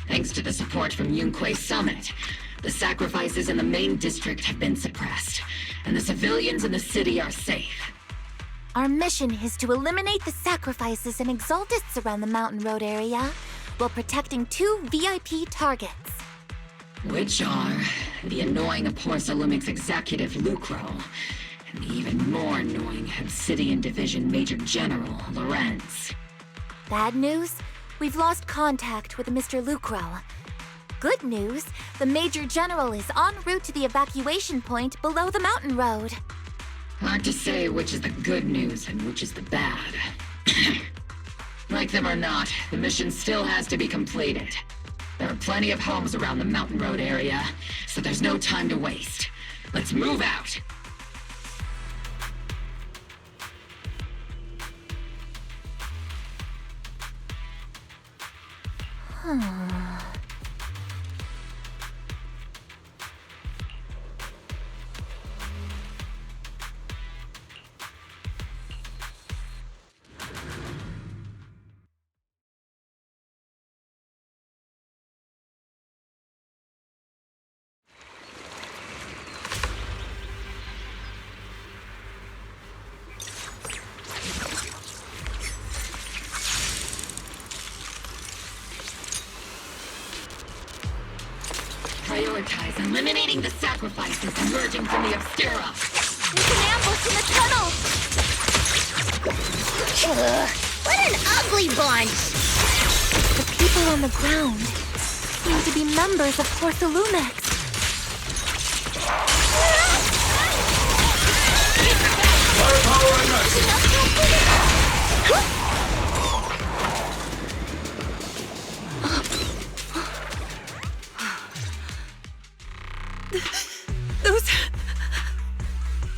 Thanks to the support from Yunquay Summit, the sacrifices in the main district have been suppressed, and the civilians in the city are safe. Our mission is to eliminate the sacrifices and exaltists around the mountain road area, while protecting 2 VIP targets. Which are the annoying Porcelumix executive Lucro, and the even more annoying Obsidian Division Major General Lorenz. Bad news? We've lost contact with Mr. Lucro. Good news, the Major General is en route to the evacuation point below the mountain road. Hard to say which is the good news and which is the bad. Like them or not, the mission still has to be completed. There are plenty of homes around the mountain road area, so there's no time to waste. Let's move out! Prioritize eliminating the sacrifices emerging from the Obscura. There's an ambush in the tunnel! What an ugly bunch! The people on the ground seem to be members of Porcelumix.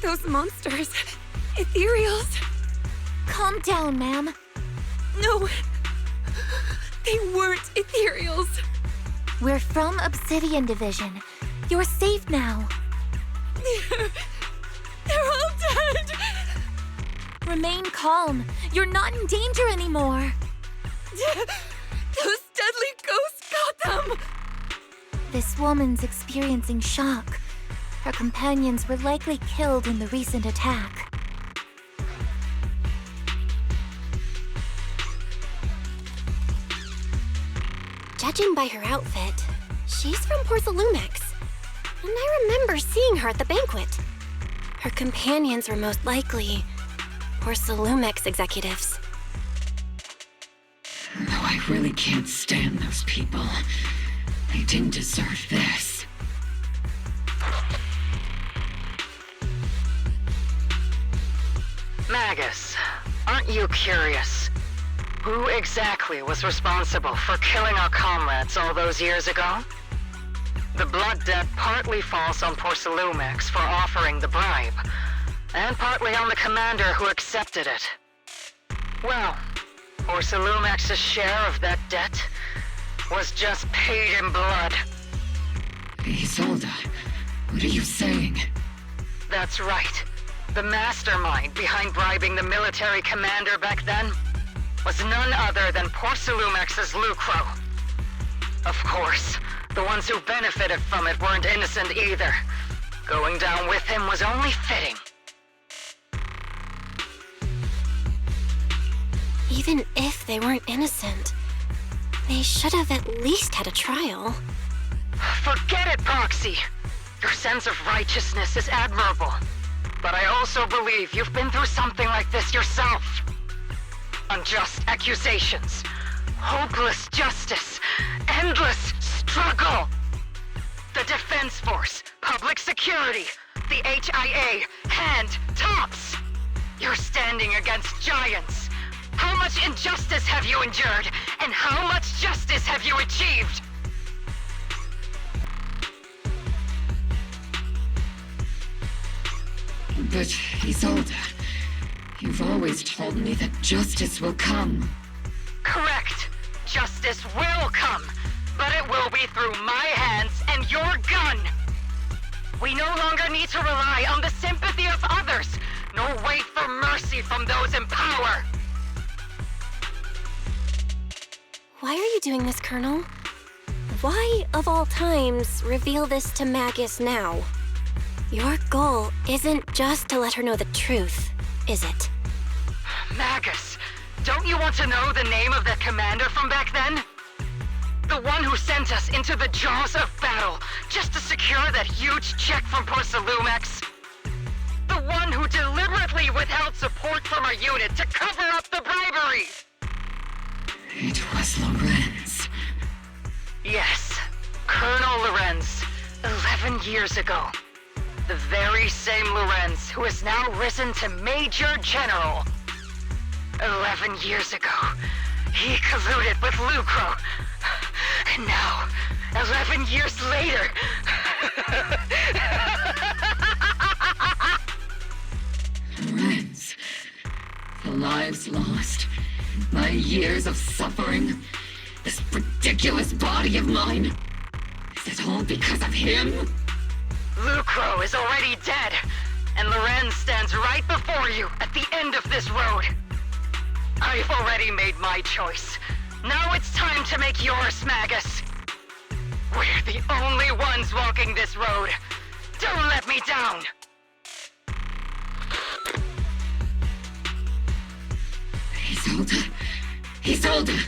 Those monsters. Ethereals. Calm down, ma'am. No. They weren't ethereals. We're from Obsidian Division. You're safe now. They're all dead. Remain calm. You're not in danger anymore. Those deadly ghosts got them. This woman's experiencing shock. Her companions were likely killed in the recent attack. Judging by her outfit, she's from Porcelumix. And I remember seeing her at the banquet. Her companions were most likely Porcelumix executives. Though I really can't stand those people. They didn't deserve this. Magus, aren't you curious? Who exactly was responsible for killing our comrades all those years ago? The blood debt partly falls on Porcelumix for offering the bribe, and partly on the commander who accepted it. Well, Porcelumix's share of that debt was just paid in blood. Isolde, what are you saying? That's right. The mastermind behind bribing the military commander back then was none other than Porcelumix's Lucro. Of course, the ones who benefited from it weren't innocent either. Going down with him was only fitting. Even if they weren't innocent, they should have at least had a trial. Forget it, Proxy! Your sense of righteousness is admirable. But I also believe you've been through something like this yourself. Unjust accusations, hopeless justice, endless struggle. The Defense Force, public security, the HIA, and TOPS. You're standing against giants. How much injustice have you endured, and how much justice have you achieved? But, Isolde, you've always told me that justice will come. Correct. Justice will come, but it will be through my hands and your gun. We no longer need to rely on the sympathy of others, nor wait for mercy from those in power. Why are you doing this, Colonel? Why, of all times, reveal this to Magus now? Your goal isn't just to let her know the truth, is it? Magus, don't you want to know the name of that commander from back then? The one who sent us into the jaws of battle just to secure that huge check from Porcelumex. The one who deliberately withheld support from our unit to cover up the bribery. It was Lorenz. Yes, Colonel Lorenz, 11 years ago. The very same Lorenz who has now risen to Major General. 11 years ago, he colluded with Lucro. And now, 11 years later... Lorenz, the lives lost, my years of suffering, this ridiculous body of mine. Is it all because of him? Lucro is already dead, and Lorenz stands right before you at the end of this road. I've already made my choice. Now it's time to make yours, Magus. We're the only ones walking this road. Don't let me down. Isolde.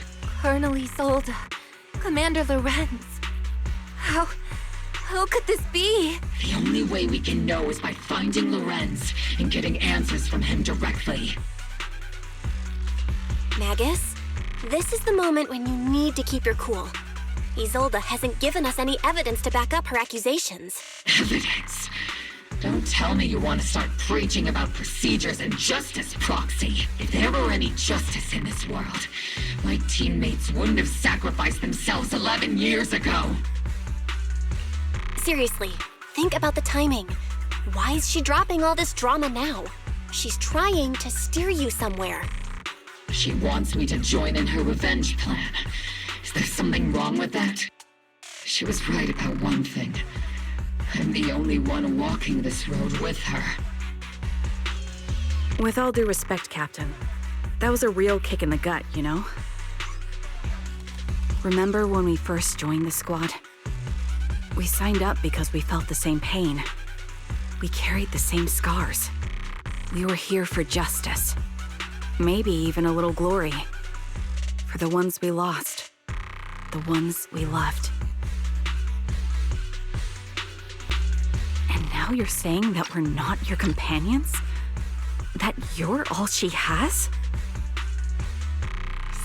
Colonel Isolde. Commander Lorenz. How could this be? The only way we can know is by finding Lorenz and getting answers from him directly. Magus, this is the moment when you need to keep your cool. Isolde hasn't given us any evidence to back up her accusations. Evidence? Don't tell me you want to start preaching about procedures and justice, Proxy. If there were any justice in this world, my teammates wouldn't have sacrificed themselves 11 years ago. Seriously, think about the timing. Why is she dropping all this drama now? She's trying to steer you somewhere. She wants me to join in her revenge plan. Is there something wrong with that? She was right about one thing. I'm the only one walking this road with her. With all due respect, Captain, that was a real kick in the gut, you know? Remember when we first joined the squad? We signed up because we felt the same pain. We carried the same scars. We were here for justice. Maybe even a little glory. For the ones we lost. The ones we loved. And now you're saying that we're not your companions? That you're all she has?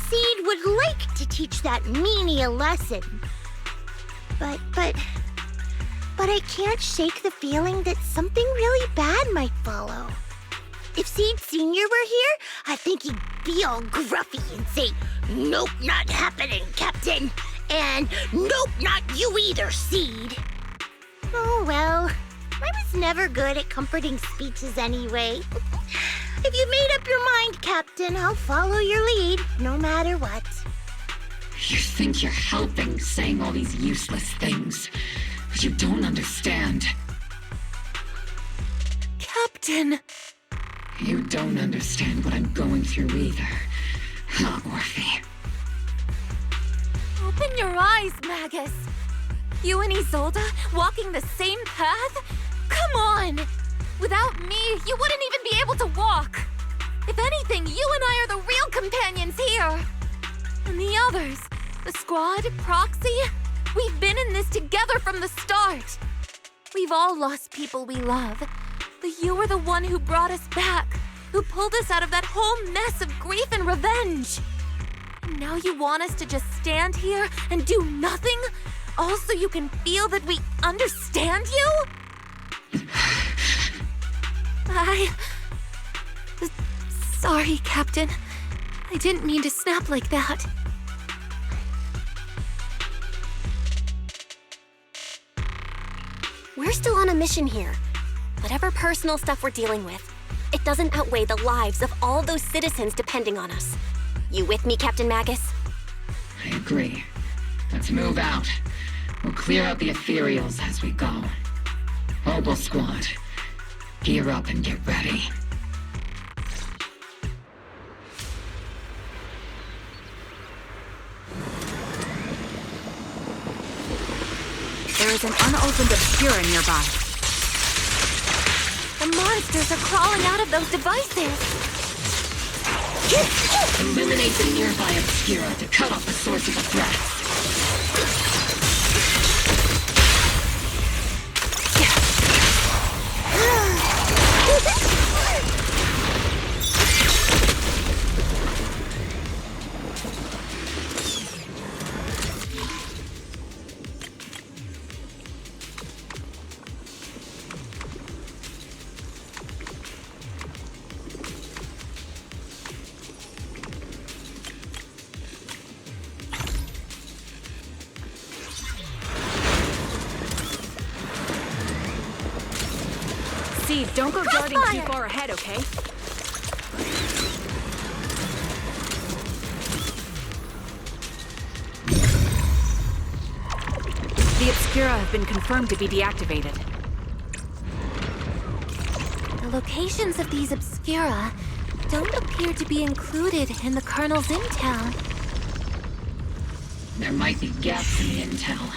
Seed would like to teach that meanie a lesson. But I can't shake the feeling that something really bad might follow. If Seed Sr. were here, I think he'd be all gruffy and say, "Nope, not happening, Captain." And "Nope, not you either, Seed." Oh well, I was never good at comforting speeches anyway. If you made up your mind, Captain, I'll follow your lead, no matter what. You think you're helping saying all these useless things, but you don't understand. Captain! You don't understand what I'm going through either, huh, Orphie? Open your eyes, Magus! You and Isolde walking the same path? Come on! Without me, you wouldn't even be able to walk! If anything, you and I are the real companions here! And the others, the squad, Proxy, we've been in this together from the start! We've all lost people we love, but you were the one who brought us back, who pulled us out of that whole mess of grief and revenge! And now you want us to just stand here and do nothing? All so you can feel that we understand you? Sorry, Captain. I didn't mean to snap like that. We're still on a mission here. Whatever personal stuff we're dealing with, it doesn't outweigh the lives of all those citizens depending on us. You with me, Captain Magus? I agree. Let's move out. We'll clear out the ethereals as we go. Mobile squad, gear up and get ready. There is an unopened obscura nearby. The monsters are crawling out of those devices! Eliminate the nearby obscura to cut off the source of the threats. Seed, don't go darting too far ahead, okay? The Obscura have been confirmed to be deactivated. The locations of these Obscura don't appear to be included in the Colonel's intel. There might be gaps in the intel.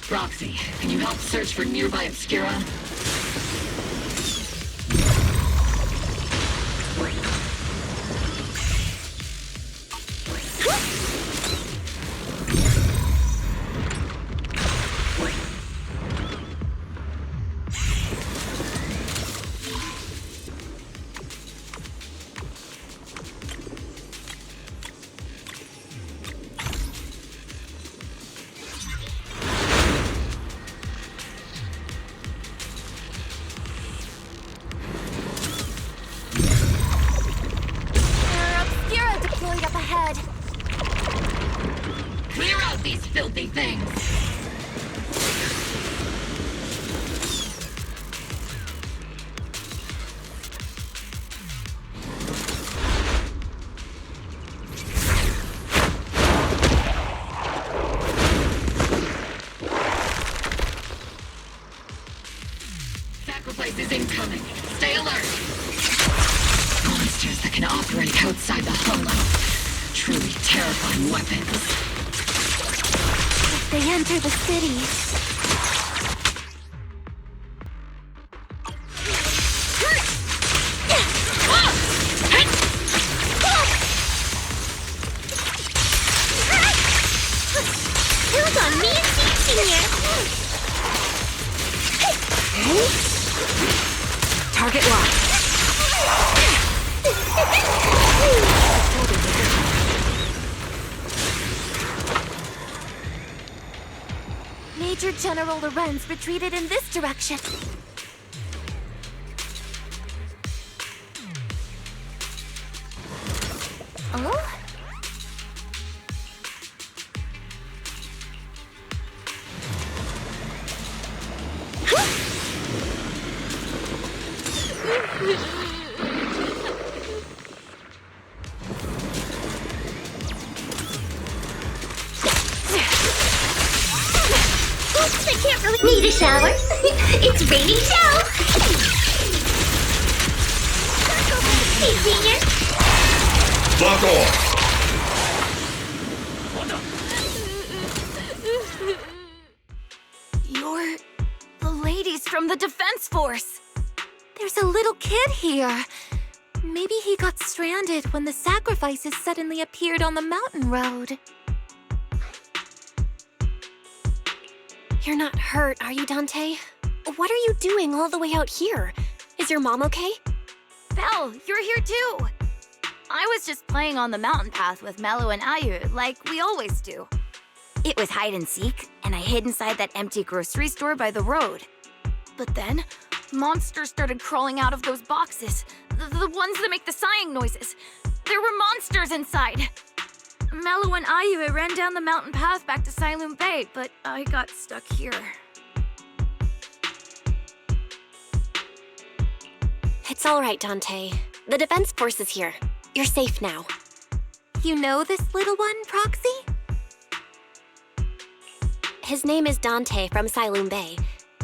Proxy, can you help search for nearby Obscura? Clear out these filthy things! Sacrifice is incoming. Stay alert! Monsters that can operate outside the hollow. Truly terrifying weapons. If they enter the city... Build on me and teaching you! Target locked. Major General Lorenz retreated in this direction. Oh? Oops, I can't really need a shower. It's raining show. Hey, Senior. Fuck off! You're the ladies from the Defense Force. There's a little kid here. Maybe he got stranded when the sacrifices suddenly appeared on the mountain road. You're not hurt, are you, Dante? What are you doing all the way out here? Is your mom okay? Belle, you're here too! I was just playing on the mountain path with Mello and Ayu, like we always do. It was hide and seek, and I hid inside that empty grocery store by the road. But then, monsters started crawling out of those boxes. The ones that make the sighing noises. There were monsters inside! Mello and Ayu ran down the mountain path back to Siloon Bay, but I got stuck here. It's all right, Dante. The Defense Force is here. You're safe now. You know this little one, Proxy? His name is Dante from Siloon Bay.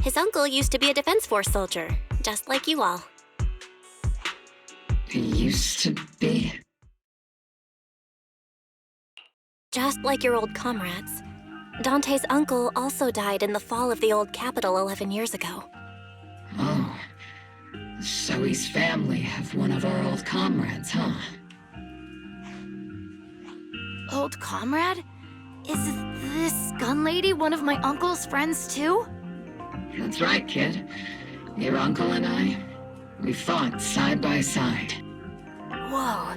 His uncle used to be a Defense Force soldier, just like you all. He used to be... Just like your old comrades. Dante's uncle also died in the fall of the old capital 11 years ago. Oh. So he's family of one of our old comrades, huh? Old comrade? Is this gun lady one of my uncle's friends too? That's right, kid. Your uncle and I, we fought side by side. Whoa,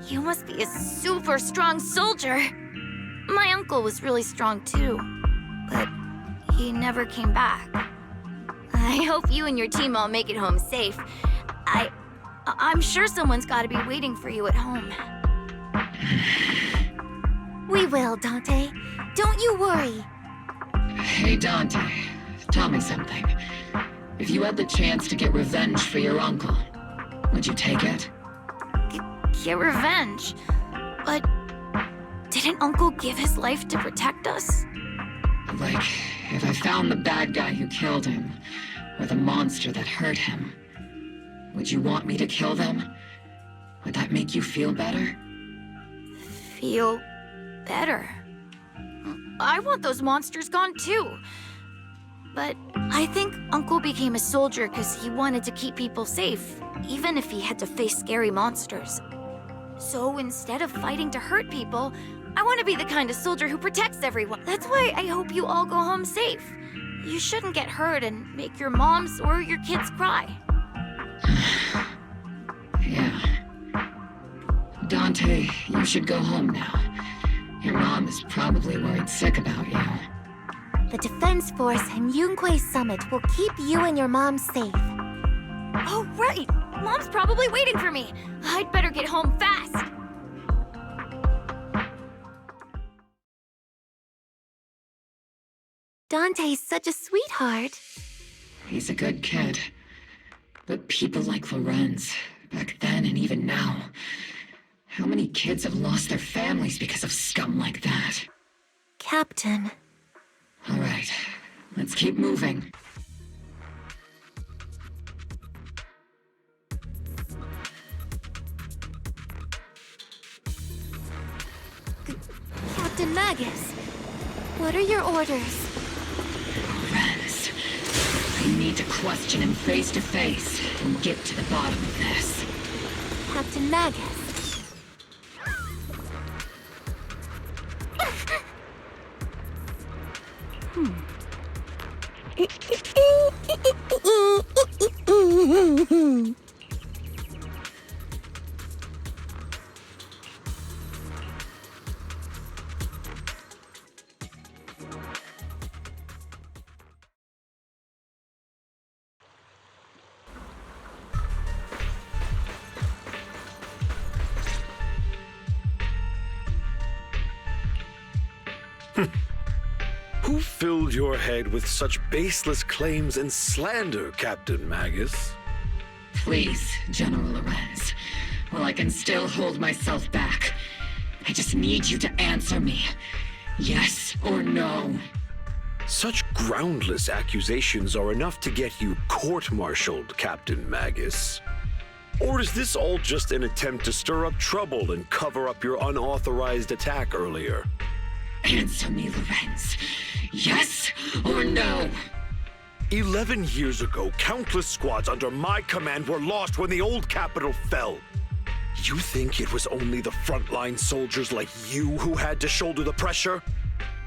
you must be a super strong soldier. My uncle was really strong too, but he never came back. I hope you and your team all make it home safe. I'm sure someone's gotta be waiting for you at home. We will, Dante. Don't you worry. Hey, Dante, tell me something. If you had the chance to get revenge for your uncle, would you take it? Get revenge? But didn't Uncle give his life to protect us? Like, if I found the bad guy who killed him, or the monster that hurt him, would you want me to kill them? Would that make you feel better? Feel better? I want those monsters gone too. But I think Uncle became a soldier because he wanted to keep people safe, even if he had to face scary monsters. So instead of fighting to hurt people, I want to be the kind of soldier who protects everyone. That's why I hope you all go home safe. You shouldn't get hurt and make your moms or your kids cry. Yeah. Dante, you should go home now. Your mom is probably worried sick about you. The Defense Force and Yunque Summit will keep you and your mom safe. Oh, right! Mom's probably waiting for me. I'd better get home fast. Dante's such a sweetheart. He's a good kid. But people like Lorenz, back then and even now, how many kids have lost their families because of scum like that? Captain. All right, let's keep moving. Captain Magus, what are your orders? Lorenz, I need to question him face to face and get to the bottom of this. Captain Magus. Who filled your head with such baseless claims and slander, Captain Magus? Please, General Lorenz, while I can still hold myself back, I just need you to answer me. Yes or no? Such groundless accusations are enough to get you court-martialed, Captain Magus. Or is this all just an attempt to stir up trouble and cover up your unauthorized attack earlier? Answer me, Lorenz. Yes or no? 11 years ago, countless squads under my command were lost when the old capital fell. You think it was only the frontline soldiers like you who had to shoulder the pressure?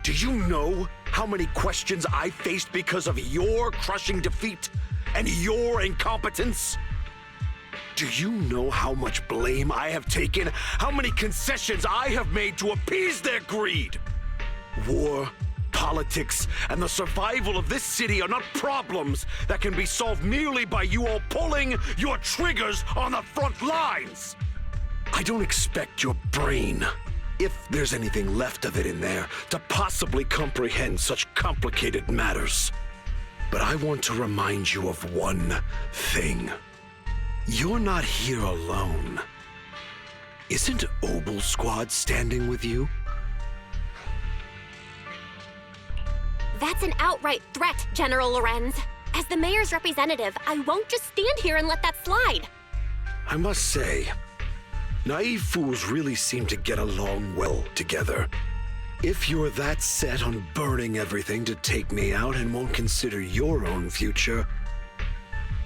Do you know how many questions I faced because of your crushing defeat and your incompetence? Do you know how much blame I have taken? How many concessions I have made to appease their greed? War, politics, and the survival of this city are not problems that can be solved merely by you all pulling your triggers on the front lines. I don't expect your brain, if there's anything left of it in there, to possibly comprehend such complicated matters. But I want to remind you of one thing. You're not here alone. Isn't Obel Squad standing with you? That's an outright threat, General Lorenz. As the mayor's representative, I won't just stand here and let that slide. I must say, naive fools really seem to get along well together. If you're that set on burning everything to take me out and won't consider your own future,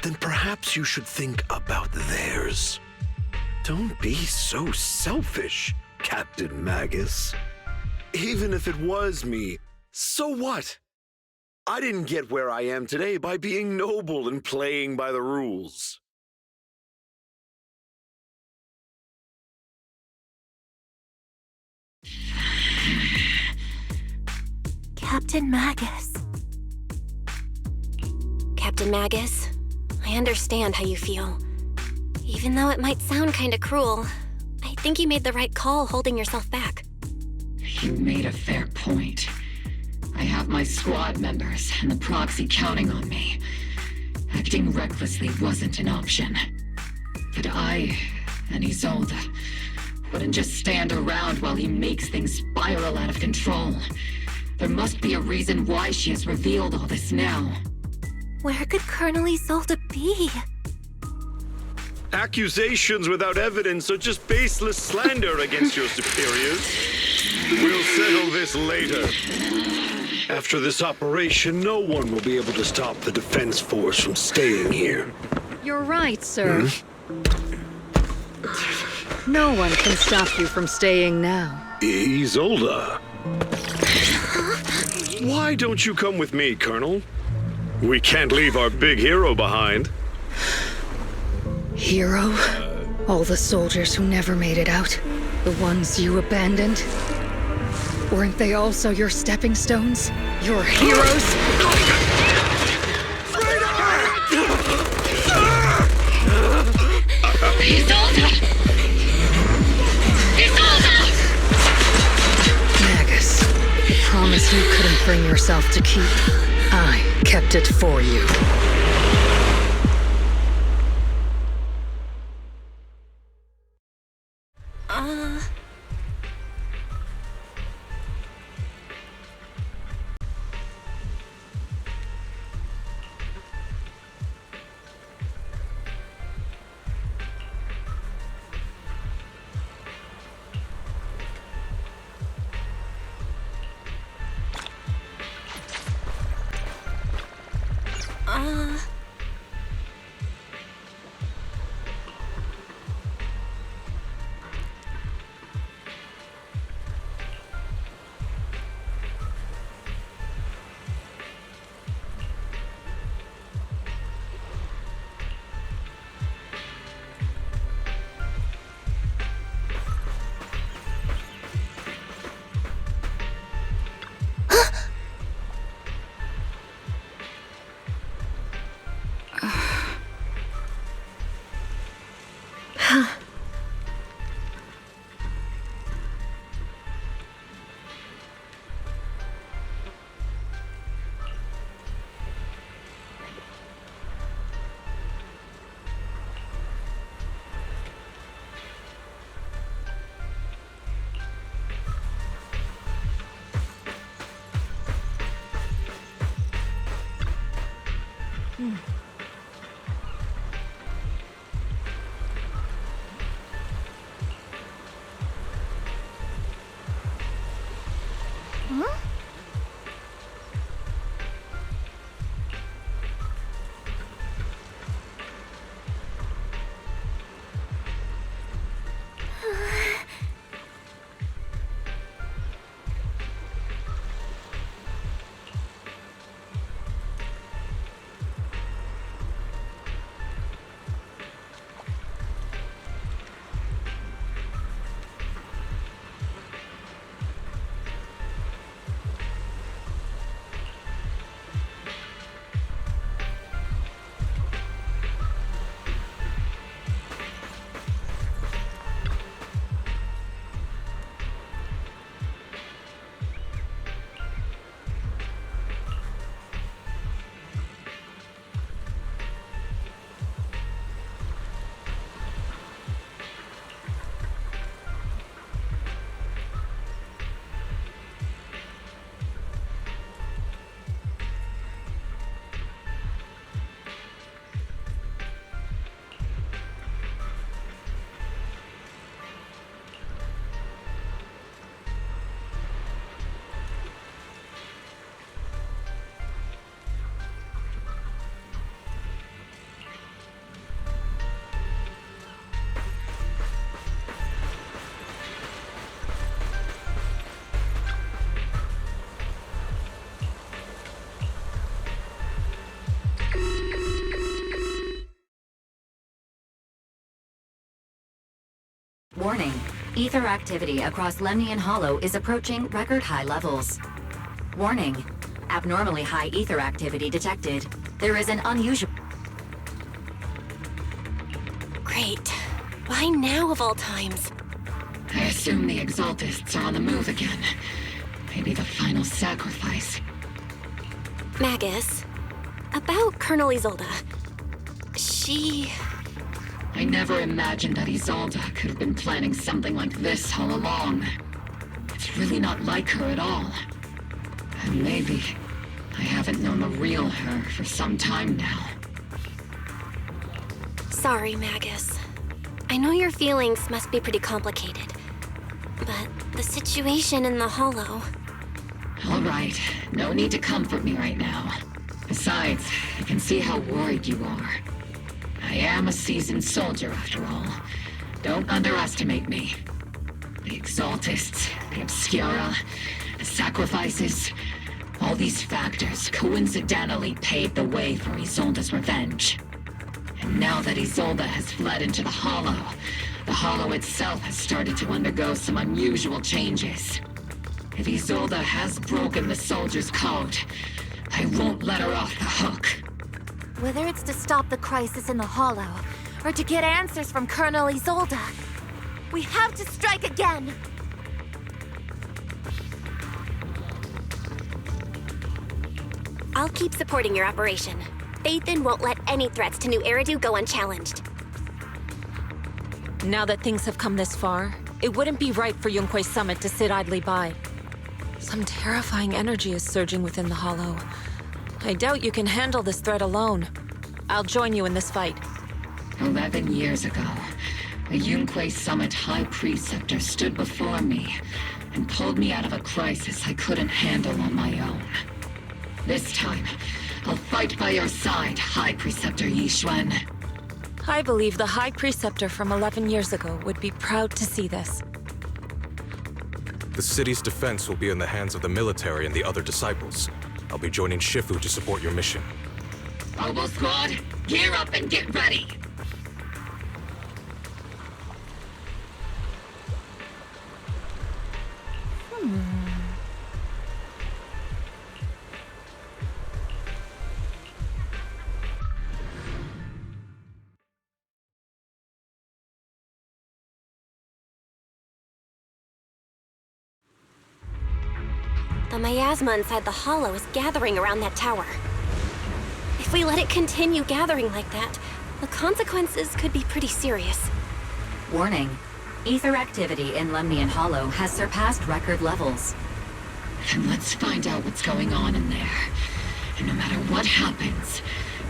then perhaps you should think about theirs. Don't be so selfish, Captain Magus. Even if it was me, so what? I didn't get where I am today by being noble and playing by the rules. Captain Magus. Captain Magus, I understand how you feel. Even though it might sound kinda cruel, I think you made the right call holding yourself back. You made a fair point. I have my squad members and the proxy counting on me. Acting recklessly wasn't an option. But I and Isolde wouldn't just stand around while he makes things spiral out of control. There must be a reason why she has revealed all this now. Where could Colonel Isolde be? Accusations without evidence are just baseless slander against your superiors. We'll settle this later. After this operation, no one will be able to stop the defense force from staying here. You're right, sir. No one can stop you from staying now. Isolde. Why don't you come with me, Colonel? We can't leave our big hero behind. Hero? All the soldiers who never made it out? The ones you abandoned? Weren't they also your stepping stones? Your heroes? Magus, the promise you couldn't bring yourself to keep. I kept it for you. Warning. Ether activity across Lemnian Hollow is approaching record high levels. Warning. Abnormally high ether activity detected. There is an unusual... Great. Why now of all times? I assume the Exaltists are on the move again. Maybe the final sacrifice. Magus, about Colonel Isolde. She... I never imagined that Isolde could have been planning something like this all along. It's really not like her at all. And maybe I haven't known the real her for some time now. Sorry, Magus. I know your feelings must be pretty complicated. But the situation in the Hollow... All right, no need to comfort me right now. Besides, I can see how worried you are. I am a seasoned soldier, after all. Don't underestimate me. The Exaltists, the Obscura, the sacrifices, all these factors coincidentally paved the way for Isolde's revenge. And now that Isolde has fled into the Hollow itself has started to undergo some unusual changes. If Isolde has broken the soldier's code, I won't let her off the hook. Whether it's to stop the crisis in the Hollow, or to get answers from Colonel Isolde, we have to strike again! I'll keep supporting your operation. Phaethon won't let any threats to New Eridu go unchallenged. Now that things have come this far, it wouldn't be right for Yunque's summit to sit idly by. Some terrifying energy is surging within the Hollow. I doubt you can handle this threat alone. I'll join you in this fight. 11 years ago, a Yunque Summit High Preceptor stood before me and pulled me out of a crisis I couldn't handle on my own. This time, I'll fight by your side, High Preceptor Yixuan. I believe the High Preceptor from 11 years ago would be proud to see this. The city's defense will be in the hands of the military and the other disciples. I'll be joining Shifu to support your mission. Mobile Squad, gear up and get ready! The miasma inside the Hollow is gathering around that tower. If we let it continue gathering like that, the consequences could be pretty serious. Warning. Ether activity in Lemnian Hollow has surpassed record levels. Then let's find out what's going on in there. And no matter what happens,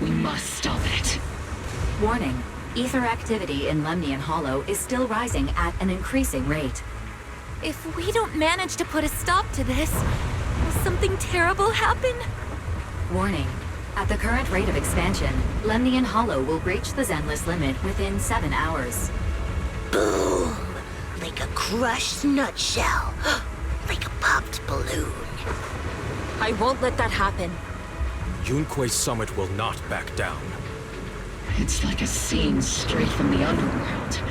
we must stop it. Warning. Ether activity in Lemnian Hollow is still rising at an increasing rate. If we don't manage to put a stop to this, will something terrible happen? Warning. At the current rate of expansion, Lemnian Hollow will reach the Zenless limit within 7 hours. Boom! Like a crushed nutshell. Like a popped balloon. I won't let that happen. Yunque's summit will not back down. It's like a scene straight from the underworld.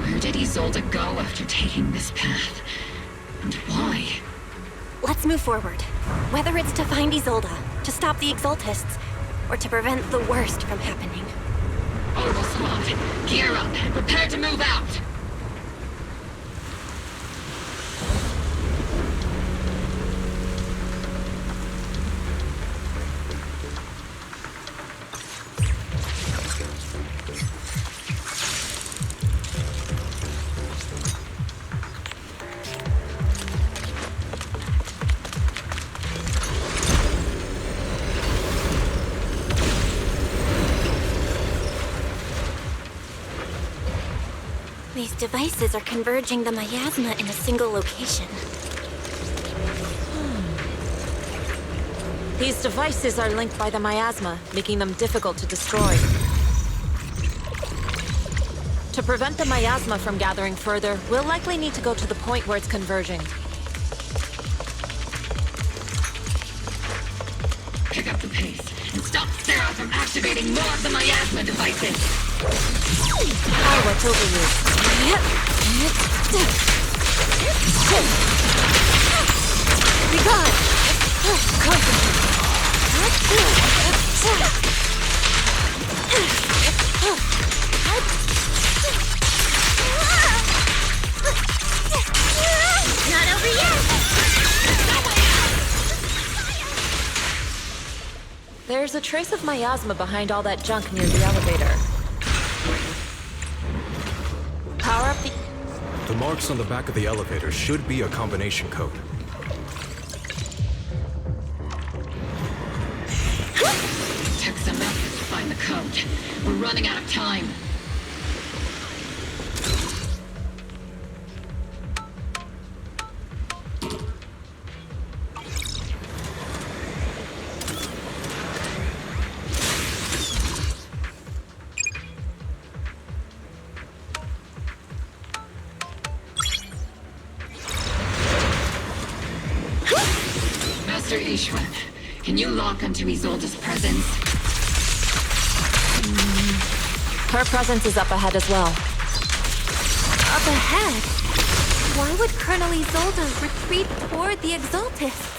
Where did Isolde go after taking this path? And why? Let's move forward. Whether it's to find Isolde, to stop the Exaltists, or to prevent the worst from happening. Mobile Squad, gear up and prepare to move out! These devices are converging the miasma in a single location. These devices are linked by the miasma, making them difficult to destroy. To prevent the miasma from gathering further, we'll likely need to go to the point where it's converging. Pick up the pace and stop Sarah from activating more of the miasma devices! What's over you? Be gone! Not over yet! There's a trace of miasma behind all that junk near the elevator. Power up the... The marks on the back of the elevator should be a combination code. Took some effort to find the code. We're running out of time. Master Yixuan, can you lock onto Isolde's presence? Her presence is up ahead as well. Up ahead? Why would Colonel Isolde retreat toward the Exaltists?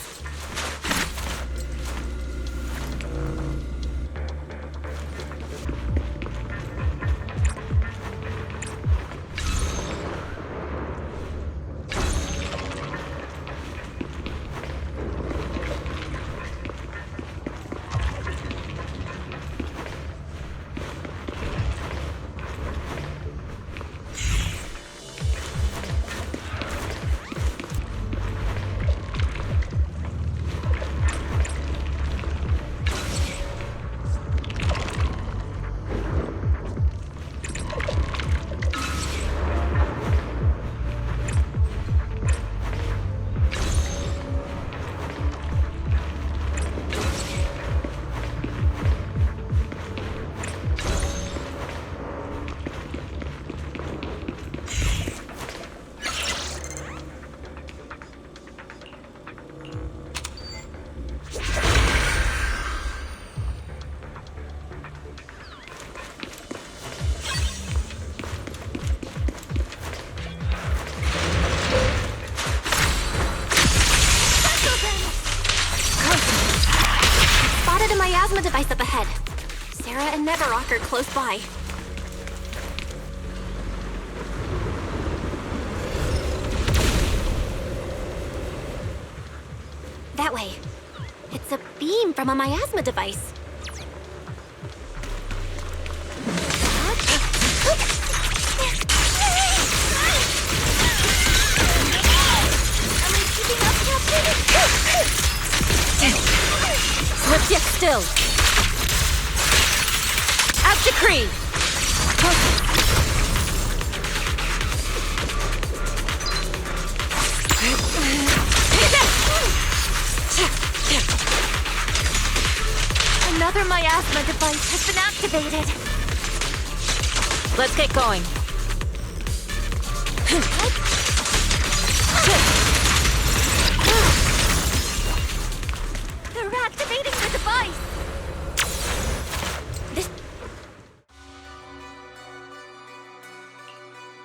Spotted a miasma device up ahead. Sarah and Neverrock are close by. That way. It's a beam from a miasma device. Slip yet still. Out decree. Another miasma device has been activated. Let's get going. They're activating the device.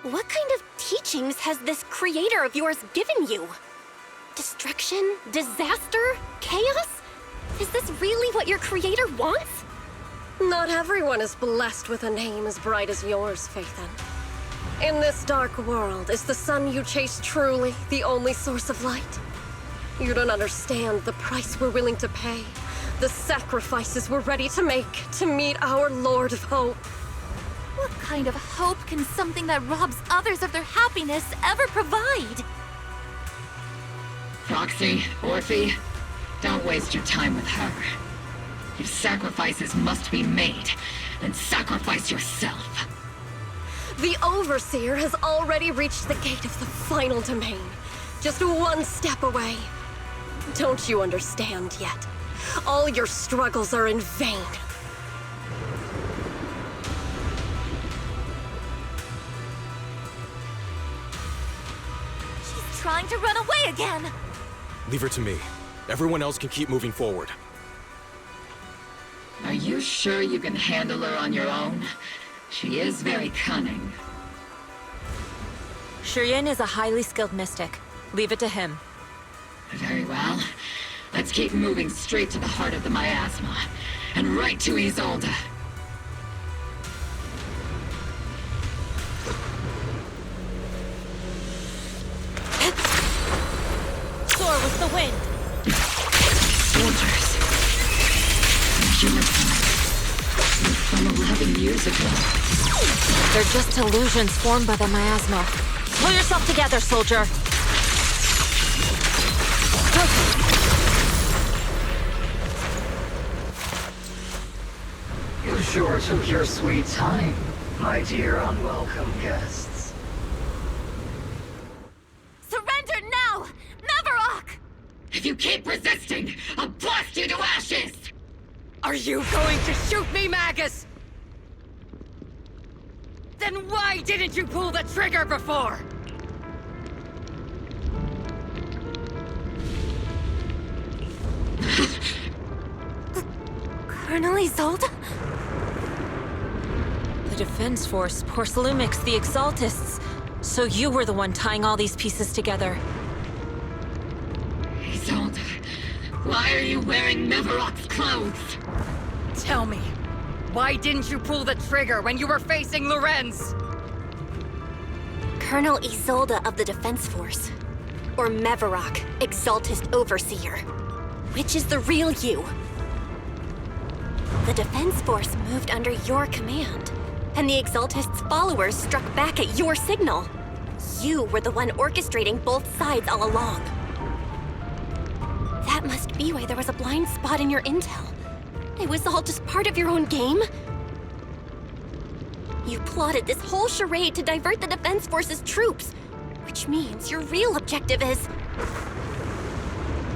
What kind of teachings has this creator of yours given you? Destruction? Disaster? Chaos? Is this really what your creator wants? Not everyone is blessed with a name as bright as yours, Phaethon. In this dark world, is the sun you chase truly the only source of light? You don't understand the price we're willing to pay, the sacrifices we're ready to make to meet our Lord of Hope. What kind of hope can something that robs others of their happiness ever provide? Proxy, Orphie, don't waste your time with her. If sacrifices must be made, then sacrifice yourself. The Overseer has already reached the gate of the final domain, just one step away. Don't you understand yet? All your struggles are in vain. She's trying to run away again. Leave her to me. Everyone else can keep moving forward. Are you sure you can handle her on your own? She is very cunning. Shiyuan is a highly skilled mystic. Leave it to him. Very well. Let's keep moving straight to the heart of the miasma, and right to Isolde. Soar with the wind! Soldiers. Human from 11 years ago. They're just illusions formed by the miasma. Pull yourself together, soldier! You sure took your sweet time, my dear unwelcome guests. Surrender now! Mavarok! If you keep resisting, I'll blast you to ashes! Are you going to shoot me, Magus? Then why didn't you pull the trigger before? Colonel Isolde? The Defense Force, Porcelumix, the Exaltists. So you were the one tying all these pieces together. Isolde, why are you wearing Mavarok's clothes? Tell me, why didn't you pull the trigger when you were facing Lorenz? Colonel Isolde of the Defense Force. Or Mavarok, Exaltist Overseer. Which is the real you? The Defense Force moved under your command, and the Exaltist's followers struck back at your signal. You were the one orchestrating both sides all along. That must be why there was a blind spot in your intel. It was all just part of your own game? You plotted this whole charade to divert the Defense Force's troops, which means your real objective is...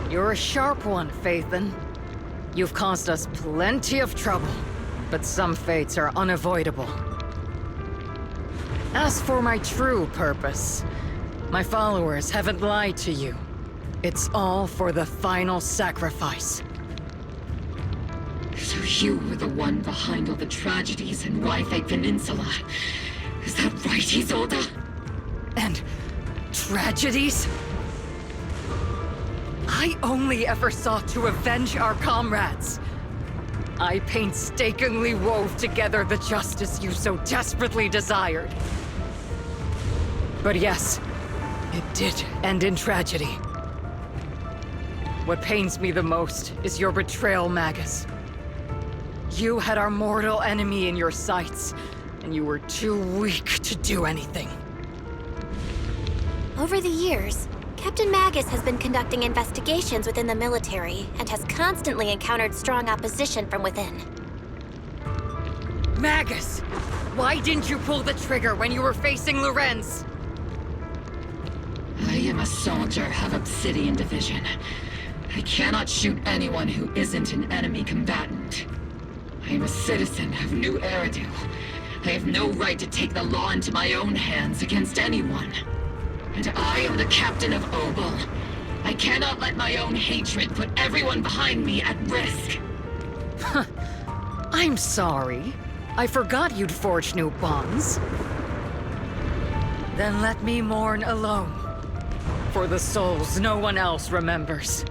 You're a sharp one, Phaethon. You've caused us plenty of trouble, but some fates are unavoidable. As for my true purpose, my followers haven't lied to you. It's all for the final sacrifice. So you were the one behind all the tragedies in Wyfake Peninsula. Is that right, Isolde? And tragedies? I only ever sought to avenge our comrades. I painstakingly wove together the justice you so desperately desired. But yes, it did end in tragedy. What pains me the most is your betrayal, Magus. You had our mortal enemy in your sights, and you were too weak to do anything. Over the years, Captain Magus has been conducting investigations within the military and has constantly encountered strong opposition from within. Magus! Why didn't you pull the trigger when you were facing Lorenz? I am a soldier of Obsidian Division. I cannot shoot anyone who isn't an enemy combatant. I am a citizen of New Eridu. I have no right to take the law into my own hands against anyone. And I am the captain of Obel. I cannot let my own hatred put everyone behind me at risk. I'm sorry. I forgot you'd forged new bonds. Then let me mourn alone. For the souls no one else remembers.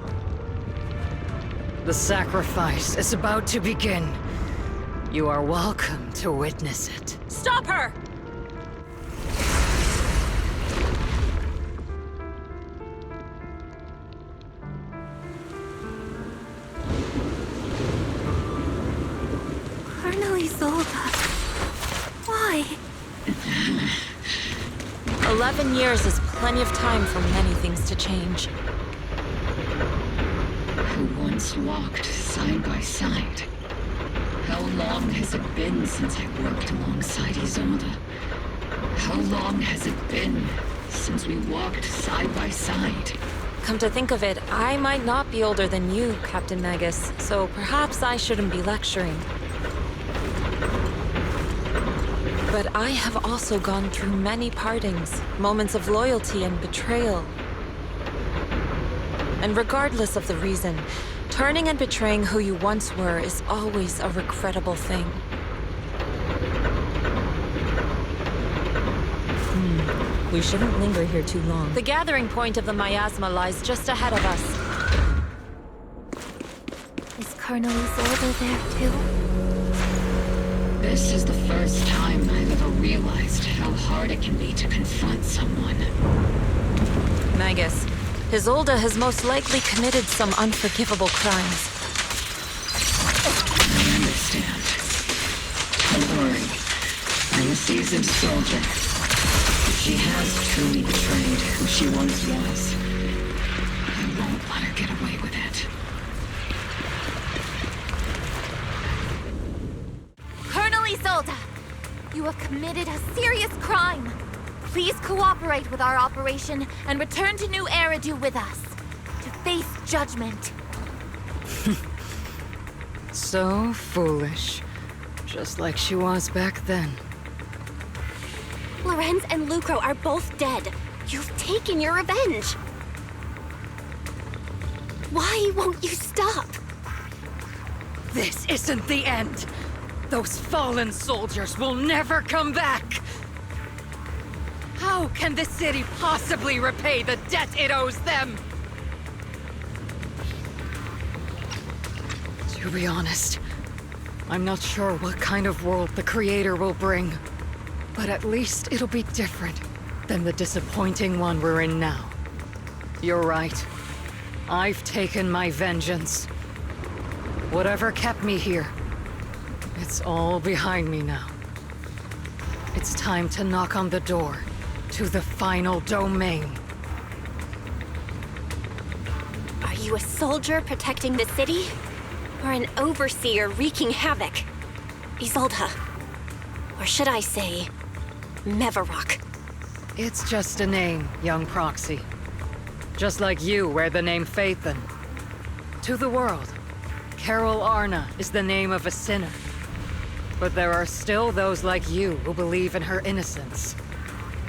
The sacrifice is about to begin. You are welcome to witness it. Stop her! Colonel Isolde. Why? 11 years is plenty of time for many things to change. Who once walked side by side. How long has it been since I worked alongside Isolde? How long has it been since we walked side by side? Come to think of it, I might not be older than you, Captain Magus, so perhaps I shouldn't be lecturing. But I have also gone through many partings, moments of loyalty and betrayal. And regardless of the reason, turning and betraying who you once were is always a regrettable thing. We shouldn't linger here too long. The gathering point of the miasma lies just ahead of us. Is Colonel Isolde there too? This is the first time I've ever realized how hard it can be to confront someone. Magus, Isolde has most likely committed some unforgivable crimes. I understand. Don't worry. I'm a seasoned soldier. If she has truly betrayed who she once was, I won't let her get away with it. Colonel Isolde! You have committed a serious crime. Please cooperate with our operation and return to New Eridu with us to face judgment. So foolish. Just like she was back then. Lorenz and Lucro are both dead. You've taken your revenge. Why won't you stop? This isn't the end. Those fallen soldiers will never come back. How can the city possibly repay the debt it owes them? To be honest, I'm not sure what kind of world the Creator will bring. But at least it'll be different than the disappointing one we're in now. You're right. I've taken my vengeance. Whatever kept me here, it's all behind me now. It's time to knock on the door to the final domain. Are you a soldier protecting the city? Or an overseer wreaking havoc? Isolde. Or should I say, Mevarok? It's just a name, young proxy. Just like you wear the name Phaethon. To the world, Carol Arna is the name of a sinner. But there are still those like you who believe in her innocence.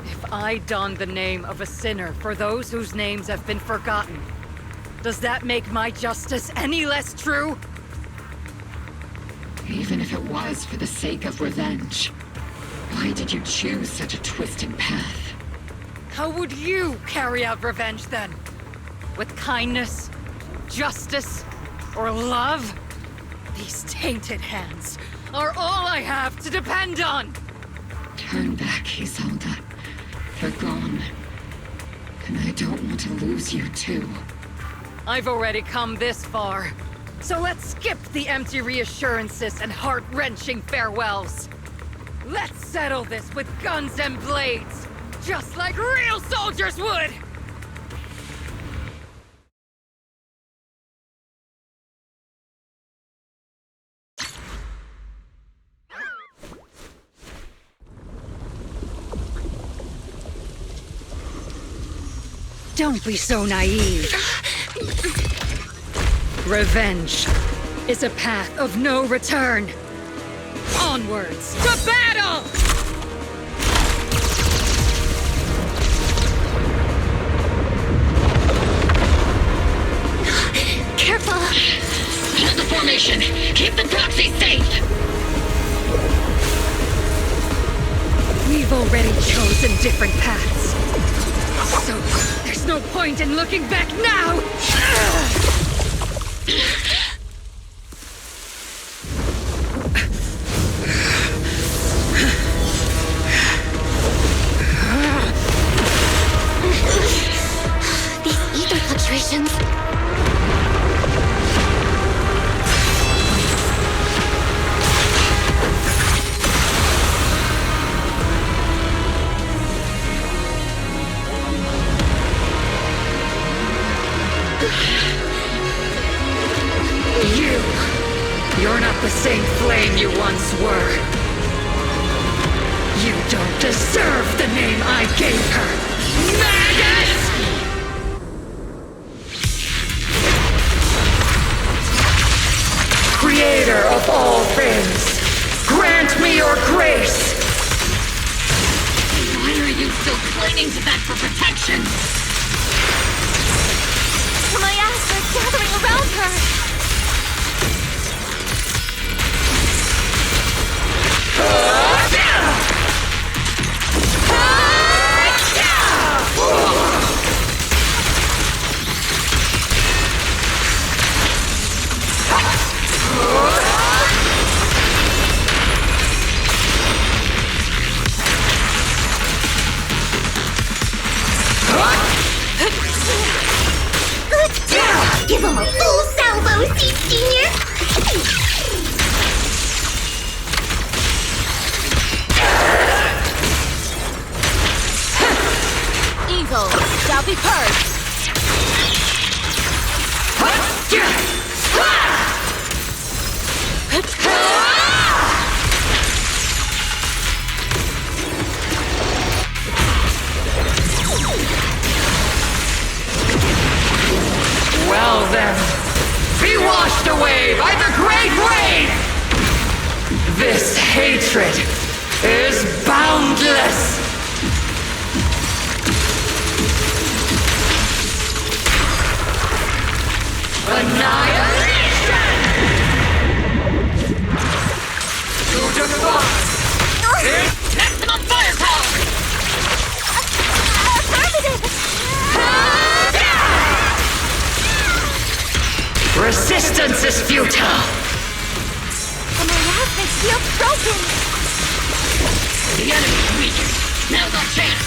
If I don the name of a sinner for those whose names have been forgotten, does that make my justice any less true? Even if it was for the sake of revenge, why did you choose such a twisted path? How would you carry out revenge then? With kindness, justice, or love? These tainted hands are all I have to depend on! Turn back, Isolde. They're gone. And I don't want to lose you too. I've already come this far. So let's skip the empty reassurances and heart-wrenching farewells. Let's settle this with guns and blades, just like real soldiers would! Don't be so naive. Revenge is a path of no return. Onwards to battle! Careful! Hold the formation! Keep the proxy safe! We've already chosen different paths. So, there's no point in looking back now! These ether fluctuations. You're not the same flame you once were. You don't deserve the name I gave her. Magus! Creator of all things, grant me your grace! Why are you still clinging to that for protection? My ass are gathering around her! This hatred is boundless! Annihilation! To defy! Maximum firepower! Resistance is futile! The miasmic field's broken! The enemy's weak. Now's our chance.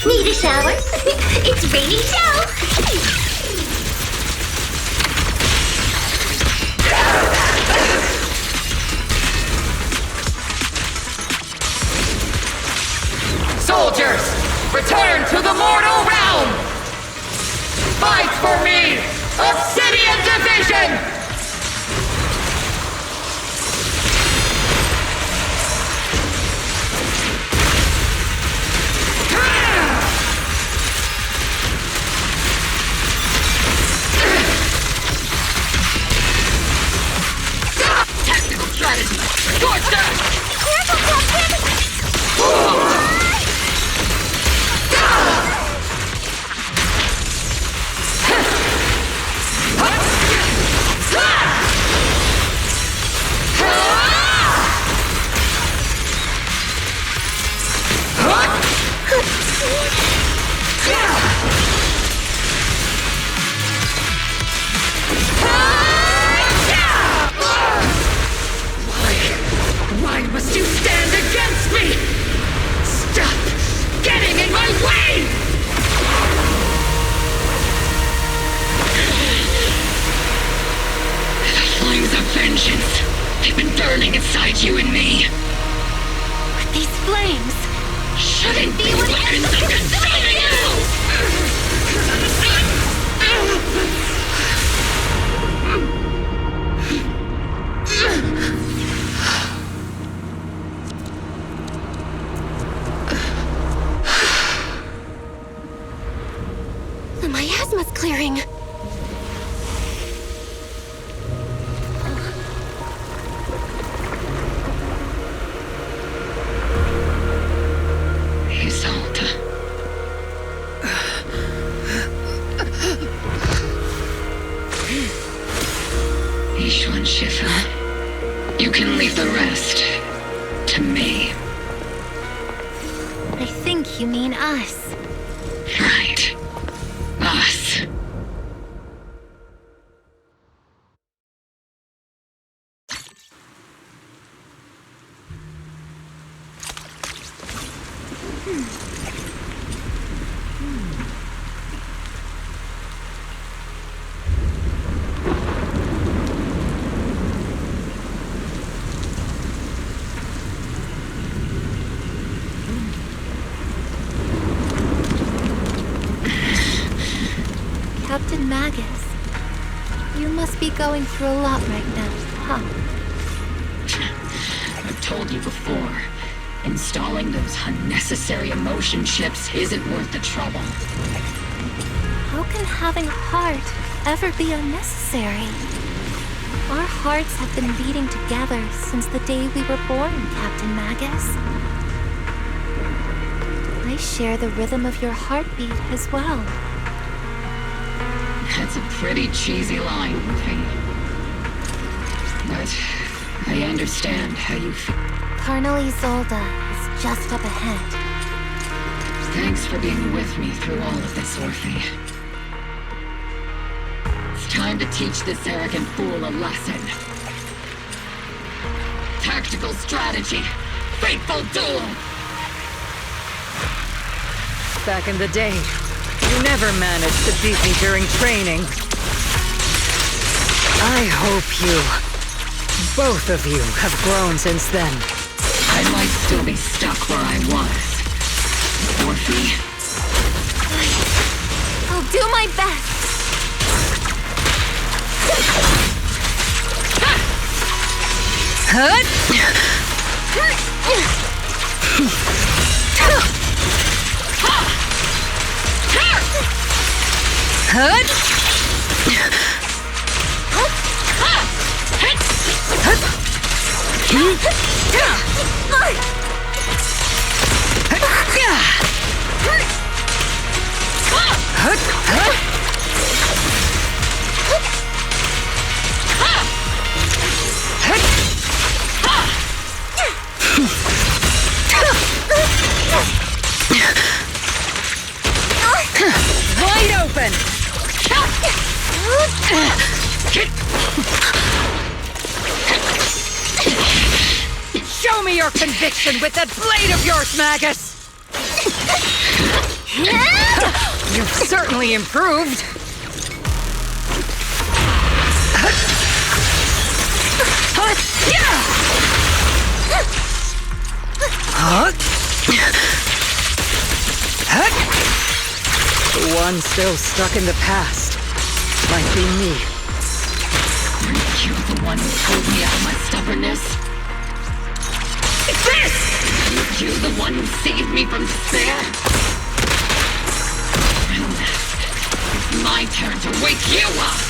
Need a shower? It's rainy show! Soldiers, return to the mortal realm! Fight for me! Obsidian Division! Tactical strategy. Scorch them! Careful, Captain! Why must you stand against me? Stop getting in my way! The flames of vengeance. They've been burning inside you and me. These flames Shouldn't be weapons of consuming The miasma's clearing. Isolde. Yixuan Shifu. You can leave the rest to me. I think you mean us. Right. Us. Captain Magus, you must be going through a lot right now, huh? I've told you before, installing those unnecessary emotion chips isn't worth the trouble. How can having a heart ever be unnecessary? Our hearts have been beating together since the day we were born, Captain Magus. I share the rhythm of your heartbeat as well. That's a pretty cheesy line, Orphie. But I understand how you feel. Colonel Isolde is just up ahead. Thanks for being with me through all of this, Orphie. It's time to teach this arrogant fool a lesson. Tactical strategy. Fateful duel. Back in the day, you never managed to beat me during training. I hope both of you, have grown since then. I might still be stuck where I was. Orphie. I'll do my best. Hut! Hut! Wide open! Show me your conviction with that blade of yours, Magus! You've certainly improved. The one still stuck in the past might be me. Aren't you the one who pulled me out of my stubbornness? It's this! Aren't you the one who saved me from despair? It's my turn to wake you up!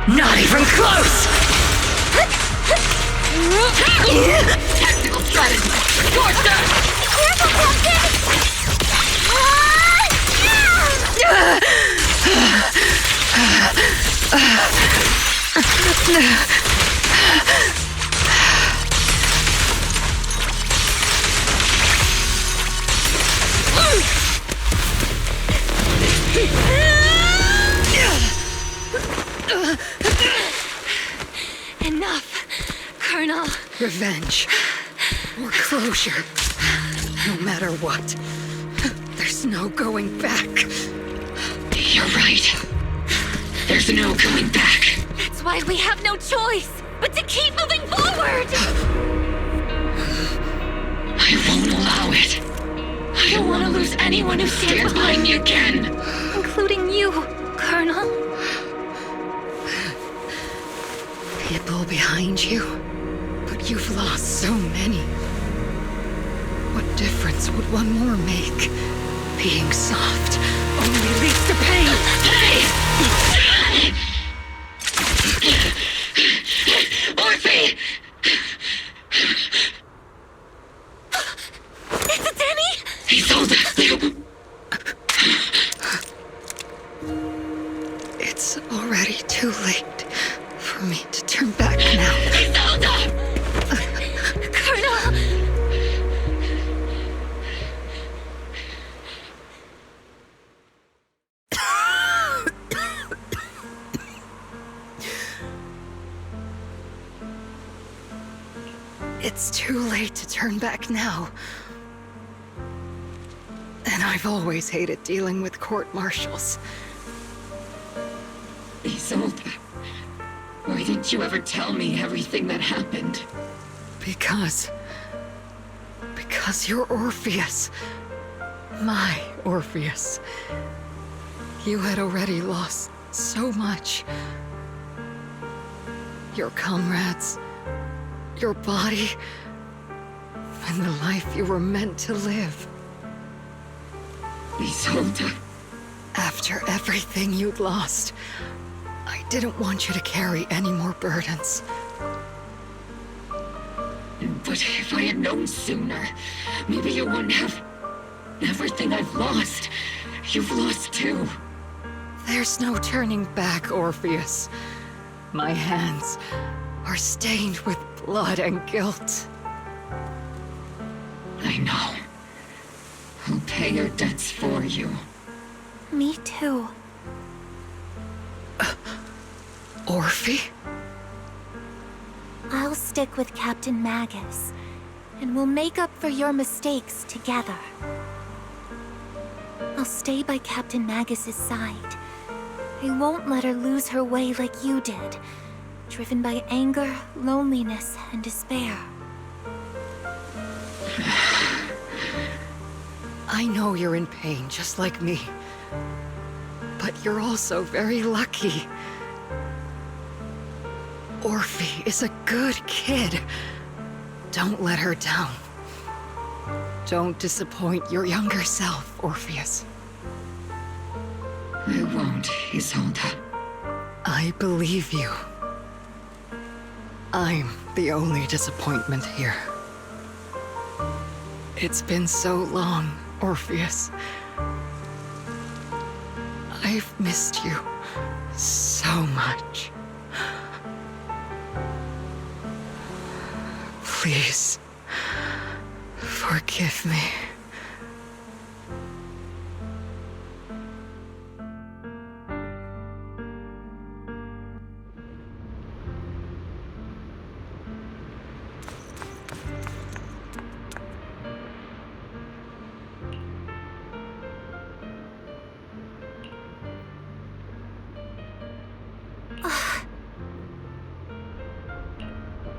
Not even close! Tactical strategy! Torture! Careful, Enough, Colonel. Revenge. Or closure. No matter what. There's no going back. You're right. There's no going back. That's why we have no choice but to keep moving forward! I won't allow it. I don't want to lose anyone who stands behind me again. Including you, Colonel. People behind you, but you've lost so many. What difference would one more make? Being soft only leads to pain. Orphie! Is it Danny? Isolde! It's already too late for me to turn back now. Isolde! Colonel! It's too late to turn back now. And I've always hated dealing with court-martials. Isolde, why didn't you ever tell me everything that happened? Because you're Orpheus. My Orpheus. You had already lost so much. Your comrades, your body, and the life you were meant to live. Isolde. After everything you'd lost, I didn't want you to carry any more burdens. But if I had known sooner, maybe you wouldn't have... Everything I've lost, you've lost too. There's no turning back, Orpheus. My hands are stained with blood and guilt. I know. I'll pay your debts for you. Me too. Orphie? I'll stick with Captain Magus, and we'll make up for your mistakes together. I'll stay by Captain Magus's side. I won't let her lose her way like you did, driven by anger, loneliness, and despair. I know you're in pain, just like me. But you're also very lucky. Orphie is a good kid. Don't let her down. Don't disappoint your younger self, Orpheus. I won't, Isolde. I believe you. I'm the only disappointment here. It's been so long, Orpheus. I've missed you so much. Please, forgive me.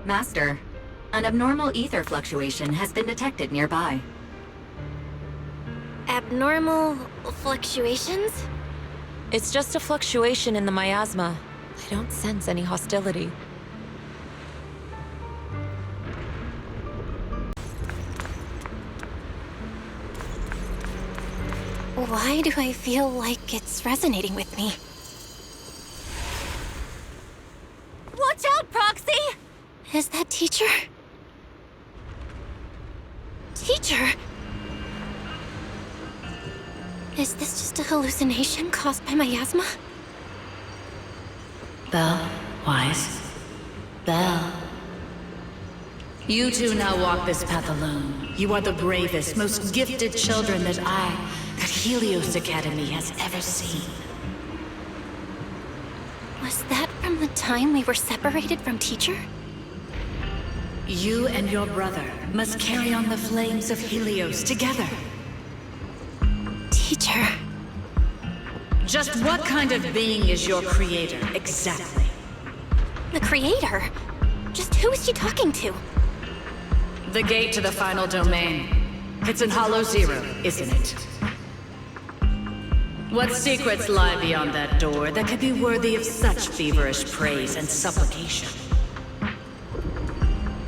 Master, an abnormal ether fluctuation has been detected nearby. Abnormal fluctuations? It's just a fluctuation in the miasma. I don't sense any hostility. Why do I feel like it's resonating with me? Watch out, Proxy! Is that teacher? Teacher? Is this just a hallucination caused by miasma? Belle, Wise. Belle. You two now walk this path alone. You are the bravest, most gifted children that Helios Academy has ever seen. Was that from the time we were separated from teacher? You and your brother must carry on the flames of Helios together. Teacher. Just what kind of being is your creator, exactly? The creator? Just who is she talking to? The gate to the final domain. It's in Hollow Zero, isn't it? What secrets lie beyond that door that could be worthy of such feverish praise and supplication?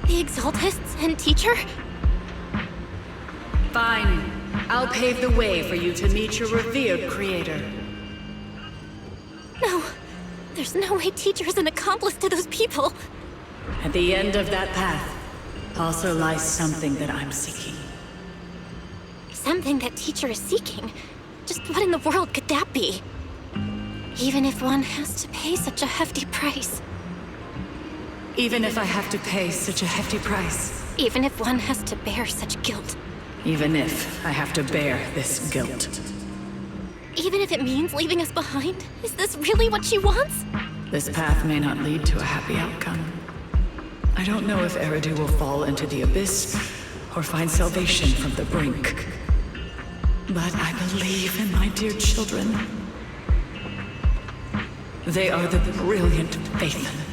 The Exaltists and teacher? Fine. I'll pave the way for you to meet your revered creator. No. There's no way teacher is an accomplice to those people. At the end of that path also lies something that I'm seeking. Something that teacher is seeking? Just what in the world could that be? Even if one has to pay such a hefty price. Even if I have to pay such a hefty price. Even if one has to bear such guilt. Even if I have to bear this guilt. Even if it means leaving us behind? Is this really what she wants? This path may not lead to a happy outcome. I don't know if Eridu will fall into the abyss or find salvation from the brink. But I believe in my dear children. They are the brilliant Phaethon.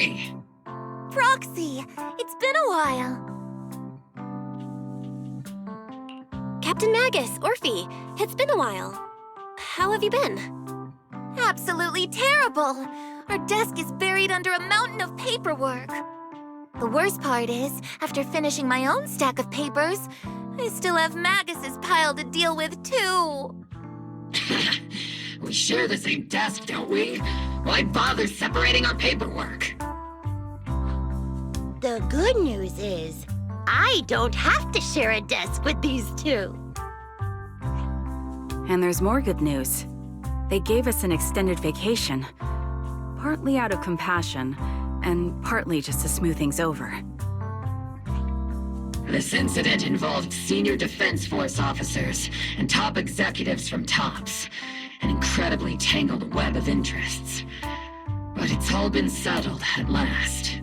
Orphie! Proxy, it's been a while. Captain Magus, Orphie, it's been a while. How have you been? Absolutely terrible. Our desk is buried under a mountain of paperwork. The worst part is, after finishing my own stack of papers, I still have Magus's pile to deal with too. We share the same desk, don't we? Why bother separating our paperwork? The good news is, I don't have to share a desk with these two. And there's more good news. They gave us an extended vacation. Partly out of compassion, and partly just to smooth things over. This incident involved senior Defense Force officers and top executives from TOPS. An incredibly tangled web of interests. But it's all been settled at last.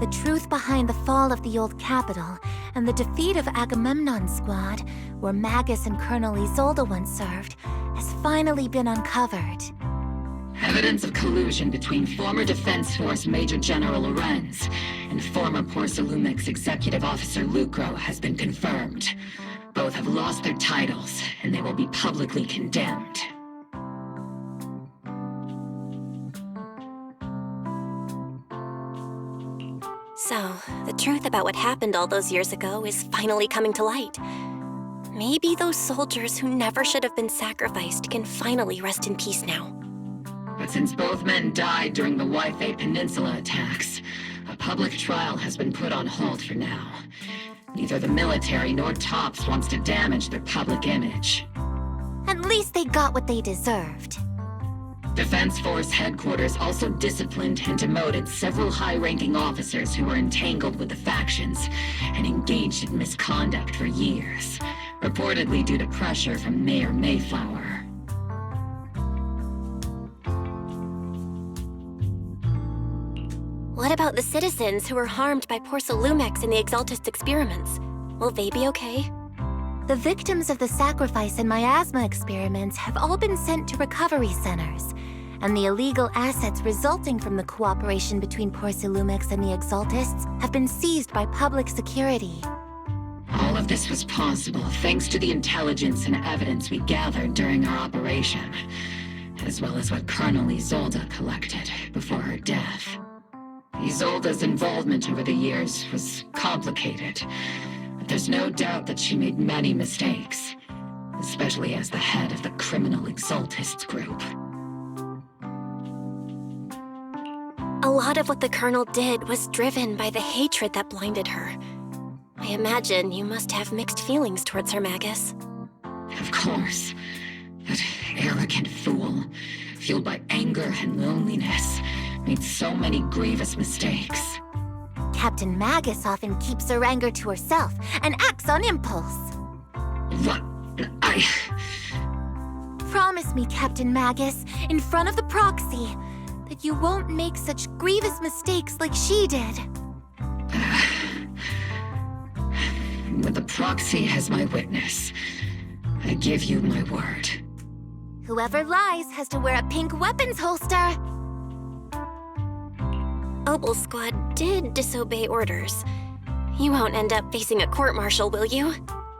The truth behind the fall of the old capital and the defeat of Agamemnon's squad, where Magus and Colonel Isolde once served, has finally been uncovered. Evidence of collusion between former Defense Force Major General Lorenz and former Porcelumex Executive Officer Lucro has been confirmed. Both have lost their titles, and they will be publicly condemned. So, the truth about what happened all those years ago is finally coming to light. Maybe those soldiers who never should have been sacrificed can finally rest in peace now. But since both men died during the Yifei Peninsula attacks, a public trial has been put on hold for now. Neither the military nor TOPS wants to damage their public image. At least they got what they deserved. Defense Force headquarters also disciplined and demoted several high-ranking officers who were entangled with the factions and engaged in misconduct for years, reportedly due to pressure from Mayor Mayflower. What about the citizens who were harmed by Porcelumex in the Exaltist experiments? Will they be okay? The victims of the sacrifice and miasma experiments have all been sent to recovery centers, and the illegal assets resulting from the cooperation between Porcelumex and the Exaltists have been seized by public security. All of this was possible thanks to the intelligence and evidence we gathered during our operation, as well as what Colonel Isolde collected before her death. Isolde's involvement over the years was complicated, but there's no doubt that she made many mistakes, especially as the head of the criminal Exaltists group. A lot of what the Colonel did was driven by the hatred that blinded her. I imagine you must have mixed feelings towards her, Magus. Of course. That arrogant fool, fueled by anger and loneliness, made so many grievous mistakes. Captain Magus often keeps her anger to herself and acts on impulse. What? Promise me, Captain Magus, in front of the proxy, that you won't make such grievous mistakes like she did. With the proxy as my witness, I give you my word. Whoever lies has to wear a pink weapons holster. Opal Squad did disobey orders. You won't end up facing a court-martial, will you?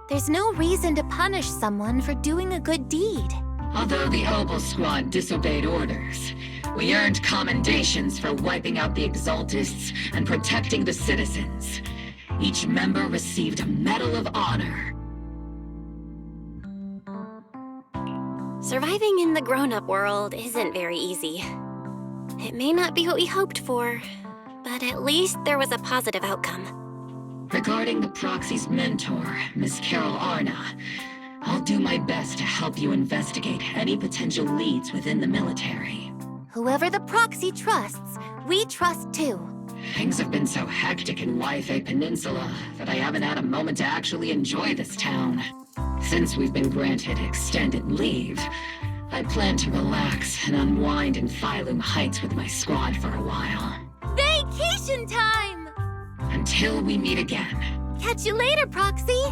There's no reason to punish someone for doing a good deed. Although the Opal Squad disobeyed orders, we earned commendations for wiping out the Exaltists and protecting the citizens. Each member received a Medal of Honor. Surviving in the grown-up world isn't very easy. It may not be what we hoped for, but at least there was a positive outcome. Regarding the proxy's mentor, Miss Carol Arna, I'll do my best to help you investigate any potential leads within the military. Whoever the proxy trusts, we trust too. Things have been so hectic in Yifei Peninsula that I haven't had a moment to actually enjoy this town. Since we've been granted extended leave, I plan to relax and unwind in Phylum Heights with my squad for a while. Vacation time! Until we meet again. Catch you later, Proxy!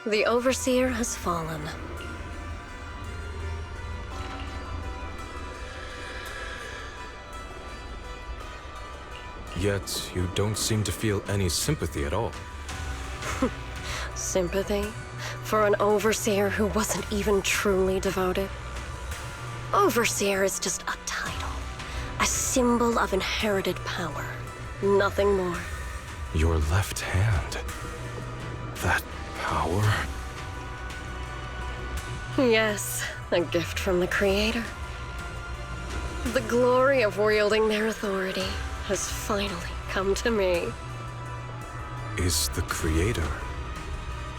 The Overseer has fallen. Yet, you don't seem to feel any sympathy at all. Sympathy? For an Overseer who wasn't even truly devoted? Overseer is just a title. A symbol of inherited power. Nothing more. Your left hand. That power? Yes, a gift from the Creator. The glory of wielding their authority has finally come to me. Is the Creator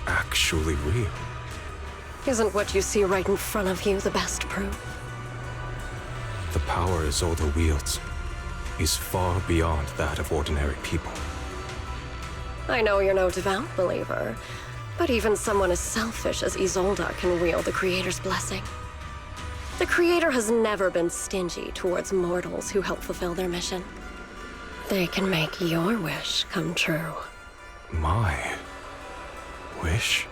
actually real? Isn't what you see right in front of you the best proof? The power Isolde wields is far beyond that of ordinary people. I know you're no devout believer, but even someone as selfish as Isolde can wield the Creator's blessing. The Creator has never been stingy towards mortals who help fulfill their mission. They can make your wish come true. My wish?